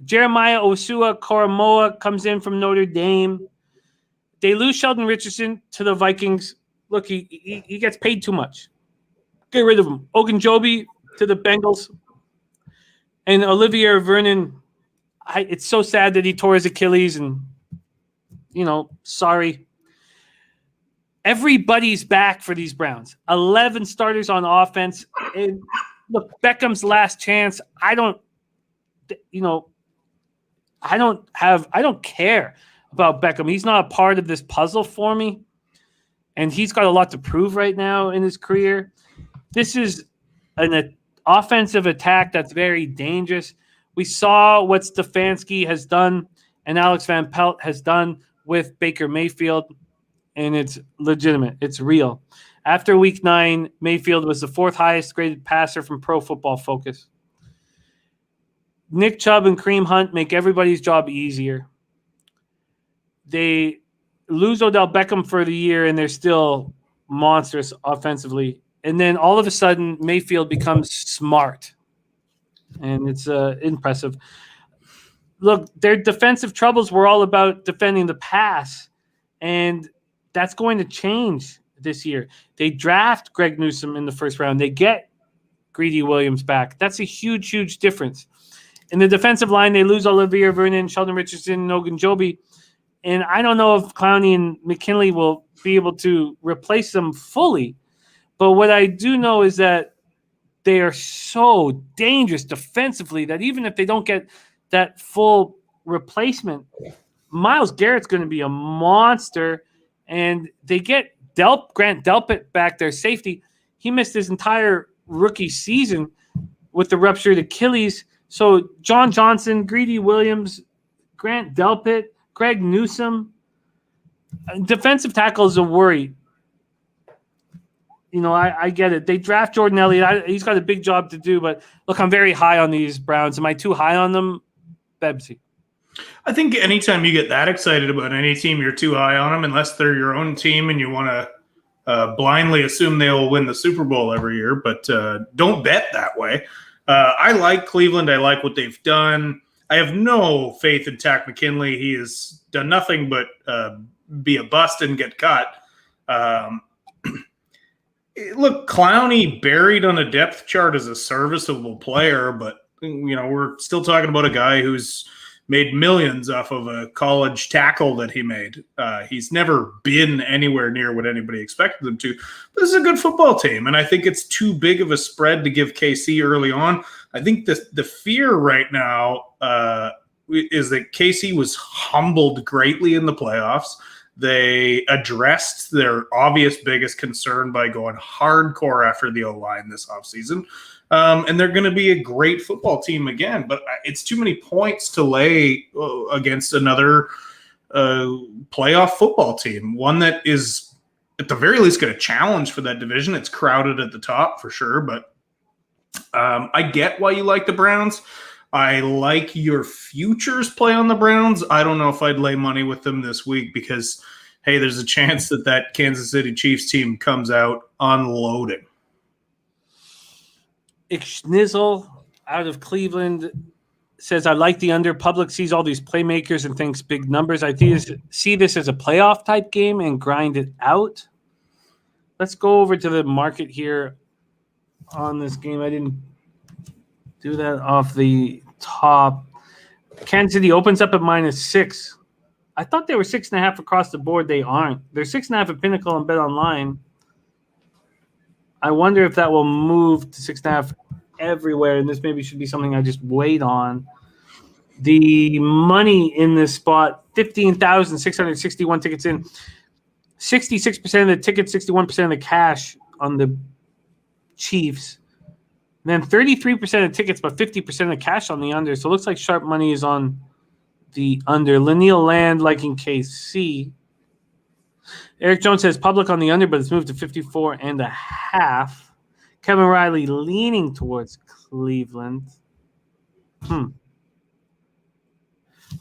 Jeremiah Osua-Koromoa comes in from Notre Dame. They lose Sheldon Richardson to the Vikings. Look, he gets paid too much. Get rid of him. Ogunjobi to the Bengals. And Olivier Vernon, it's so sad that he tore his Achilles and, sorry. Everybody's back for these Browns. 11 starters on offense. And look, Beckham's last chance. I don't care about Beckham. He's not a part of this puzzle for me. And he's got a lot to prove right now in his career. This is an offensive attack that's very dangerous. We saw what Stefanski has done and Alex Van Pelt has done with Baker Mayfield, and it's legitimate. It's real. After week 9, Mayfield was the 4th highest graded passer from Pro Football Focus. Nick Chubb and Kareem Hunt make everybody's job easier. They lose Odell Beckham for the year, and they're still monstrous offensively. And then all of a sudden, Mayfield becomes smart. And it's impressive. Look, their defensive troubles were all about defending the pass. And that's going to change this year. They draft Greg Newsome in the first round. They get Greedy Williams back. That's a huge, huge difference. In the defensive line, they lose Olivier Vernon, Sheldon Richardson, and Ogunjobi. And I don't know if Clowney and McKinley will be able to replace them fully. But what I do know is that they are so dangerous defensively that even if they don't get that full replacement, Myles Garrett's going to be a monster. And they get Grant Delpit back, their safety. He missed his entire rookie season with the ruptured Achilles. So John Johnson, Greedy Williams, Grant Delpit, Greg Newsome. Defensive tackle is a worry. I get it. They draft Jordan Elliott. He's got a big job to do. But, look, I'm very high on these Browns. Am I too high on them? Bebsie. I think anytime you get that excited about any team, you're too high on them, unless they're your own team and you want to blindly assume they'll win the Super Bowl every year. But don't bet that way. I like Cleveland. I like what they've done. I have no faith in Tack McKinley. He has done nothing but be a bust and get cut. Look, Clowney buried on a depth chart as a serviceable player, but we're still talking about a guy who's made millions off of a college tackle that he made. He's never been anywhere near what anybody expected him to. But this is a good football team, and I think it's too big of a spread to give KC early on. I think the fear right now is that KC was humbled greatly in the playoffs. They addressed their obvious biggest concern by going hardcore after the O-line this offseason. And they're going to be a great football team again. But it's too many points to lay against another playoff football team, one that is at the very least going to challenge for that division. It's crowded at the top for sure. But I get why you like the Browns. I like your futures play on the Browns. I don't know if I'd lay money with them this week because, hey, there's a chance that Kansas City Chiefs team comes out unloading. Schnizzle out of Cleveland says, I like the under. Public sees all these playmakers and thinks big numbers. I see this as a playoff type game and grind it out. Let's go over to the market here on this game. I didn't do that off the top. Kansas City opens up at -6. I thought they were 6.5 across the board. They aren't. They're 6.5 at Pinnacle and Bet Online. I wonder if that will move to 6.5 everywhere, and this maybe should be something I just wait on. The money in this spot, 15,661 tickets in. 66% of the tickets, 61% of the cash on the Chiefs. And then 33% of tickets, but 50% of cash on the under. So it looks like sharp money is on the under. Lanil Land liking KC. Eric Jones says public on the under, but it's moved to 54.5. Kevin Riley leaning towards Cleveland.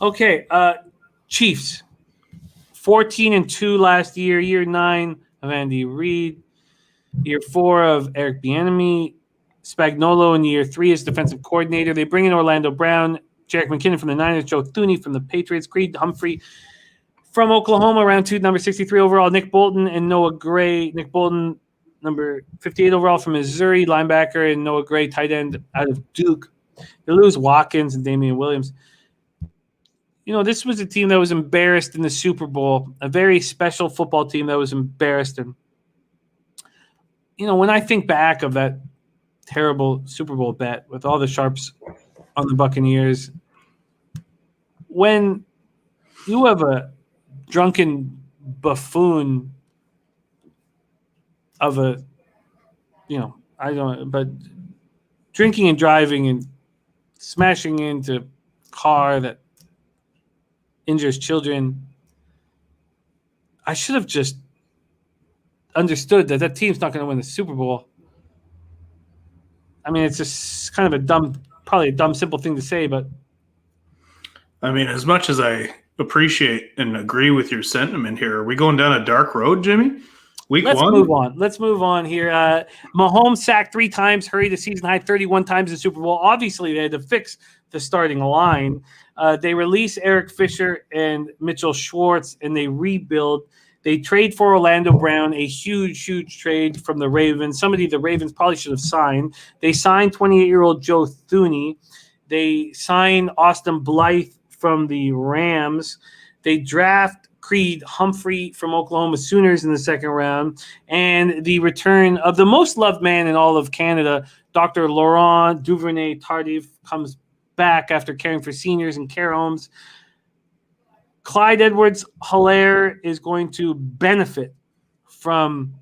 Okay, Chiefs. 14-2 last year. Year 9 of Andy Reid. Year 4 of Eric Bieniemy. Spagnuolo in year 3 as defensive coordinator. They bring in Orlando Brown, Jerick McKinnon from the Niners, Joe Thuney from the Patriots, Creed Humphrey from Oklahoma, round 2, number 63 overall, Nick Bolton and Noah Gray. Nick Bolton, number 58 overall from Missouri, linebacker, and Noah Gray, tight end out of Duke. They lose Watkins and Damian Williams. This was a team that was embarrassed in the Super Bowl, a very special football team that was embarrassed. And, when I think back of that terrible Super Bowl bet with all the sharps on the Buccaneers, when you have a drunken buffoon of a, but drinking and driving and smashing into a car that injures children, I should have just understood that that team's not going to win the Super Bowl. I mean, it's just kind of probably a dumb, simple thing to say, but I mean, as much as I appreciate and agree with your sentiment here, are we going down a dark road, Jimmy? Let's move on here. Mahomes sacked 3 times, hurried a season high 31 times in the Super Bowl. Obviously, they had to fix the starting line. They release Eric Fisher and Mitchell Schwartz, and they rebuild. They trade for Orlando Brown, a huge, huge trade from the Ravens. Somebody the Ravens probably should have signed. They signed 28-year-old Joe Thuney. They signed Austin Blythe from the Rams. They draft Creed Humphrey from Oklahoma Sooners in the second round. And the return of the most loved man in all of Canada, Dr. Laurent Duvernay-Tardif, comes back after caring for seniors in care homes. Clyde Edwards-Helaire is going to benefit from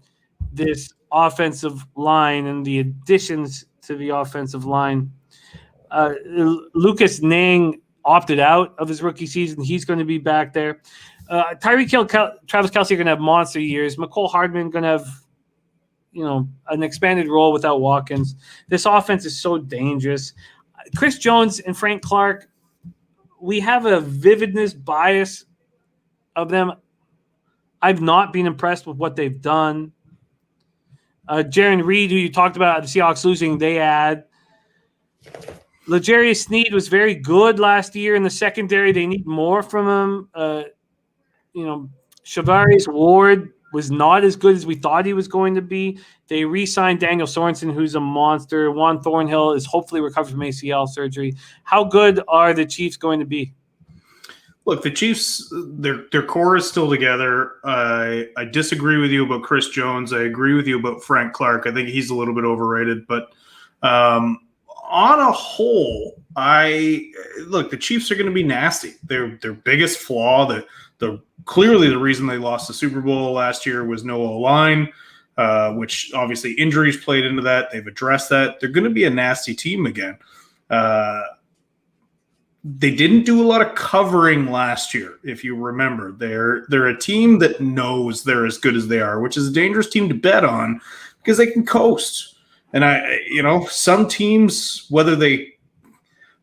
this offensive line and the additions to the offensive line. Lucas Nang opted out of his rookie season. He's going to be back there. Tyreek Hill, Travis Kelce are going to have monster years. McCole Hardman going to have, an expanded role without Watkins. This offense is so dangerous. Chris Jones and Frank Clark, we have a vividness bias of them. I've not been impressed with what they've done. Jaron Reed, who you talked about, the Seahawks losing, they add. L'Jarius Sneed was very good last year in the secondary. They need more from him. Shavarius Ward was not as good as we thought he was going to be. They re-signed Daniel Sorensen, who's a monster. Juan Thornhill is hopefully recovered from ACL surgery. How good are the Chiefs going to be? Look, the Chiefs, their core is still together. I disagree with you about Chris Jones. I agree with you about Frank Clark. I think he's a little bit overrated. But on a whole, the Chiefs are going to be nasty. Their biggest flaw, clearly the reason they lost the Super Bowl last year was no O-line, which obviously injuries played into that. They've addressed that. They're going to be a nasty team again. They didn't do a lot of covering last year, if you remember. They're a team that knows they're as good as they are, which is a dangerous team to bet on because they can coast. And some teams,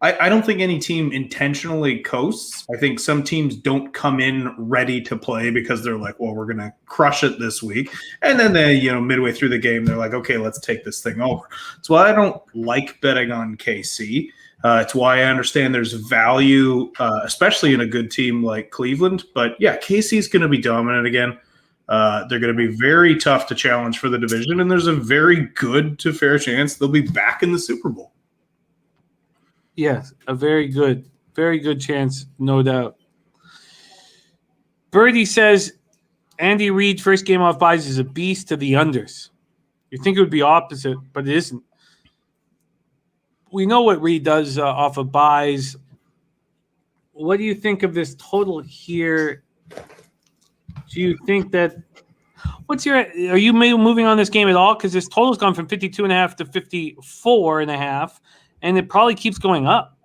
I don't think any team intentionally coasts. I think some teams don't come in ready to play because they're like, well, we're going to crush it this week. And then they, midway through the game, they're like, okay, let's take this thing over. That's why I don't like betting on KC. It's why I understand there's value, especially in a good team like Cleveland. But yeah, KC is going to be dominant again. They're going to be very tough to challenge for the division, and there's a very good to fair chance they'll be back in the Super Bowl. Yes, a very good chance, no doubt. Birdie says Andy Reid, first game off buys, is a beast to the unders. You think it would be opposite, but it isn't. We know what Reid does off of buys. What do you think of this total here? Do you think that are you moving on this game at all? Because this total's gone from 52.5 to 54.5, and it probably keeps going up.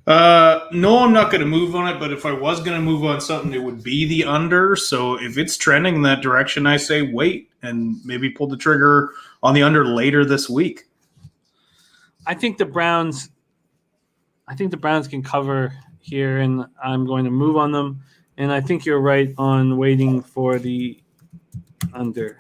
No, I'm not going to move on it, but if I was going to move on something, it would be the under. So if it's trending in that direction, I say wait and maybe pull the trigger on the under later this week. I think the Browns can cover here, and I'm going to move on them. And I think you're right on waiting for the under.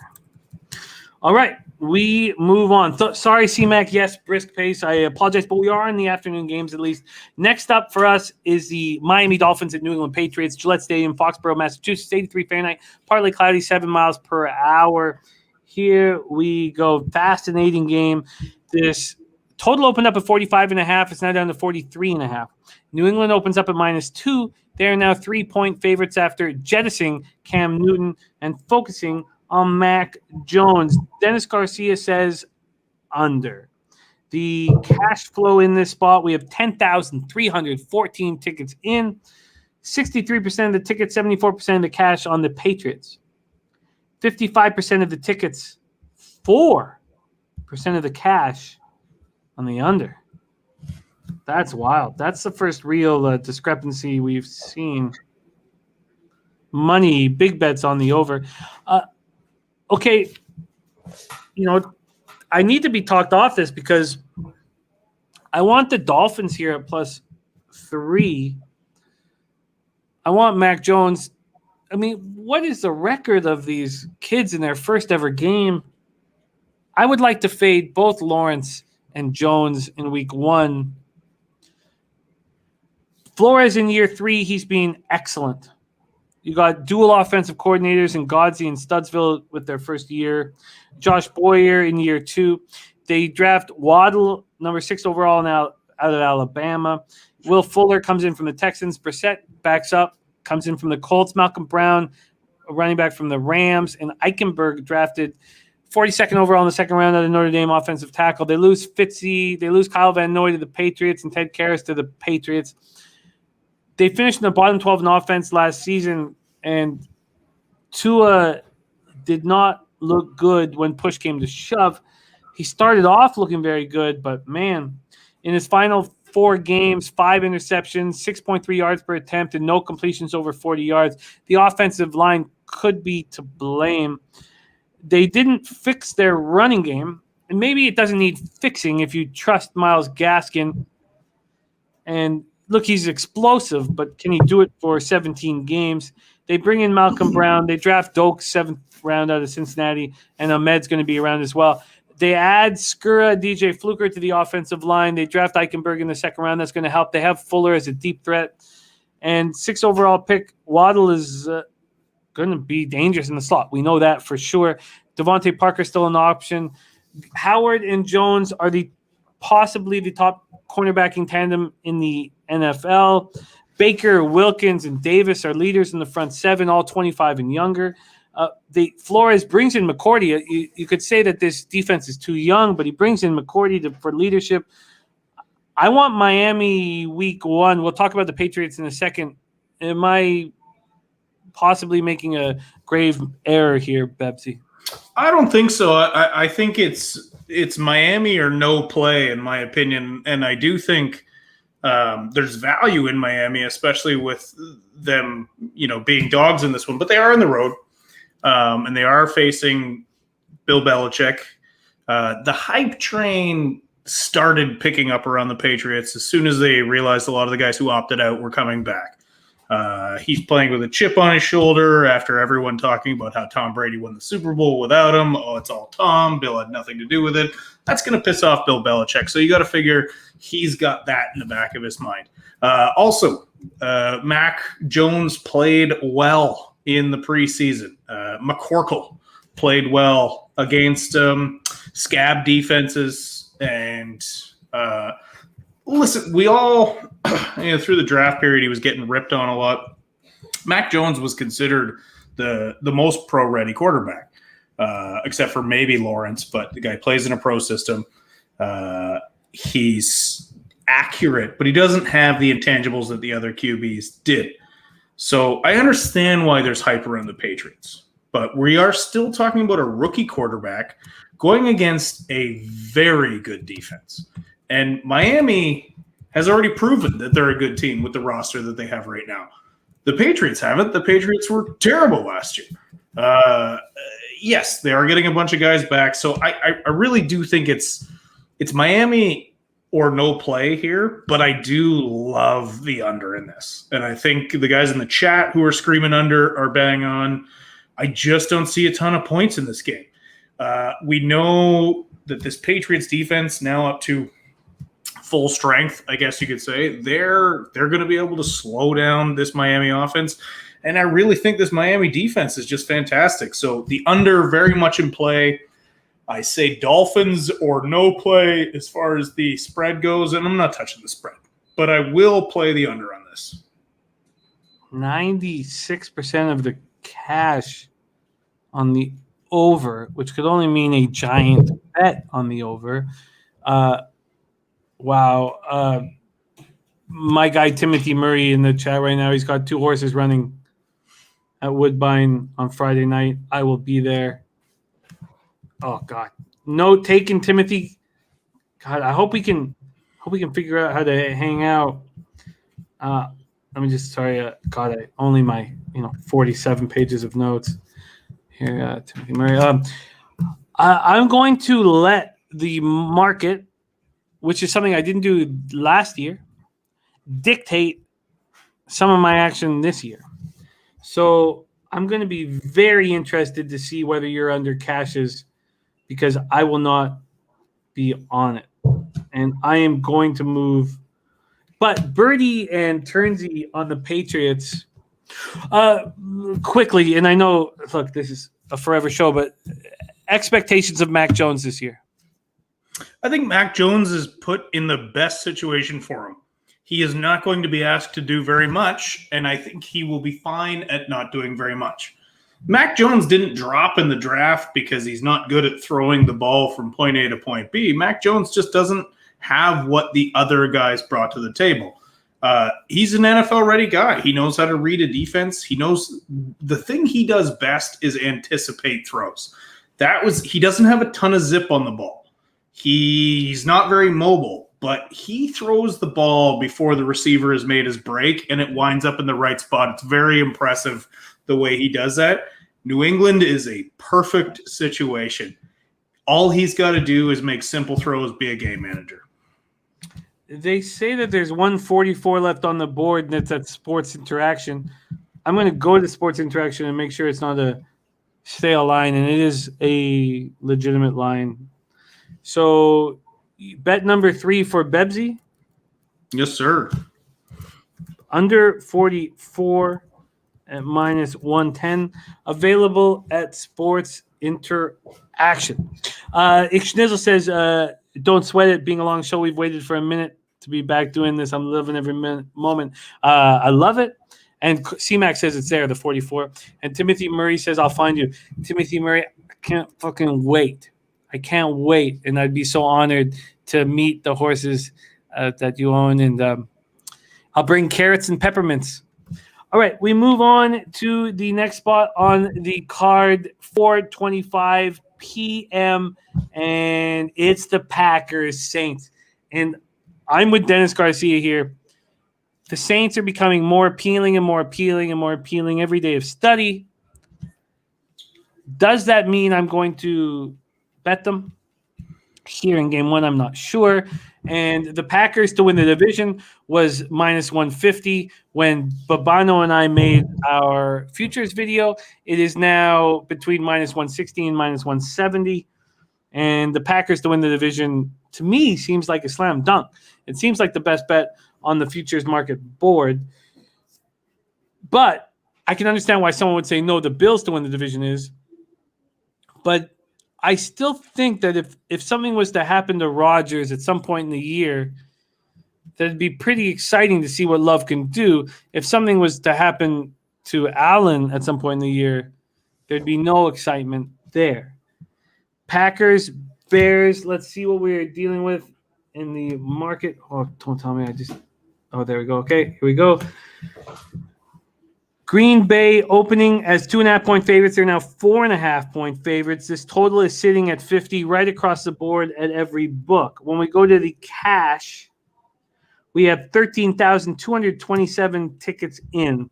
All right, we move on. Sorry, C-Mac. Yes, brisk pace. I apologize, but we are in the afternoon games at least. Next up for us is the Miami Dolphins at New England Patriots, Gillette Stadium, Foxborough, Massachusetts, 83 Fahrenheit, partly cloudy, 7 miles per hour. Here we go. Fascinating game. This total opened up at 45.5. It's now down to 43.5. New England opens up at -2. They are now 3-point favorites after jettisoning Cam Newton and focusing on Mac Jones. Dennis Garcia says under. The cash flow in this spot, we have 10,314 tickets in. 63% of the tickets, 74% of the cash on the Patriots. 55% of the tickets, 4% of the cash on the under. That's wild. That's the first real discrepancy we've seen. Money, big bets on the over. Okay, I need to be talked off this because I want the Dolphins here at +3. I want Mac Jones. I mean, what is the record of these kids in their first ever game? I would like to fade both Lawrence and Jones in week 1. Flores in year 3, he's been excellent. You got dual offensive coordinators in Godsey and Studsville with their first year. Josh Boyer in year 2. They draft Waddle, number 6 overall now out of Alabama. Will Fuller comes in from the Texans. Brissett backs up, comes in from the Colts. Malcolm Brown, a running back from the Rams. And Eichenberg drafted 42nd overall in the second round out of Notre Dame, offensive tackle. They lose Fitzy. They lose Kyle Van Noy to the Patriots and Ted Karras to the Patriots. They finished in the bottom 12 in offense last season, and Tua did not look good when push came to shove. He started off looking very good, but, man, in his final 4 games, 5 interceptions, 6.3 yards per attempt, and no completions over 40 yards. The offensive line could be to blame. They didn't fix their running game, and maybe it doesn't need fixing if you trust Myles Gaskin. And look, he's explosive, but can he do it for 17 games? They bring in Malcolm Brown. They draft Doak 7th round out of Cincinnati, and Ahmed's going to be around as well. They add Skura, DJ Fluker to the offensive line. They draft Eichenberg in the second round. That's going to help. They have Fuller as a deep threat. And 6th overall pick, Waddle is going to be dangerous in the slot. We know that for sure. Devontae Parker still an option. Howard and Jones are possibly the top cornerbacking tandem in the NFL. Baker, Wilkins, and Davis are leaders in the front 7, all 25 and younger. Flores brings in McCourty. You could say that this defense is too young, but he brings in McCourty for leadership. I want Miami week 1. We'll talk about the Patriots in a second. Am I possibly making a grave error here, Bebsie? I don't think so. I think it's Miami or no play, in my opinion. And I do think there's value in Miami, especially with them, being dogs in this one. But they are on the road. And they are facing Bill Belichick. The hype train started picking up around the Patriots as soon as they realized a lot of the guys who opted out were coming back. He's playing with a chip on his shoulder after everyone talking about how Tom Brady won the Super Bowl without him. Oh, it's all Tom. Bill had nothing to do with it. That's going to piss off Bill Belichick. So you got to figure he's got that in the back of his mind. Also, Mac Jones played well in the preseason. McCorkle played well against scab defenses. And listen, we all, through the draft period, he was getting ripped on a lot. Mac Jones was considered the most pro-ready quarterback, except for maybe Lawrence, but the guy plays in a pro system. He's accurate, but he doesn't have the intangibles that the other QBs did. So I understand why there's hype around the Patriots, but we are still talking about a rookie quarterback going against a very good defense. And Miami has already proven that they're a good team with the roster that they have right now. The Patriots haven't. The Patriots were terrible last year. Yes, they are getting a bunch of guys back. So I really do think it's Miami or no play here, but I do love the under in this. And I think the guys in the chat who are screaming under are bang on. I just don't see a ton of points in this game. We know that this Patriots defense, now up to full strength, I guess you could say, they're going to be able to slow down this Miami offense. And I really think this Miami defense is just fantastic. So the under very much in play. I say Dolphins or no play as far as the spread goes, and I'm not touching the spread, but I will play the under on this. 96% of the cash on the over, which could only mean a giant bet on the over. Wow. My guy Timothy Murray in the chat right now, he's got 2 horses running at Woodbine on Friday night. I will be there. Oh God, no taking Timothy. God, I hope we can figure out how to hang out. Let me just God, only my 47 pages of notes. here, Timothy Murray. I'm going to let the market, which is something I didn't do last year, dictate some of my action this year. So I'm going to be very interested to see whether you're under cashes, because I will not be on it. And I am going to move. But Birdie and Turnsey on the Patriots quickly, and I know, look, this is a forever show, but expectations of Mac Jones this year. I think Mac Jones is put in the best situation for him. He is not going to be asked to do very much, and I think he will be fine at not doing very much. Mac Jones didn't drop in the draft because he's not good at throwing the ball from point A to point B. Mac Jones just doesn't have what the other guys brought to the table. He's an NFL-ready guy. He knows how to read a defense. He knows the thing he does best is anticipate throws. He doesn't have a ton of zip on the ball. He's not very mobile, but he throws the ball before the receiver has made his break, and it winds up in the right spot. It's very impressive the way he does that. New England is a perfect situation. All he's got to do is make simple throws, be a game manager. They say that there's 144 left on the board, and it's at Sports Interaction. I'm going to go to Sports Interaction and make sure it's not a stale line, and it is a legitimate line. So, bet number 3 for Bebsie. Yes, sir. Under 44 at minus 110. Available at Sports Interaction. Ixnizzle says, don't sweat it. Being a long show, we've waited for a minute to be back doing this. I'm living every moment. I love it. And C-Mac says it's there, the 44. And Timothy Murray says, I'll find you. Timothy Murray, I can't fucking wait. I can't wait. And I'd be so honored to meet the horses that you own. And I'll bring carrots and peppermints. All right, we move on to the next spot on the card, 4:25 p.m., and it's the Packers Saints. And I'm with Dennis Garcia here. The Saints are becoming more appealing and more appealing and more appealing every day of study. Does that mean I'm going to bet them here in game one? I'm not sure. And the Packers to win the division was minus 150 when Babano and I made our futures video. It is now between minus 160 and minus 170. And the Packers to win the division, to me, seems like a slam dunk. It seems like the best bet on the futures market board. But I can understand why someone would say, no, the Bills to win the division is. But I still think that if something was to happen to Rodgers at some point in the year, that it'd be pretty exciting to see what Love can do. If something was to happen to Allen at some point in the year, there'd be no excitement there. Packers, Bears, let's see what we're dealing with in the market. Oh, don't tell me. Oh, there we go. Okay, here we go. Green Bay opening as 2.5-point favorites. They're now 4.5-point favorites. This total is sitting at 50 right across the board at every book. When we go to the cash, we have 13,227 tickets in.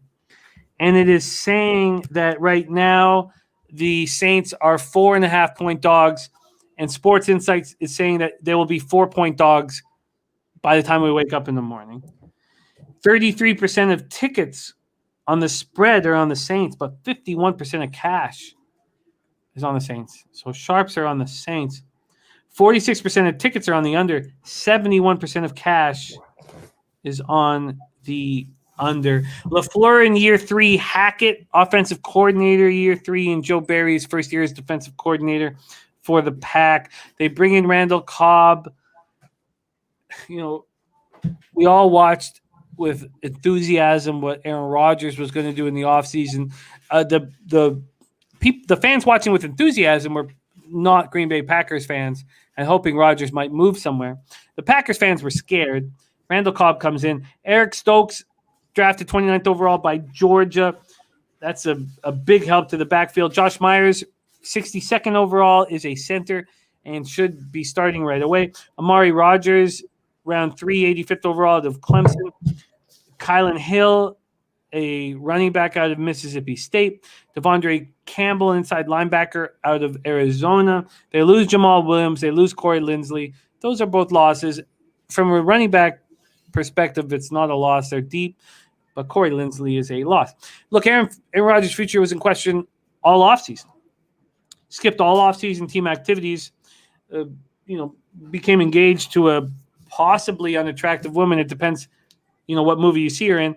And it is saying that right now the Saints are 4.5-point dogs. And Sports Insights is saying that they will be 4-point dogs by the time we wake up in the morning. 33% of tickets on the spread are on the Saints, but 51% of cash is on the Saints. So sharps are on the Saints. 46% of tickets are on the under. 71% of cash is on the under. LaFleur in year 3, Hackett, offensive coordinator year 3, and Joe Barry's first year as defensive coordinator for the Pack. They bring in Randall Cobb. You know, we all watched with enthusiasm what Aaron Rodgers was going to do in the offseason. The fans watching with enthusiasm were not Green Bay Packers fans and hoping Rodgers might move somewhere. The Packers fans were scared. Randall Cobb comes in. Eric Stokes, drafted 29th overall by Georgia. That's a big help to the backfield. Josh Myers, 62nd overall, is a center and should be starting right away. Amari Rodgers, round 3, 85th overall out of Clemson. Kylan Hill, a running back out of Mississippi State. Devondre Campbell, inside linebacker out of Arizona. They lose Jamal Williams. They lose Corey Linsley. Those are both losses. From a running back perspective, it's not a loss. They're deep, but Corey Linsley is a loss. Look, Aaron Rodgers' future was in question all offseason. Skipped all offseason team activities, became engaged to a possibly unattractive woman. It depends, what movie you see her in.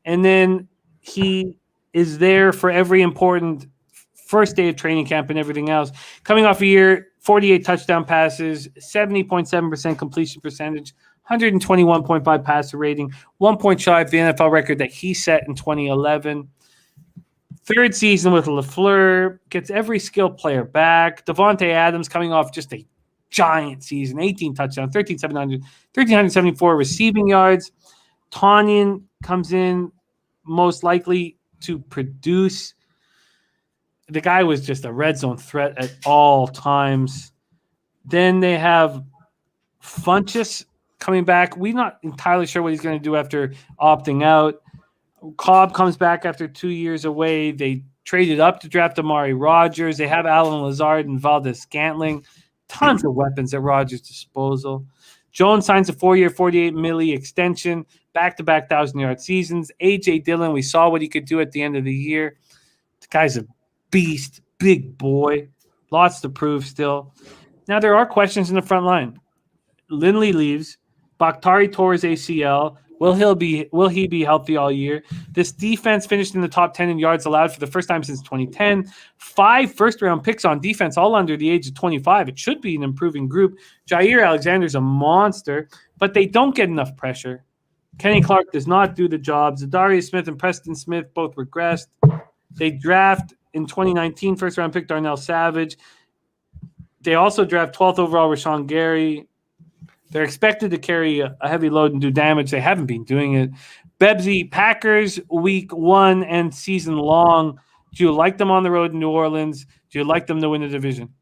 And then he is there for every important first day of training camp and everything else. Coming off a year, 48 touchdown passes, 70.7% completion percentage, 121.5 passer rating, 1 point shy of the NFL record that he set in 2011. Third season with LaFleur, gets every skill player back. Devontae Adams coming off just a giant season, 18 touchdowns, 1,374 receiving yards. Tonyan comes in most likely to produce. The guy was just a red zone threat at all times. Then they have Funchess coming back. We're not entirely sure what he's going to do after opting out. Cobb comes back after 2 years away. They traded up to draft Amari Rodgers. They have Alan Lazard and Valdez-Scantling. Tons of weapons at Rodgers' disposal. Jones signs a 4-year, $48 million extension, back-to-back 1,000-yard seasons. A.J. Dillon, we saw what he could do at the end of the year. The guy's a beast, big boy. Lots to prove still. Now, there are questions in the front line. Lindley leaves. Bakhtari tore his ACL. Will he be healthy all year? This defense finished in the top 10 in yards allowed for the first time since 2010. 5 first-round picks on defense, all under the age of 25. It should be an improving group. Jair Alexander's a monster, but they don't get enough pressure. Kenny Clark does not do the job. Zadarius Smith and Preston Smith both regressed. They draft in 2019 first-round pick Darnell Savage. They also draft 12th overall Rashawn Gary. They're expected to carry a heavy load and do damage. They haven't been doing it. Bebsie, Packers, week 1 and season long. Do you like them on the road in New Orleans? Do you like them to win the division?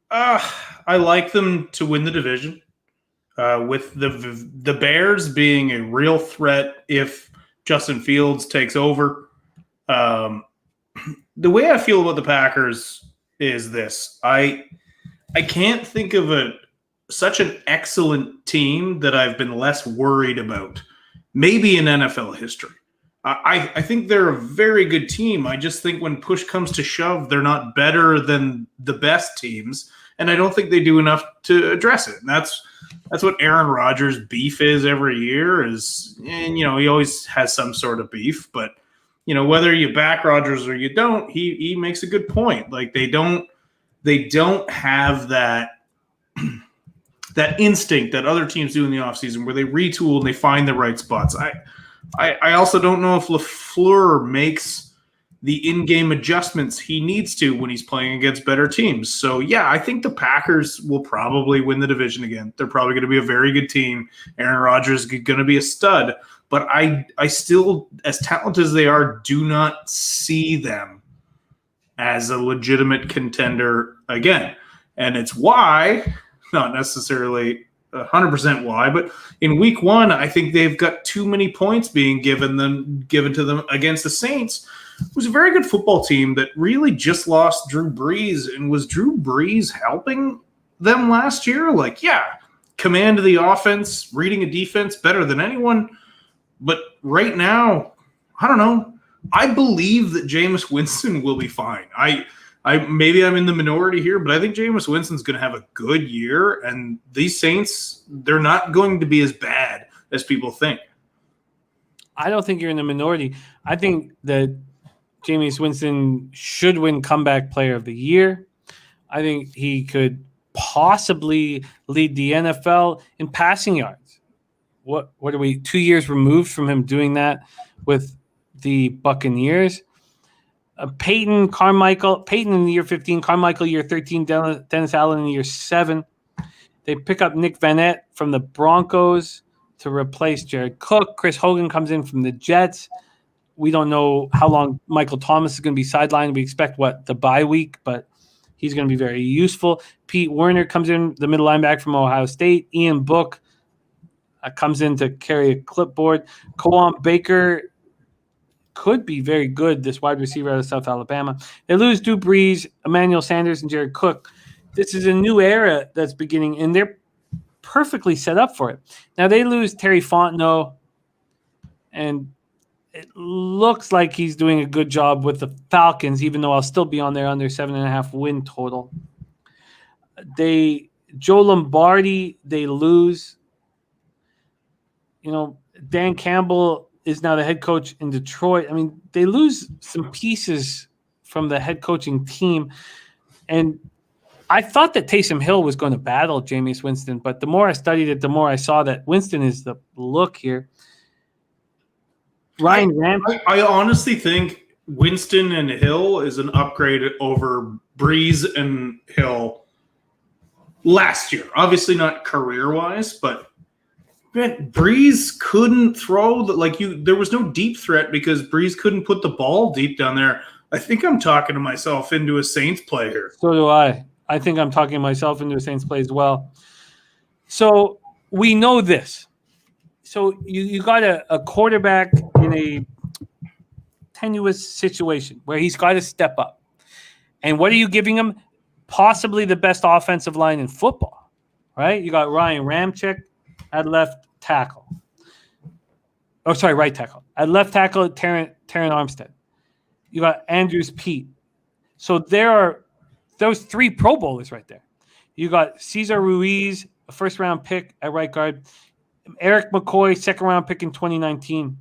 I like them to win the division, with the Bears being a real threat if Justin Fields takes over. The way I feel about the Packers is this. I can't think of such an excellent team that I've been less worried about, maybe in NFL history. I think they're a very good team. I just think when push comes to shove, they're not better than the best teams, and I don't think they do enough to address it. And that's what Aaron Rodgers' beef is every year. And he always has some sort of beef, but whether you back Rodgers or you don't, he makes a good point. Like they don't have that instinct that other teams do in the offseason where they retool and they find the right spots. I also don't know if LaFleur makes the in-game adjustments he needs to when he's playing against better teams. So, yeah, I think the Packers will probably win the division again. They're probably going to be a very good team. Aaron Rodgers is going to be a stud. But I still, as talented as they are, do not see them as a legitimate contender again. And it's why – not necessarily 100% why, but in week 1, I think they've got too many points being given to them against the Saints, who's a very good football team that really just lost Drew Brees. And was Drew Brees helping them last year? Command of the offense, reading a defense better than anyone. But right now, I don't know. I believe that Jameis Winston will be fine. Maybe I'm in the minority here, but I think Jameis Winston's going to have a good year, and these Saints, they're not going to be as bad as people think. I don't think you're in the minority. I think that Jameis Winston should win Comeback Player of the Year. I think he could possibly lead the NFL in passing yards. What are we, 2 years removed from him doing that with the Buccaneers? Peyton in the year 15, Carmichael year 13, Dennis Allen in year 7. They pick up Nick Vanette from the Broncos to replace Jared Cook. Chris Hogan comes in from the Jets. We don't know how long Michael Thomas is going to be sidelined. We expect the bye week, but he's going to be very useful. Pete Werner comes in, the middle linebacker from Ohio State. Ian Book comes in to carry a clipboard. Kawam Baker could be very good, this wide receiver out of South Alabama. They lose Drew Brees, Emmanuel Sanders, and Jared Cook. This is a new era that's beginning, and they're perfectly set up for it. Now, they lose Terry Fontenot, and it looks like he's doing a good job with the Falcons, even though I'll still be on there under 7.5 win total. Joe Lombardi, they lose. Dan Campbell is now the head coach in Detroit. I mean, they lose some pieces from the head coaching team. And I thought that Taysom Hill was going to battle Jameis Winston, but the more I studied it, the more I saw that Winston is the look here. I honestly think Winston and Hill is an upgrade over Breeze and Hill last year. Obviously not career-wise, but man, Breeze couldn't throw there was no deep threat because Breeze couldn't put the ball deep down there. I think I'm talking to myself into a Saints play here. So do I. I think I'm talking myself into a Saints play as well. So we know this. So you got a quarterback in a tenuous situation where he's got to step up. And what are you giving him? Possibly the best offensive line in football, right? You got Ryan Ramczyk at left tackle. Oh, sorry, right tackle. At left tackle, Taron Armstead. You got Andrews Pete. So there are those 3 Pro Bowlers right there. You got Cesar Ruiz, a first-round pick at right guard. Eric McCoy, second-round pick in 2019.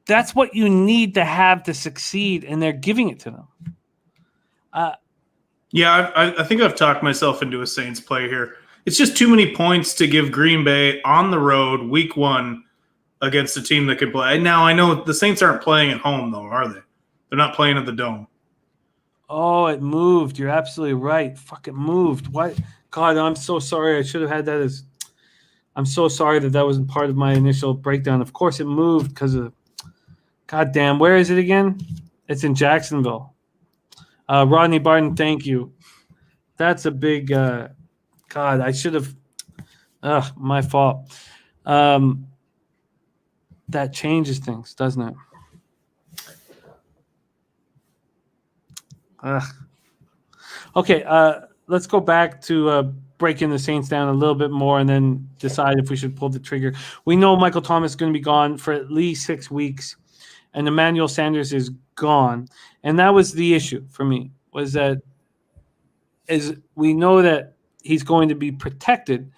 That's what you need to have to succeed, and they're giving it to them. I think I've talked myself into a Saints play here. It's just too many points to give Green Bay on the road week 1 against a team that could play. Now, I know the Saints aren't playing at home, though, are they? They're not playing at the Dome. Oh, it moved. You're absolutely right. Fuck, it moved. What? God, I'm so sorry. I should have had that as – I'm so sorry that wasn't part of my initial breakdown. Of course, it moved because of – God damn, where is it again? It's in Jacksonville. Rodney Barton, thank you. That's a big God, I should have – my fault. That changes things, doesn't it? Okay, let's go back to breaking the Saints down a little bit more and then decide if we should pull the trigger. We know Michael Thomas is going to be gone for at least 6 weeks, and Emmanuel Sanders is gone. And that was the issue for me, was that as we know that he's going to be protected,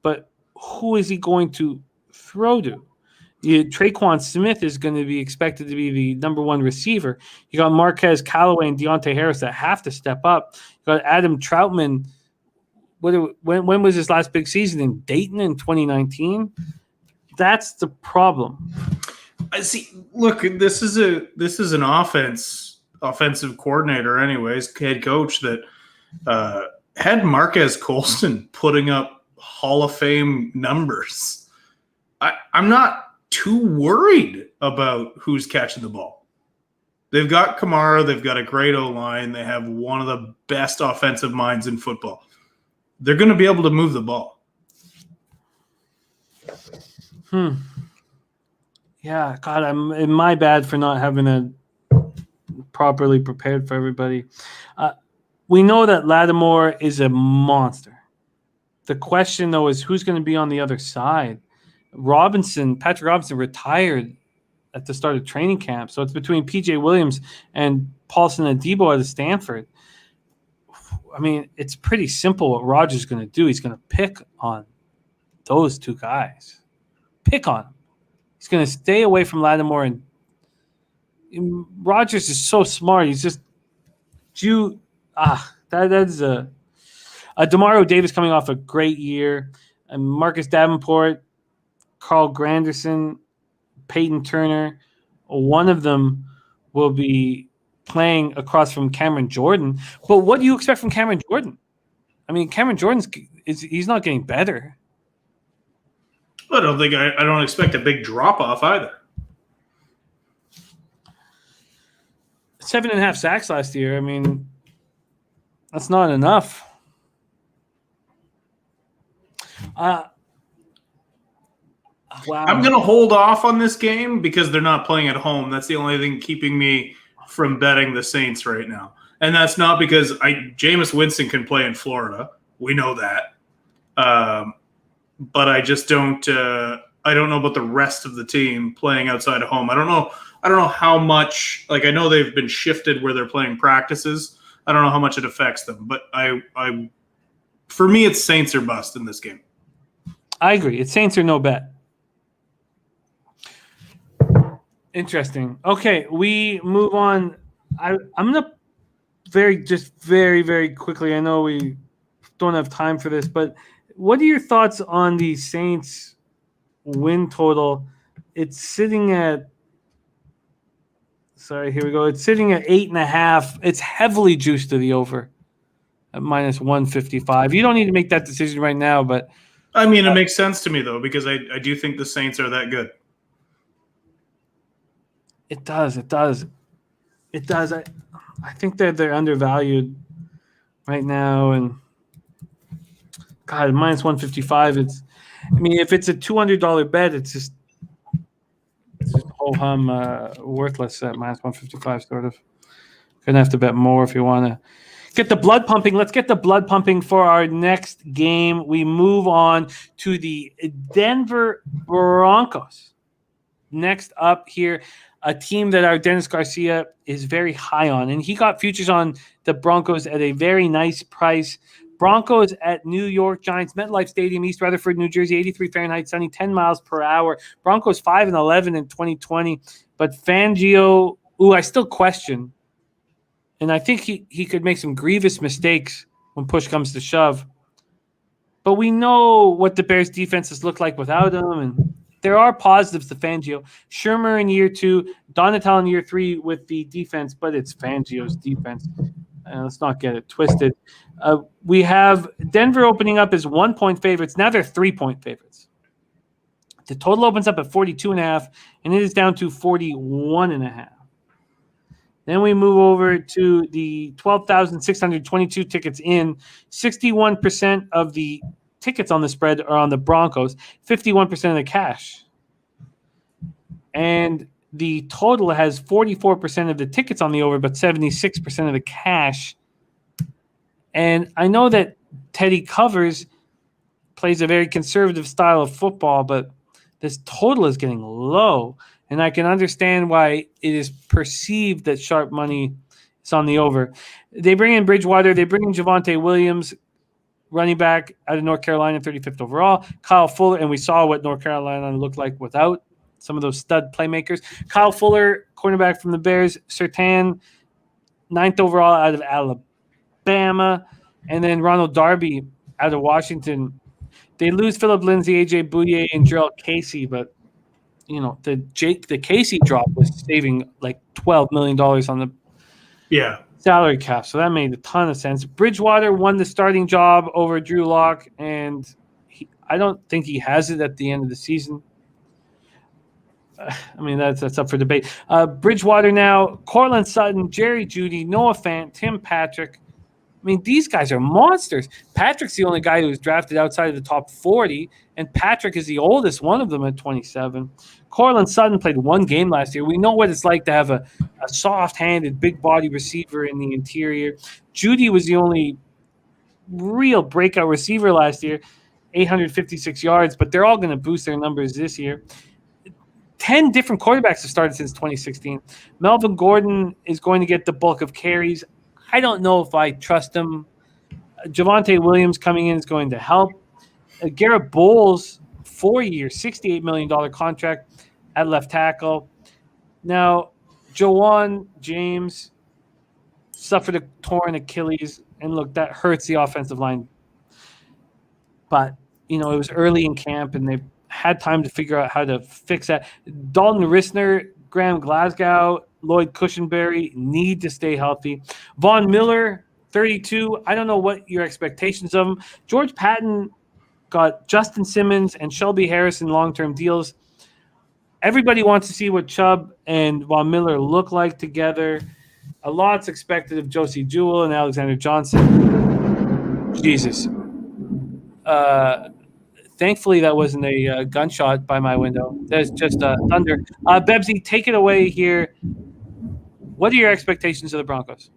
but who is he going to throw to? Traquan Smith is going to be expected to be the number 1 receiver. You got Marquez Callaway and Deontay Harris that have to step up. You got Adam Troutman. When was his last big season? In Dayton in 2019? That's the problem. I see. Look, this is an offensive coordinator, anyways, head coach that had Marquez Colston putting up Hall of Fame numbers. I'm not too worried about who's catching the ball. They've got Kamara. They've got a great O-line. They have one of the best offensive minds in football. They're going to be able to move the ball. Yeah, God, am I bad for not having a properly prepared for everybody. We know that Lattimore is a monster. The question, though, is who's going to be on the other side. Patrick Robinson retired at the start of training camp, so it's between P.J. Williams and Paulson Adebo out of Stanford. I mean, it's pretty simple what Rodgers is going to do. He's going to pick on those 2 guys. Pick on them. He's going to stay away from Lattimore, and Rodgers is so smart. He's just that is DeMario Davis coming off a great year, and Marcus Davenport, Carl Granderson, Peyton Turner. One of them will be playing across from Cameron Jordan. But what do you expect from Cameron Jordan? I mean, Cameron he's not getting better. I don't expect a big drop off either. 7.5 sacks last year. I mean, that's not enough. Wow. I'm going to hold off on this game because they're not playing at home. That's the only thing keeping me from betting the Saints right now. And that's not because Jameis Winston can play in Florida. We know that. But I just don't I don't know about the rest of the team playing outside of home. I don't know how much, like, I know they've been shifted where they're playing practices. I don't know how much it affects them, but for me, it's Saints or bust in this game. I agree. It's Saints or no bet. Interesting. Okay, we move on. I'm gonna very quickly. I know we don't have time for this, but what are your thoughts on the Saints win total? It's sitting at. Sorry, here we go. It's sitting at 8.5. It's heavily juiced to the over at minus 155. You don't need to make that decision right now, but I mean, it makes sense to me though because I do think the Saints are that good. It does. I think that they're undervalued right now, and God, minus 155. If it's a $200 bet, it's just ho hum worthless at minus 155. Sort of. Gonna have to bet more if you want to get the blood pumping. Let's get the blood pumping for our next game. We move on to the Denver Broncos. Next up here, a team that our Dennis Garcia is very high on, and he got futures on the Broncos at a very nice price. Broncos at New York Giants, MetLife Stadium, East Rutherford, New Jersey, 83 Fahrenheit, sunny, 10 miles per hour. Broncos 5-11 in 2020, but Fangio, I still question, and I think he could make some grievous mistakes when push comes to shove. But we know what the Bears' defenses look like without him, and there are positives to Fangio. Shermer in year 2, Donatell in year 3 with the defense, but it's Fangio's defense. Let's not get it twisted. We have Denver opening up as 1-point favorites. Now they're 3-point favorites. The total opens up at 42.5, and it is down to 41.5. Then we move over to the 12,622 tickets in. 61% of the tickets on the spread are on the Broncos, 51% of the cash. And the total has 44% of the tickets on the over, but 76% of the cash. And I know that Teddy Covers plays a very conservative style of football, but this total is getting low. And I can understand why it is perceived that sharp money is on the over. They bring in Bridgewater. They bring in Javonte Williams, running back out of North Carolina, 35th overall. Kyle Fuller, and we saw what North Carolina looked like without some of those stud playmakers. Kyle Fuller, cornerback from the Bears. Surtain, 9th overall out of Alabama. And then Ronald Darby out of Washington. They lose Philip Lindsay, A.J. Bouye, and Gerald Casey, but the Casey drop was saving like $12 million on the salary cap, so that made a ton of sense. Bridgewater won the starting job over Drew Lock, and I don't think he has it at the end of the season. That's up for debate. Bridgewater now, Cortland Sutton, Jerry Jeudy, Noah Fant, Tim Patrick. These guys are monsters. Patrick's the only guy who was drafted outside of the top 40, and Patrick is the oldest one of them at 27. Cortland Sutton played one game last year. We know what it's like to have a soft-handed, big-body receiver in the interior. Jeudy was the only real breakout receiver last year, 856 yards, but they're all going to boost their numbers this year. 10 different quarterbacks have started since 2016. Melvin Gordon is going to get the bulk of carries. I don't know if I trust him. Javonte Williams coming in is going to help. Garrett Bowles, 4-year, $68 million contract at left tackle. Now, Joanne James suffered a torn Achilles, and look, that hurts the offensive line. But, it was early in camp, and they had time to figure out how to fix that. Dalton Risner, Graham Glasgow, Lloyd Cushenberry need to stay healthy. Von Miller, 32. I don't know what your expectations of him. George Patton got Justin Simmons and Shelby Harris in long-term deals. Everybody wants to see what Chubb and Von Miller look like together. A lot's expected of Josie Jewell and Alexander Johnson. Jesus. Thankfully, that wasn't a gunshot by my window. That's just thunder. Bebsie, take it away here. What are your expectations of the Broncos?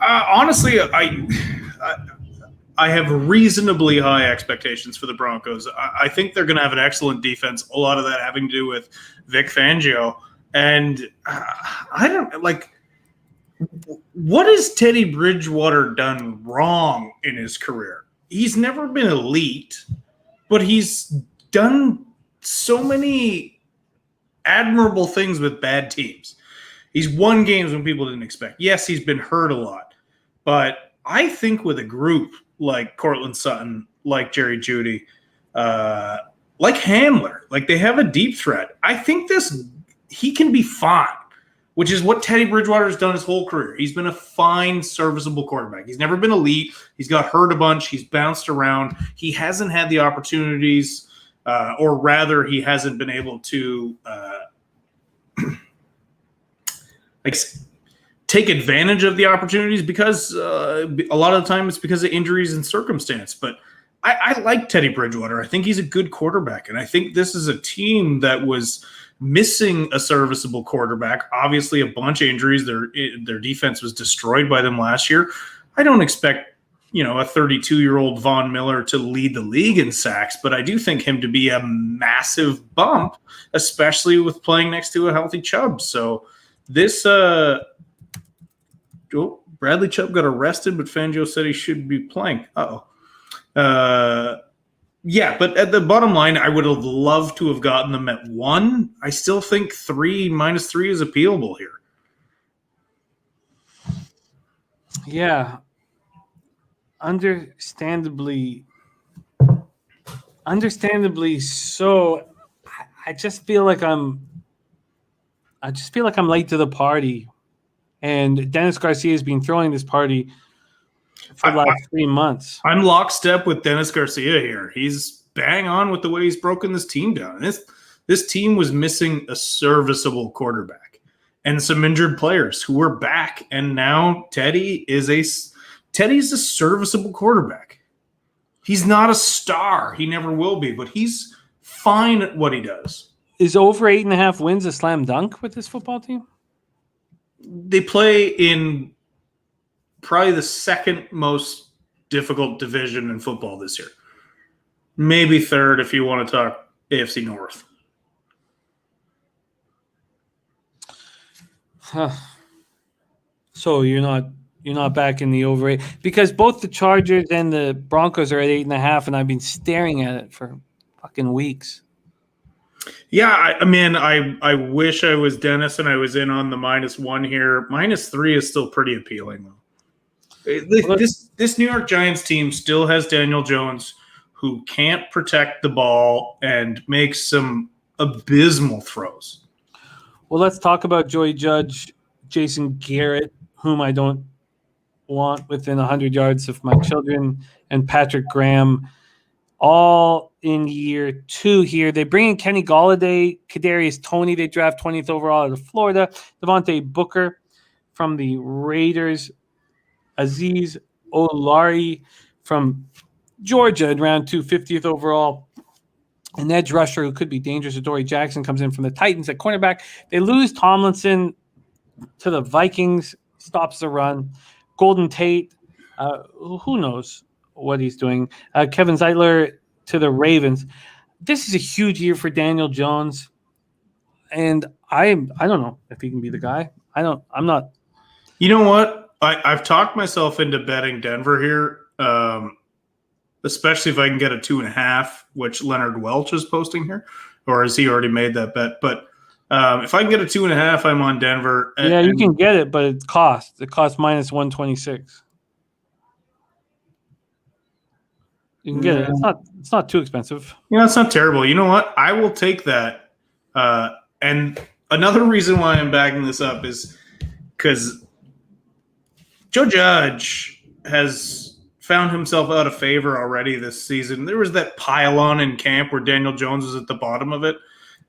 Honestly, I have reasonably high expectations for the Broncos. I think they're going to have an excellent defense. A lot of that having to do with Vic Fangio. And I don't like, what has Teddy Bridgewater done wrong in his career? He's never been elite, but he's done so many admirable things with bad teams. He's won games when people didn't expect. Yes, he's been hurt a lot, but I think with a group like Cortland Sutton, like Jerry Jeudy, like Hamler, like they have a deep threat. I think he can be fine, which is what Teddy Bridgewater has done his whole career. He's been a fine, serviceable quarterback. He's never been elite. He's got hurt a bunch. He's bounced around. He hasn't had the opportunities, or rather, he hasn't been able to take advantage of the opportunities because a lot of the time it's because of injuries and circumstance. But I like Teddy Bridgewater. I think he's a good quarterback, and I think this is a team that was missing a serviceable quarterback. Obviously, a bunch of injuries. Their defense was destroyed by them last year. I don't expect a 32-year-old Von Miller to lead the league in sacks, but I do think him to be a massive bump, especially with playing next to a healthy Chubb. So this Bradley Chubb got arrested, but Fangio said he should be playing. Yeah, but at the bottom line, I would have loved to have gotten them at 1. I still think -3 is appealable here. Yeah. Understandably so. I just feel like I'm late to the party. And Dennis Garcia has been throwing this party for the last 3 months. I'm lockstep with Dennis Garcia here. He's bang on with the way he's broken this team down. This team was missing a serviceable quarterback and some injured players who were back. And now Teddy's a serviceable quarterback. He's not a star. He never will be, but he's fine at what he does. Is over 8.5 wins a slam dunk with this football team? They play in probably the second most difficult division in football this year. Maybe third if you want to talk AFC North. So you're not back in the over 8 because both the Chargers and the Broncos are at 8.5, and I've been staring at it for fucking weeks. Yeah, I wish I was Dennis and I was in on the -1 here. -3 is still pretty appealing, though. This New York Giants team still has Daniel Jones, who can't protect the ball and makes some abysmal throws. Well, let's talk about Joey Judge, Jason Garrett, whom I don't want within 100 yards of my children, and Patrick Graham, all in year 2 here. They bring in Kenny Golladay, Kadarius Toney. They draft 20th overall out of Florida. Devontae Booker from the Raiders. Azeez Olari from Georgia in round 2, 50th overall. An edge rusher who could be dangerous. Adoree Jackson comes in from the Titans at cornerback. They lose Tomlinson to the Vikings. Stops the run. Golden Tate, who knows what he's doing. Kevin Zeitler to the Ravens. This is a huge year for Daniel Jones, and I don't know if he can be the guy. I'm not. You know what? I've talked myself into betting Denver here, especially if I can get a 2.5, which Leonard Welch is posting here, or has he already made that bet? But if I can get a 2.5, I'm on Denver. You can get it, but it costs -126. You can get it. It's not too expensive. It's not terrible. You know what? I will take that. And another reason why I'm backing this up is because Joe Judge has found himself out of favor already this season. There was that pile-on in camp where Daniel Jones was at the bottom of it,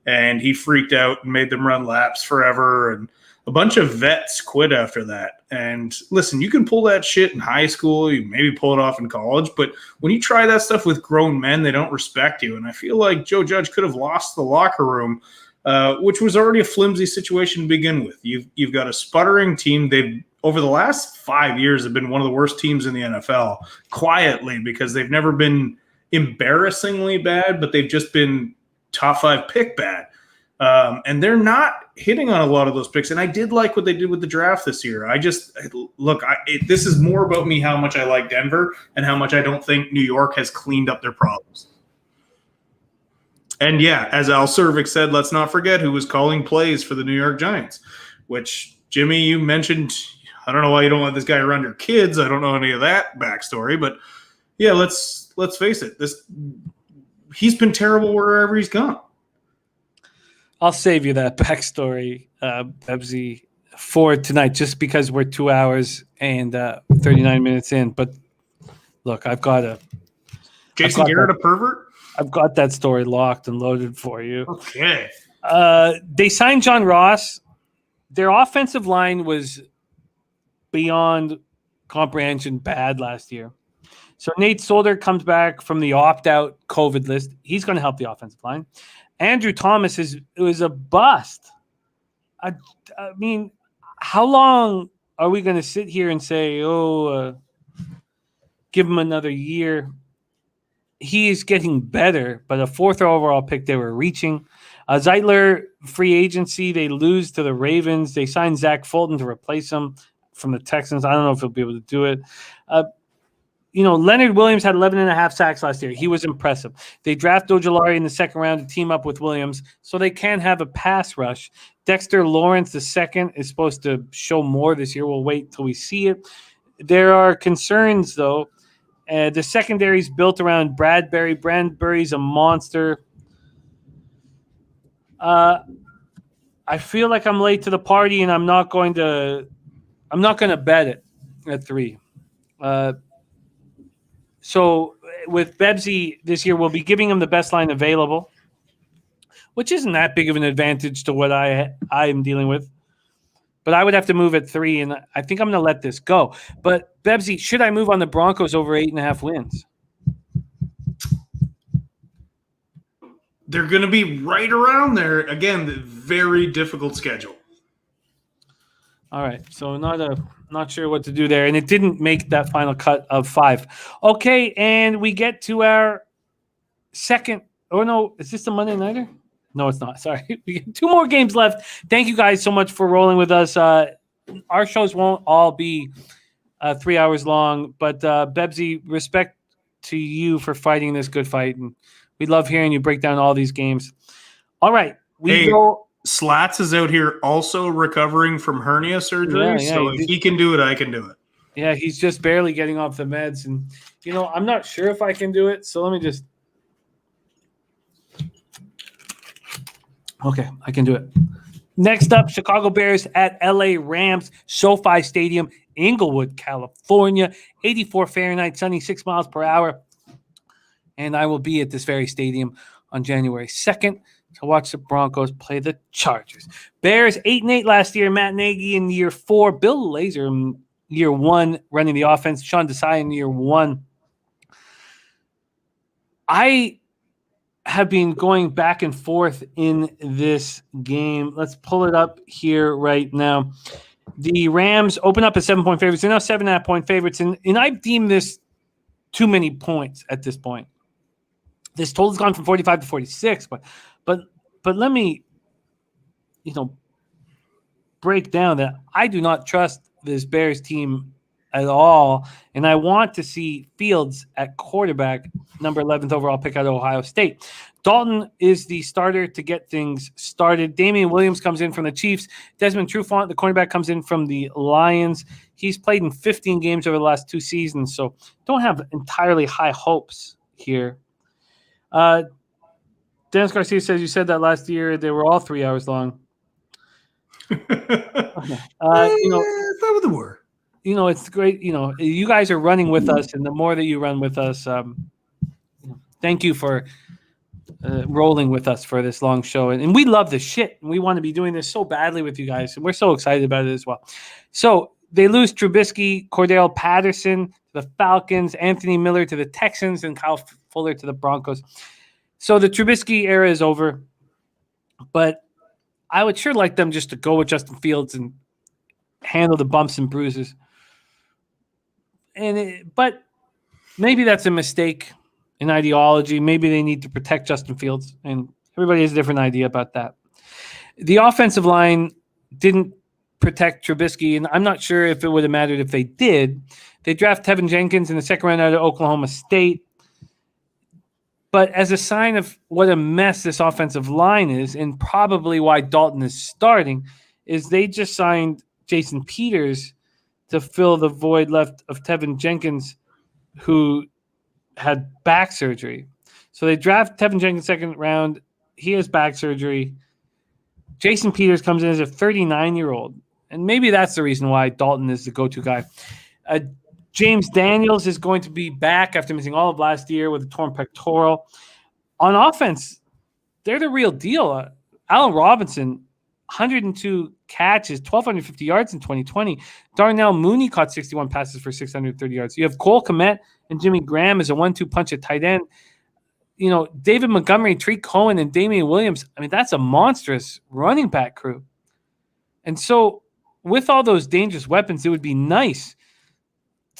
and he freaked out and made them run laps forever. And a bunch of vets quit after that. And listen, you can pull that shit in high school, you maybe pull it off in college, but when you try that stuff with grown men, they don't respect you. And I feel like Joe Judge could have lost the locker room, which was already a flimsy situation to begin with. You've got a sputtering team. They've over the last 5 years have been one of the worst teams in the NFL, quietly, because they've never been embarrassingly bad, but they've just been top 5 pick bad. And they're not hitting on a lot of those picks. And I did like what they did with the draft this year. This is more about me, how much I like Denver and how much I don't think New York has cleaned up their problems. And yeah, as Al Cervix said, let's not forget who was calling plays for the New York Giants, which, Jimmy, you mentioned. I don't know why you don't let this guy around your kids. I don't know any of that backstory, but yeah, let's face it. He's been terrible wherever he's gone. I'll save you that backstory, Bebsie, for tonight, just because we're 2 hours and 39 minutes in. But look, Jason Garrett, a pervert? I've got that story locked and loaded for you. Okay. They signed John Ross. Their offensive line was beyond comprehension bad last year. So Nate Solder comes back from the opt-out COVID list. He's going to help the offensive line. Andrew Thomas was a bust. I mean, how long are we going to sit here and say, give him another year? He is getting better, but a 4th overall pick they were reaching. Zeitler, free agency, they lose to the Ravens. They signed Zach Fulton to replace him from the Texans. I don't know if he'll be able to do it. Leonard Williams had 11.5 sacks last year. He was impressive. They draft Ojulari in the second round to team up with Williams so they can have a pass rush. Dexter Lawrence II is supposed to show more this year. We'll wait till we see it. There are concerns, though. The secondary is built around Bradbury. Bradbury's a monster. I feel like I'm late to the party, and I'm not going to bet it at 3. So with Bebsie this year, we'll be giving him the best line available, which isn't that big of an advantage to what I am dealing with. But I would have to move at 3, and I think I'm going to let this go. But Bebsie, should I move on the Broncos over 8.5 wins? They're going to be right around there. Again, very difficult schedule. All right, so not sure what to do there, and it didn't make that final cut of 5. Okay, and we get to our second. Oh no, is this the Monday nighter? No, it's not. Sorry, we get 2 more games left. Thank you guys so much for rolling with us. Our shows won't all be 3 hours long, but Bebsie, respect to you for fighting this good fight, and we love hearing you break down all these games. All right, we go. Slats is out here also recovering from hernia surgery, so if he can do it, I can do it. Yeah, he's just barely getting off the meds, and I'm not sure if I can do it, so let me just. Okay, I can do it. Next up, Chicago Bears at LA Rams, SoFi Stadium, Inglewood, California, 84 Fahrenheit, sunny, 6 miles per hour, and I will be at this very stadium on January 2nd. To watch the Broncos play the Chargers. Bears 8-8 last year. Matt Nagy in year 4. Bill Lazor in year 1 running the offense. Sean Desai in year 1. I have been going back and forth in this game. Let's pull it up here right now. The Rams open up as 7-point favorites. They're now 7.5-point favorites, and I deem this too many points at this point. This total's gone from 45 to 46, but let me, break down that I do not trust this Bears team at all, and I want to see Fields at quarterback, number 11th overall pick out of Ohio State. Dalton is the starter to get things started. Damian Williams comes in from the Chiefs. Desmond Trufant, the cornerback, comes in from the Lions. He's played in 15 games over the last 2 seasons, so don't have entirely high hopes here. Dennis Garcia says you said that last year they were all 3 hours long. Okay. I thought they were. It's great. You guys are running with us, and the more that you run with us, thank you for rolling with us for this long show. And we love this shit. And we want to be doing this so badly with you guys. And we're so excited about it as well. So they lose Trubisky, Cordell Patterson to the Falcons, Anthony Miller to the Texans, and Kyle Fuller to the Broncos. So the Trubisky era is over. But I would sure like them just to go with Justin Fields and handle the bumps and bruises. But maybe that's a mistake in ideology. Maybe they need to protect Justin Fields, and everybody has a different idea about that. The offensive line didn't protect Trubisky, and I'm not sure if it would have mattered if they did. They draft Tevin Jenkins in the second round out of Oklahoma State. But as a sign of what a mess this offensive line is, and probably why Dalton is starting, is they just signed Jason Peters to fill the void left of Tevin Jenkins, who had back surgery. So they draft Tevin Jenkins second round. He has back surgery. Jason Peters comes in as a 39-year-old. And maybe that's the reason why Dalton is the go-to guy. James Daniels is going to be back after missing all of last year with a torn pectoral. On offense, they're the real deal. Allen Robinson, 102 catches, 1,250 yards in 2020. Darnell Mooney caught 61 passes for 630 yards. You have Cole Kmet and Jimmy Graham as a 1-2 punch at tight end. You know, David Montgomery, Tree Cohen, and Damian Williams. I mean, that's a monstrous running back crew. And so with all those dangerous weapons, it would be nice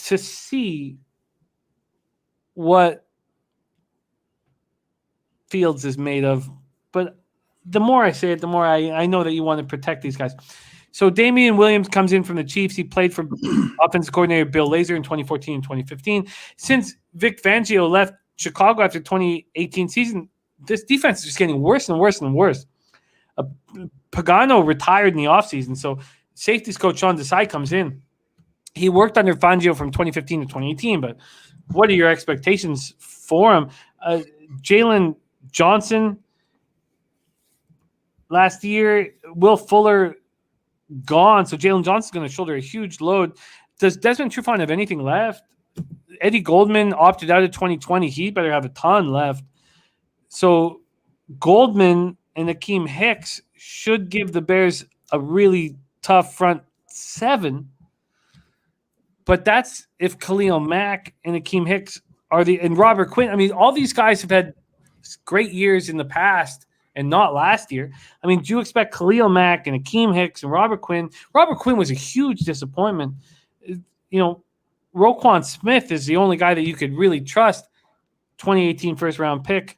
to see what Fields is made of. But the more I say it, the more I know that you want to protect these guys. So Damian Williams comes in from the Chiefs. He played for offensive coordinator Bill Lazor in 2014 and 2015. Since Vic Fangio left Chicago after 2018 season, this defense is just getting worse and worse and worse. Pagano retired in the offseason, so safeties coach Sean Desai comes in. He worked under Fangio from 2015 to 2018, but what are your expectations for him? Jalen Johnson last year, Will Fuller gone, so Jalen Johnson's going to shoulder a huge load. Does Desmond Trufant have anything left? Eddie Goldman opted out of 2020. He better have a ton left. So Goldman and Akeem Hicks should give the Bears a really tough front seven. But that's if Khalil Mack and Akeem Hicks and Robert Quinn. I mean, all these guys have had great years in the past and not last year. I mean, do you expect Khalil Mack and Akeem Hicks and Robert Quinn? Robert Quinn was a huge disappointment. You know, Roquan Smith is the only guy that you could really trust, 2018 first-round pick.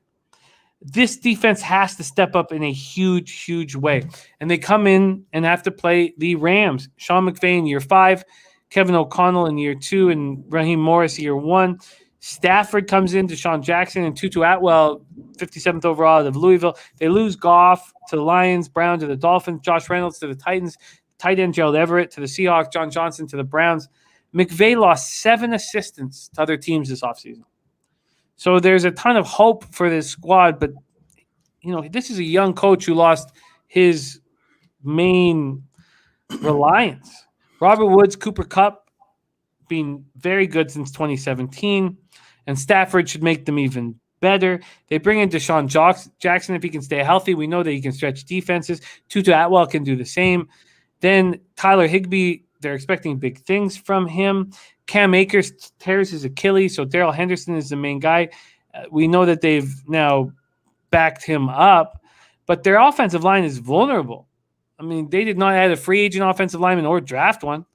This defense has to step up in a huge, huge way. And they come in and have to play the Rams. Sean McVay in year 5, Kevin O'Connell in year 2, and Raheem Morris year 1. Stafford comes in, Deshaun Jackson, and Tutu Atwell, 57th overall out of Louisville. They lose Goff to the Lions, Brown to the Dolphins, Josh Reynolds to the Titans, tight end Gerald Everett to the Seahawks, John Johnson to the Browns. McVay lost 7 assistants to other teams this offseason. So there's a ton of hope for this squad, but you know, this is a young coach who lost his main reliance. Robert Woods, Cooper Kupp, been very good since 2017, and Stafford should make them even better. They bring in Deshaun Jackson if he can stay healthy. We know that he can stretch defenses. Tutu Atwell can do the same. Then Tyler Higbee, they're expecting big things from him. Cam Akers tears his Achilles, so Darrell Henderson is the main guy. We know that they've now backed him up, but their offensive line is vulnerable. I mean, they did not add a free agent offensive lineman or draft one.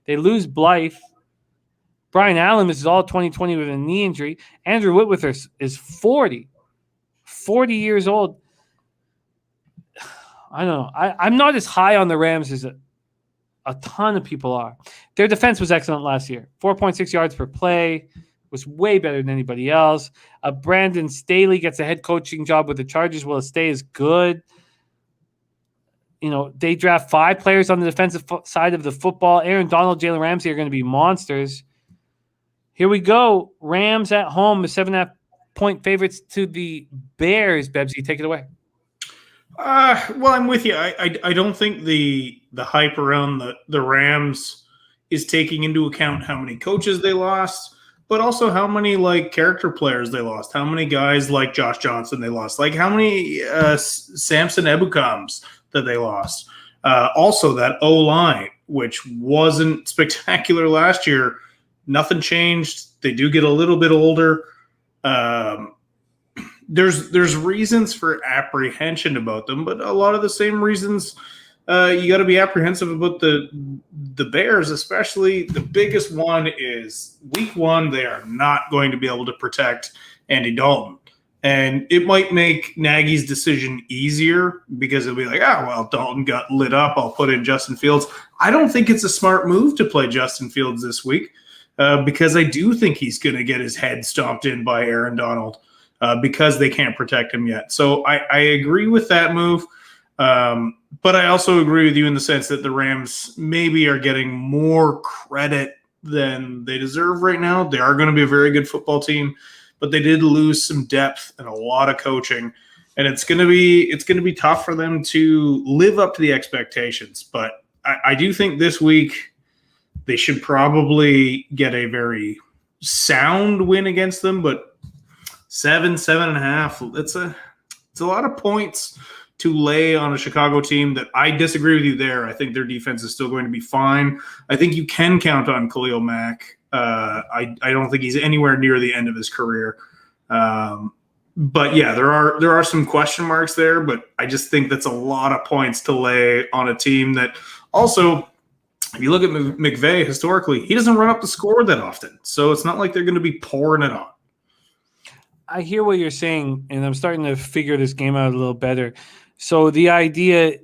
They lose Blythe. Brian Allen is all 2020 with a knee injury. Andrew Whitworth is 40 years old. I don't know. I'm not as high on the Rams as a ton of people are. Their defense was excellent last year. 4.6 yards per play was way better than anybody else. Brandon Staley gets a head coaching job with the Chargers. Will stay as good. You know, they draft 5 players on the defensive side of the football. Aaron Donald, Jalen Ramsey are going to be monsters. Here we go. Rams at home, the 7.5-point favorites to the Bears. Bebsie, take it away. Well, I'm with you. I don't think the hype around the Rams is taking into account how many coaches they lost. but also how many like character players they lost, how many guys like Josh Johnson they lost, like how many Samson Ebukams that they lost. Also, that O-line, which wasn't spectacular last year, nothing changed. They do get a little bit older. There's reasons for apprehension about them, but a lot of the same reasons you got to be apprehensive about the Bears, especially. The biggest one is week one, they are not going to be able to protect Andy Dalton. And it might make Nagy's decision easier because it'll be like, well, Dalton got lit up. I'll put in Justin Fields. I don't think it's a smart move to play Justin Fields this week because I do think he's going to get his head stomped in by Aaron Donald because they can't protect him yet. So I agree with that move. But I also agree with you in the sense that the Rams maybe are getting more credit than they deserve right now. They are going to be a very good football team, but they did lose some depth and a lot of coaching, and it's going to be tough for them to live up to the expectations. But I do think this week they should probably get a very sound win against them. But 7.5. It's a lot of points to lay on a Chicago team that I disagree with you there. I think their defense is still going to be fine. I think you can count on Khalil Mack. I don't think he's anywhere near the end of his career. But yeah, there are some question marks there, but I just think that's a lot of points to lay on a team that also, if you look at McVay historically, he doesn't run up the score that often. So it's not like they're going to be pouring it on. I hear what you're saying, and I'm starting to figure this game out a little better. So the idea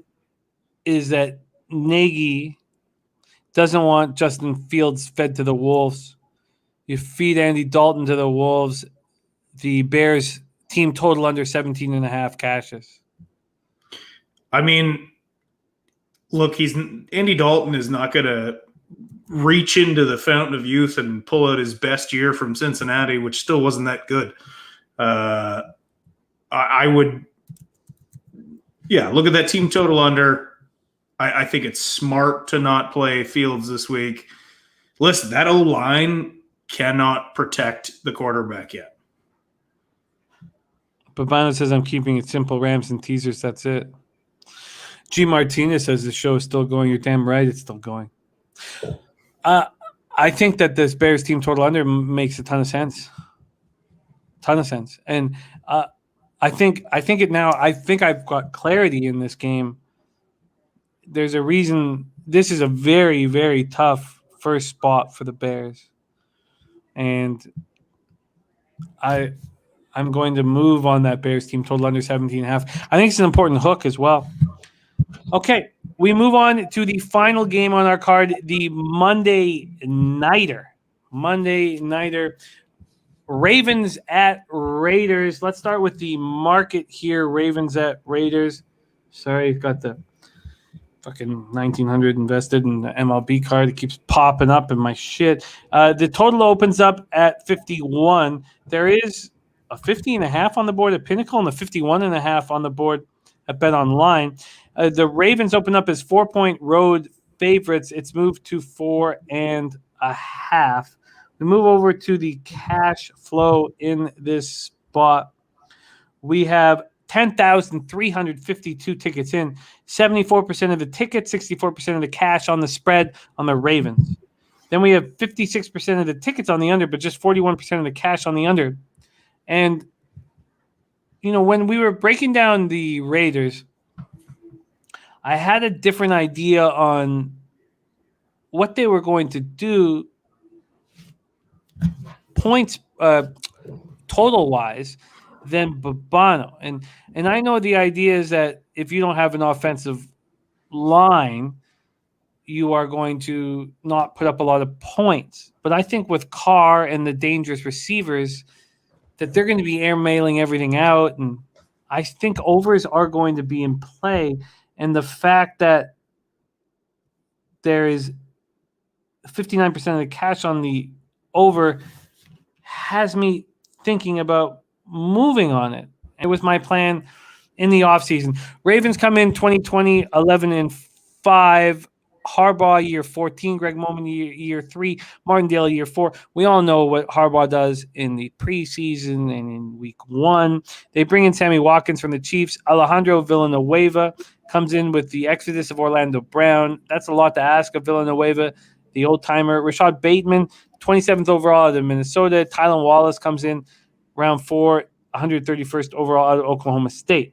is that Nagy doesn't want Justin Fields fed to the Wolves. You feed Andy Dalton to the Wolves. The Bears team total under 17.5 cashes. I mean, look, Andy Dalton is not going to reach into the fountain of youth and pull out his best year from Cincinnati, which still wasn't that good. I would, look at that team total under. I think it's smart to not play Fields this week. Listen, that O-line cannot protect the quarterback yet. Babano says, I'm keeping it simple. Rams and teasers, that's it. G. Martinez says the show is still going. You're damn right it's still going. I think that this Bears team total under makes a ton of sense. And I think it now. I think I've got clarity in this game. There's a reason. This is a very, very tough first spot for the Bears, and I'm going to move on that Bears team total under 17.5. I think it's an important hook as well. Okay, we move on to the final game on our card, the Monday Nighter. Ravens at Raiders. Let's start with the market here. Ravens at Raiders. Sorry, got the fucking 1900 invested in the MLB card. It keeps popping up in my shit. The total opens up at 51. There is a 50.5 on the board at Pinnacle and a 51.5 on the board at Bet Online. The Ravens open up as 4-point road favorites. It's moved to 4.5. We move over to the cash flow in this spot. We have 10,352 tickets in, 74% of the tickets, 64% of the cash on the spread on the Ravens. Then we have 56% of the tickets on the under, but just 41% of the cash on the under. And, when we were breaking down the Raiders, I had a different idea on what they were going to do points total-wise than Babano. And I know the idea is that if you don't have an offensive line, you are going to not put up a lot of points. But I think with Carr and the dangerous receivers, that they're going to be airmailing everything out. And I think overs are going to be in play. And the fact that there is 59% of the cash on the over has me thinking about moving on it. It was my plan in the offseason. Ravens come in 2020, 11-5. Harbaugh year 14, Greg Moman year 3, Martindale year 4. We all know what Harbaugh does in the preseason and in week 1. They bring in Sammy Watkins from the Chiefs. Alejandro Villanueva comes in with the exodus of Orlando Brown. That's a lot to ask of Villanueva, the old-timer. Rashad Bateman, 27th overall out of Minnesota. Tylan Wallace comes in round 4, 131st overall out of Oklahoma State.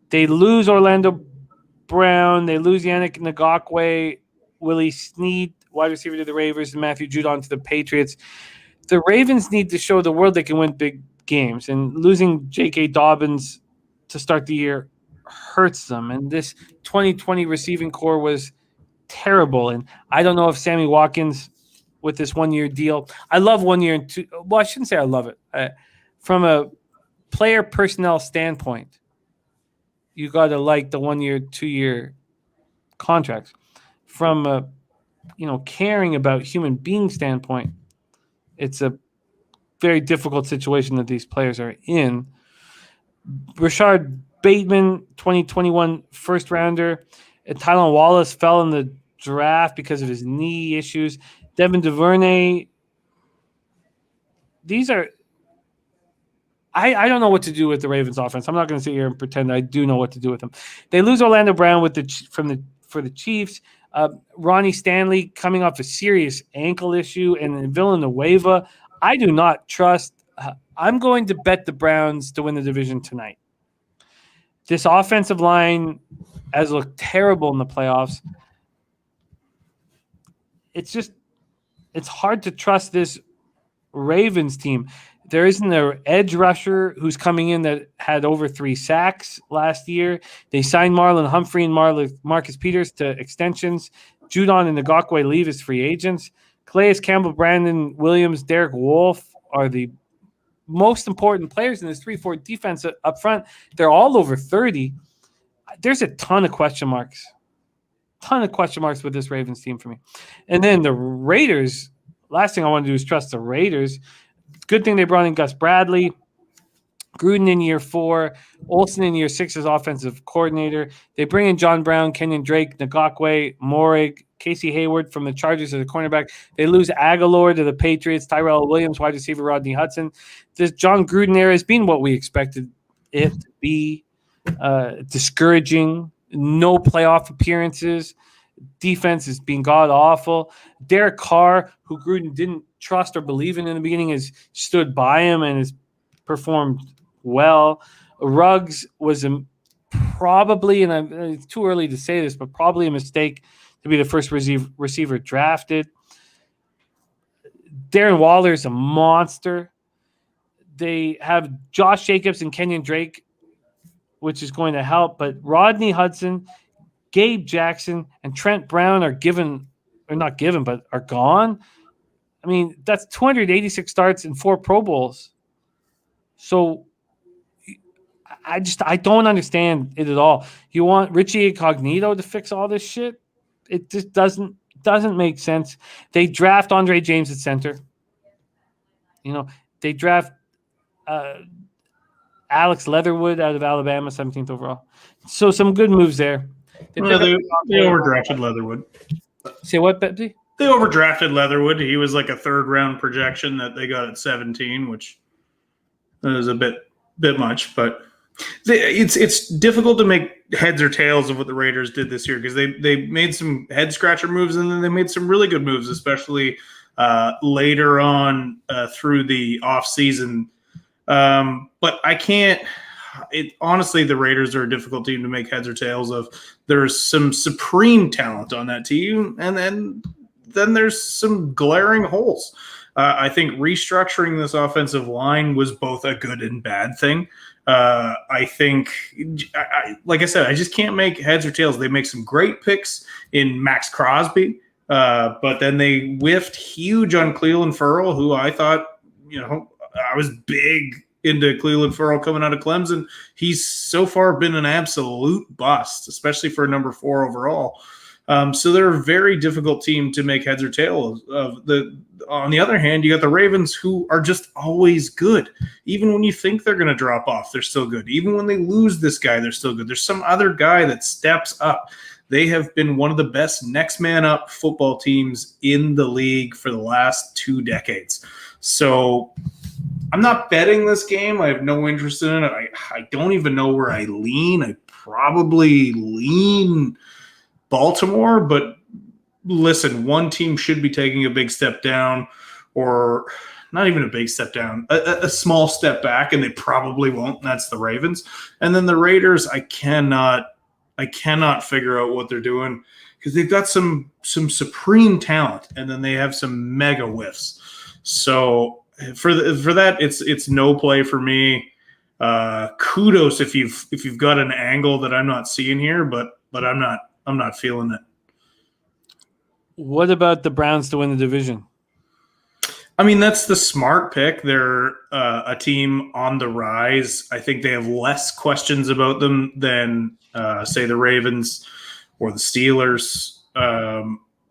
They lose Orlando Brown. They lose Yannick Ngakoue, Willie Snead, wide receiver to the Ravens, and Matthew Judon to the Patriots. The Ravens need to show the world they can win big games, and losing J.K. Dobbins to start the year hurts them. And this 2020 receiving core was terrible. And I don't know if Sammy Watkins with this 1-year deal. I love 1 year and 2. Well, I shouldn't say I love it. From a player personnel standpoint, you got to like the 1 year, 2 year contracts. From a, caring about human being standpoint, it's a very difficult situation that these players are in. Rashard Bateman, 2021 first rounder. And Tylan Wallace fell in the draft because of his knee issues. Devin DuVernay. These are. I don't know what to do with the Ravens offense. I'm not going to sit here and pretend I do know what to do with them. They lose Orlando Brown for the Chiefs. Ronnie Stanley coming off a serious ankle issue, and Villanueva. I do not trust. I'm going to bet the Browns to win the division tonight. This offensive line has looked terrible in the playoffs. It's hard to trust this Ravens team. There isn't an edge rusher who's coming in that had over 3 sacks last year. They signed Marlon Humphrey and Marcus Peters to extensions. Judon and Ngakoue leave as free agents. Calais Campbell, Brandon Williams, Derek Wolfe are the most important players in this 3-4 defense up front. They're all over 30. There's a ton of question marks. With this Ravens team for me. And then the Raiders, last thing I want to do is trust the Raiders. Good thing they brought in Gus Bradley. Gruden in year 4. Olsen in year 6 as offensive coordinator. They bring in John Brown, Kenyon Drake, Ngakoue, Morig, Casey Hayward from the Chargers as a cornerback. They lose Aguilar to the Patriots. Tyrell Williams, wide receiver, Rodney Hudson. This John Gruden era has been what we expected it to be. Discouraging. No playoff appearances. Defense is being god-awful. Derek Carr, who Gruden didn't trust or believe in the beginning, has stood by him and has performed well. Ruggs was probably, and it's too early to say this, but probably a mistake to be the first receiver drafted. Darren Waller is a monster. They have Josh Jacobs and Kenyon Drake, which is going to help, but Rodney Hudson, Gabe Jackson, and Trent Brown are gone. I mean, that's 286 starts and 4 Pro Bowls. So I don't understand it at all. You want Richie Incognito to fix all this shit? It just doesn't make sense. They draft Andre James at center. They draft Alex Leatherwood out of Alabama, 17th overall. So some good moves there. They overdrafted Leatherwood. Say what, Bebsie? They overdrafted Leatherwood. He was like a 3rd-round projection that they got at 17, which is a bit much. But it's difficult to make heads or tails of what the Raiders did this year because they made some head-scratcher moves and then they made some really good moves, especially later on through the offseason. But I can't – honestly, the Raiders are a difficult team to make heads or tails of. There's some supreme talent on that team, and then there's some glaring holes. I think restructuring this offensive line was both a good and bad thing. I think, like I said, I just can't make heads or tails. They make some great picks in Max Crosby, but then they whiffed huge on Clelin Ferrell, who I thought, I was big into Clelin Ferrell coming out of Clemson. He's so far been an absolute bust, especially for a number 4 overall. So they're a very difficult team to make heads or tails of. On the other hand, you got the Ravens, who are just always good. Even when you think they're going to drop off, they're still good. Even when they lose this guy, they're still good. There's some other guy that steps up. They have been one of the best next man up football teams in the league for the last 2 decades. So I'm not betting this game. I have no interest in it. I don't even know where I lean. I probably lean Baltimore, but listen, one team should be taking a big step down, or not even a big step down, a small step back, and they probably won't. And that's the Ravens. And then the Raiders, I cannot figure out what they're doing, because they've got some supreme talent, and then they have some mega whiffs. So for that, it's no play for me. Kudos if you've got an angle that I'm not seeing here, but I'm not feeling it. What about the Browns to win the division? I mean, that's the smart pick. They're a team on the rise. I think they have less questions about them than, say, the Ravens or the Steelers.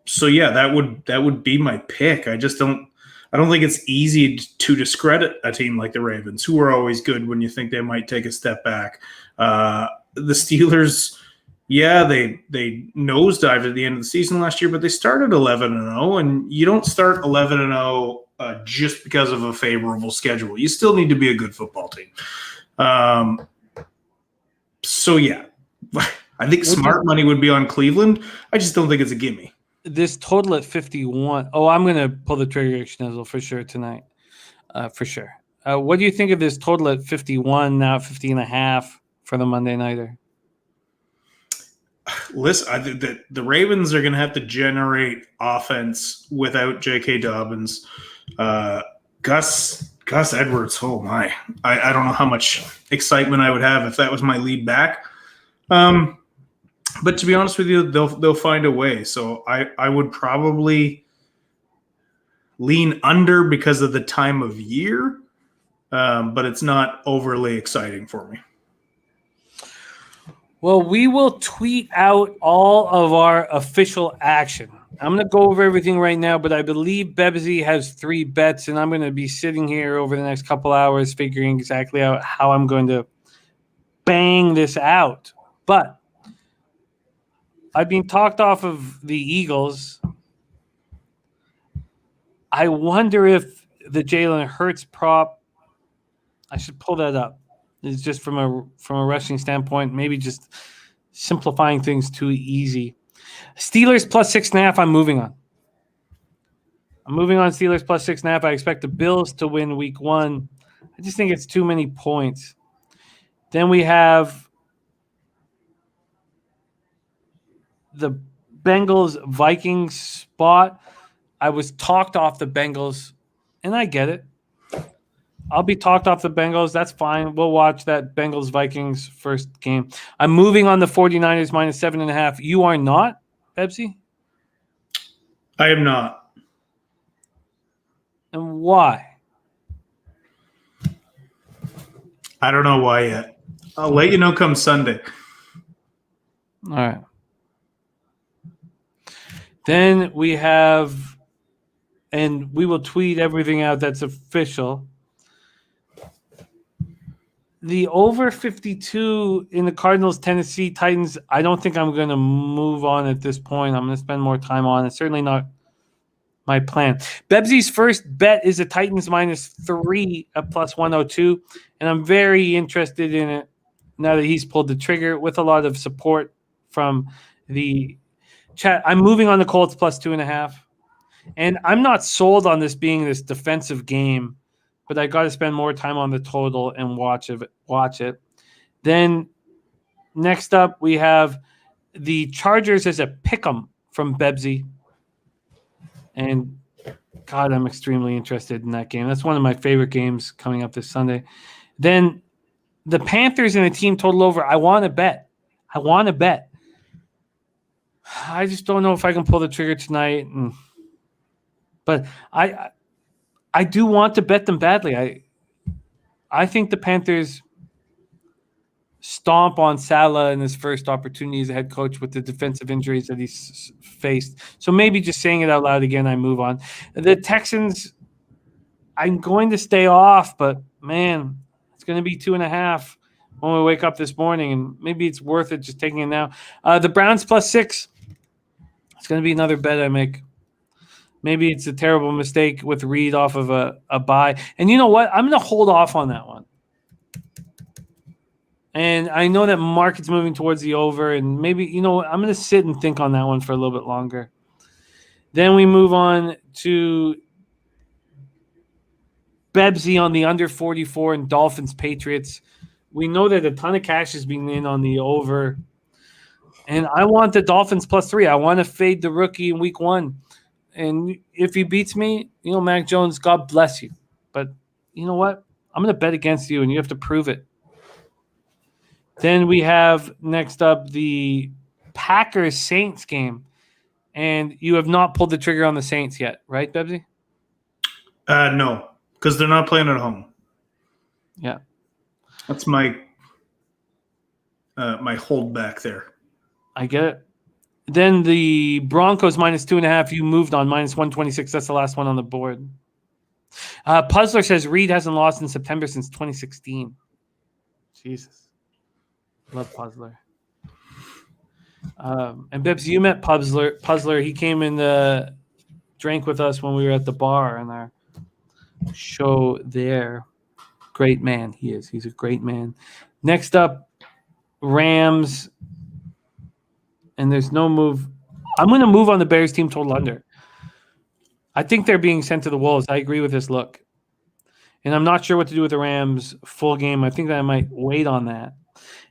So yeah, that would be my pick. I don't think it's easy to discredit a team like the Ravens, who are always good when you think they might take a step back. The Steelers, yeah, they nosedived at the end of the season last year, but they started 11-0, and you don't start 11-0 just because of a favorable schedule. You still need to be a good football team. So yeah, I think smart money would be on Cleveland. I just don't think it's a gimme. This total at 51. Oh, I'm going to pull the trigger, Schnizzle, for sure tonight. For sure. What do you think of this total at 51, now 50.5 for the Monday Nighter? Listen, I think that the Ravens are going to have to generate offense without J.K. Dobbins. Gus Edwards, oh my. I don't know how much excitement I would have if that was my lead back. But to be honest with you, they'll find a way. So I would probably lean under because of the time of year, but it's not overly exciting for me. Well, we will tweet out all of our official action. I'm going to go over everything right now, but I believe Bebsie has 3 bets, and I'm going to be sitting here over the next couple hours figuring exactly out how I'm going to bang this out. But I've been talked off of the Eagles. I wonder if the Jalen Hurts prop, I should pull that up. It's just from a rushing standpoint, maybe just simplifying things too easy. Steelers plus 6.5, I'm moving on. Steelers plus 6.5. I expect the Bills to win week 1. I just think it's too many points. Then we have the Bengals-Vikings spot. I was talked off the Bengals, and I get it. I'll be talked off the Bengals. That's fine. We'll watch that Bengals-Vikings first game. I'm moving on the 49ers minus 7.5. You are not, Bebsie? I am not. And why? I don't know why yet. I'll let you know come Sunday. All right. Then we have, and we will tweet everything out that's official, the over 52 in the Cardinals, Tennessee Titans. I don't think I'm going to move on at this point. I'm going to spend more time on it. Certainly not my plan. Bebsie's first bet is the Titans minus 3 at plus 102. And I'm very interested in it now that he's pulled the trigger with a lot of support from the chat. I'm moving on the Colts plus 2.5. And I'm not sold on this being this defensive game, but I got to spend more time on the total and watch it. Then next up, we have the Chargers as a pick'em from Bebsie. And God, I'm extremely interested in that game. That's one of my favorite games coming up this Sunday. Then the Panthers and the team total over. I want to bet. I just don't know if I can pull the trigger tonight. But I do want to bet them badly. I think the Panthers stomp on Salah in his first opportunity as a head coach with the defensive injuries that he's faced. So maybe just saying it out loud again, I move on. The Texans, I'm going to stay off, but man, it's going to be 2.5. when we wake up this morning, and maybe it's worth it just taking it now. The Browns +6. It's going to be another bet I make. Maybe it's a terrible mistake with Reed off of a bye. And you know what? I'm going to hold off on that one. And I know that market's moving towards the over, and maybe, I'm going to sit and think on that one for a little bit longer. Then we move on to Bebsie on the under 44 and Dolphins Patriots. We know that a ton of cash is being in on the over. And I want the Dolphins +3. I want to fade the rookie in week 1. And if he beats me, Mac Jones, God bless you. But you know what? I'm going to bet against you, and you have to prove it. Then we have next up the Packers-Saints game. And you have not pulled the trigger on the Saints yet, right, Bebsie? No, because they're not playing at home. Yeah. That's my holdback there. I get it. Then the Broncos -2.5. You moved on -126. That's the last one on the board. Puzzler says Reed hasn't lost in September since 2016. Jesus. Love Puzzler. And Bibbs, you met Puzzler. He came and drank with us when we were at the bar in our show there. Great man he is. He's a great man. Next up, Rams. And there's no move. I'm going to move on the Bears team total under. I think they're being sent to the Wolves. I agree with this look. And I'm not sure what to do with the Rams full game. I think that I might wait on that.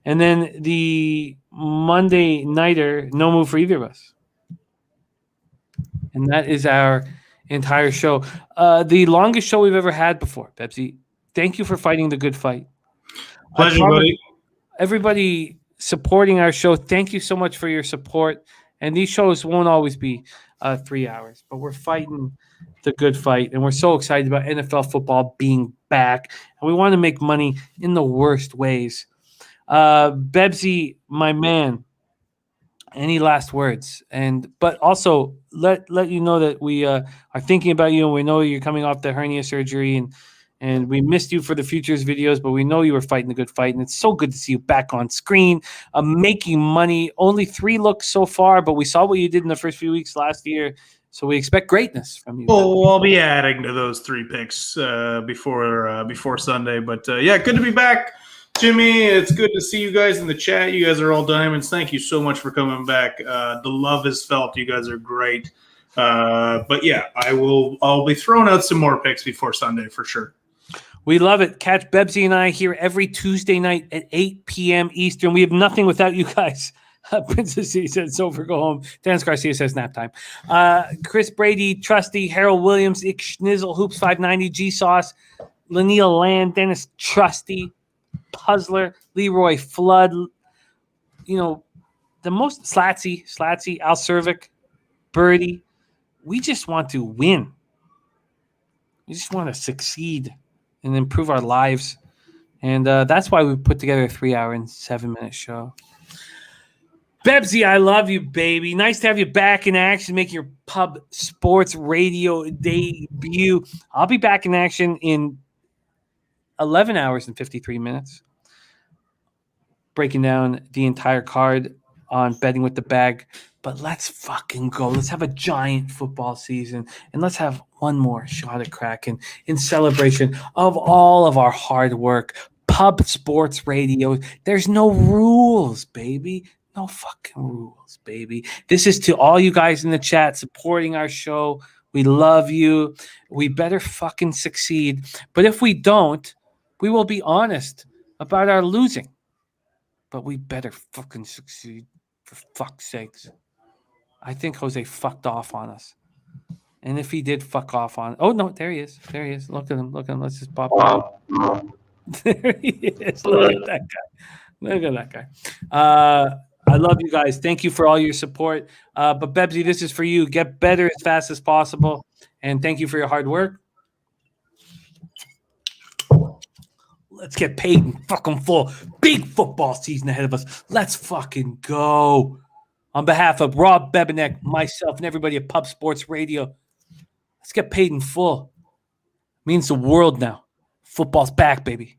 And then the Monday nighter, no move for either of us. And that is our entire show. The longest show we've ever had before, Bebsie. Thank you for fighting the good fight. Pleasure, buddy. Everybody supporting our show, thank you so much for your support. And these shows won't always be 3 hours, but we're fighting the good fight. And we're so excited about NFL football being back. And we want to make money in the worst ways. Bebsie, my man, any last words? But also let you know that we are thinking about you, and we know you're coming off the hernia surgery, and we missed you for the futures videos, but we know you were fighting the good fight, and it's so good to see you back on screen, making money. Only 3 looks so far, but we saw what you did in the first few weeks last year, so we expect greatness from you. Well, I'll be adding to those 3 picks before Sunday, but yeah, good to be back. Jimmy, it's good to see you guys in the chat. You guys are all diamonds. Thank you so much for coming back. The love is felt. You guys are great. But yeah, I'll be throwing out some more picks before Sunday for sure. We love it. Catch Bebsie and I here every Tuesday night at 8 p.m. Eastern. We have nothing without you guys. Princess C said, so for go home. Dennis Garcia says nap time. Chris Brady, Trusty, Harold Williams, Ick Schnizzle, Hoops 590, G Sauce, Lanil Land, Dennis Trusty, Puzzler, Leroy Flood, the most Slatsy, Al Cervic, Birdie. We just want to win. We just want to succeed and improve our lives. And that's why we put together a 3-hour and 7-minute show. Bebsie, I love you, baby. Nice to have you back in action, making your pub sports radio debut. I'll be back in action in 11 hours and 53 minutes, breaking down the entire card on Betting with the Bag. But let's fucking go. Let's have a giant football season, and let's have one more shot at cracking in celebration of all of our hard work. Pub sports radio. There's no rules, baby. No fucking rules, baby. This is to all you guys in the chat supporting our show. We love you. We better fucking succeed. But if we don't, we will be honest about our losing. But we better fucking succeed, for fuck's sakes. I think Jose fucked off on us. And if he did fuck off on... Oh, no, there he is. There he is. Look at him. Let's just pop him. There he is. Look at that guy. I love you guys. Thank you for all your support. But Bebsie, this is for you. Get better as fast as possible. And thank you for your hard work. Let's get paid in fucking full. Big football season ahead of us. Let's fucking go. On behalf of Rob Bebenek, myself, and everybody at Pub Sports Radio, let's get paid in full. It means the world now. Football's back, baby.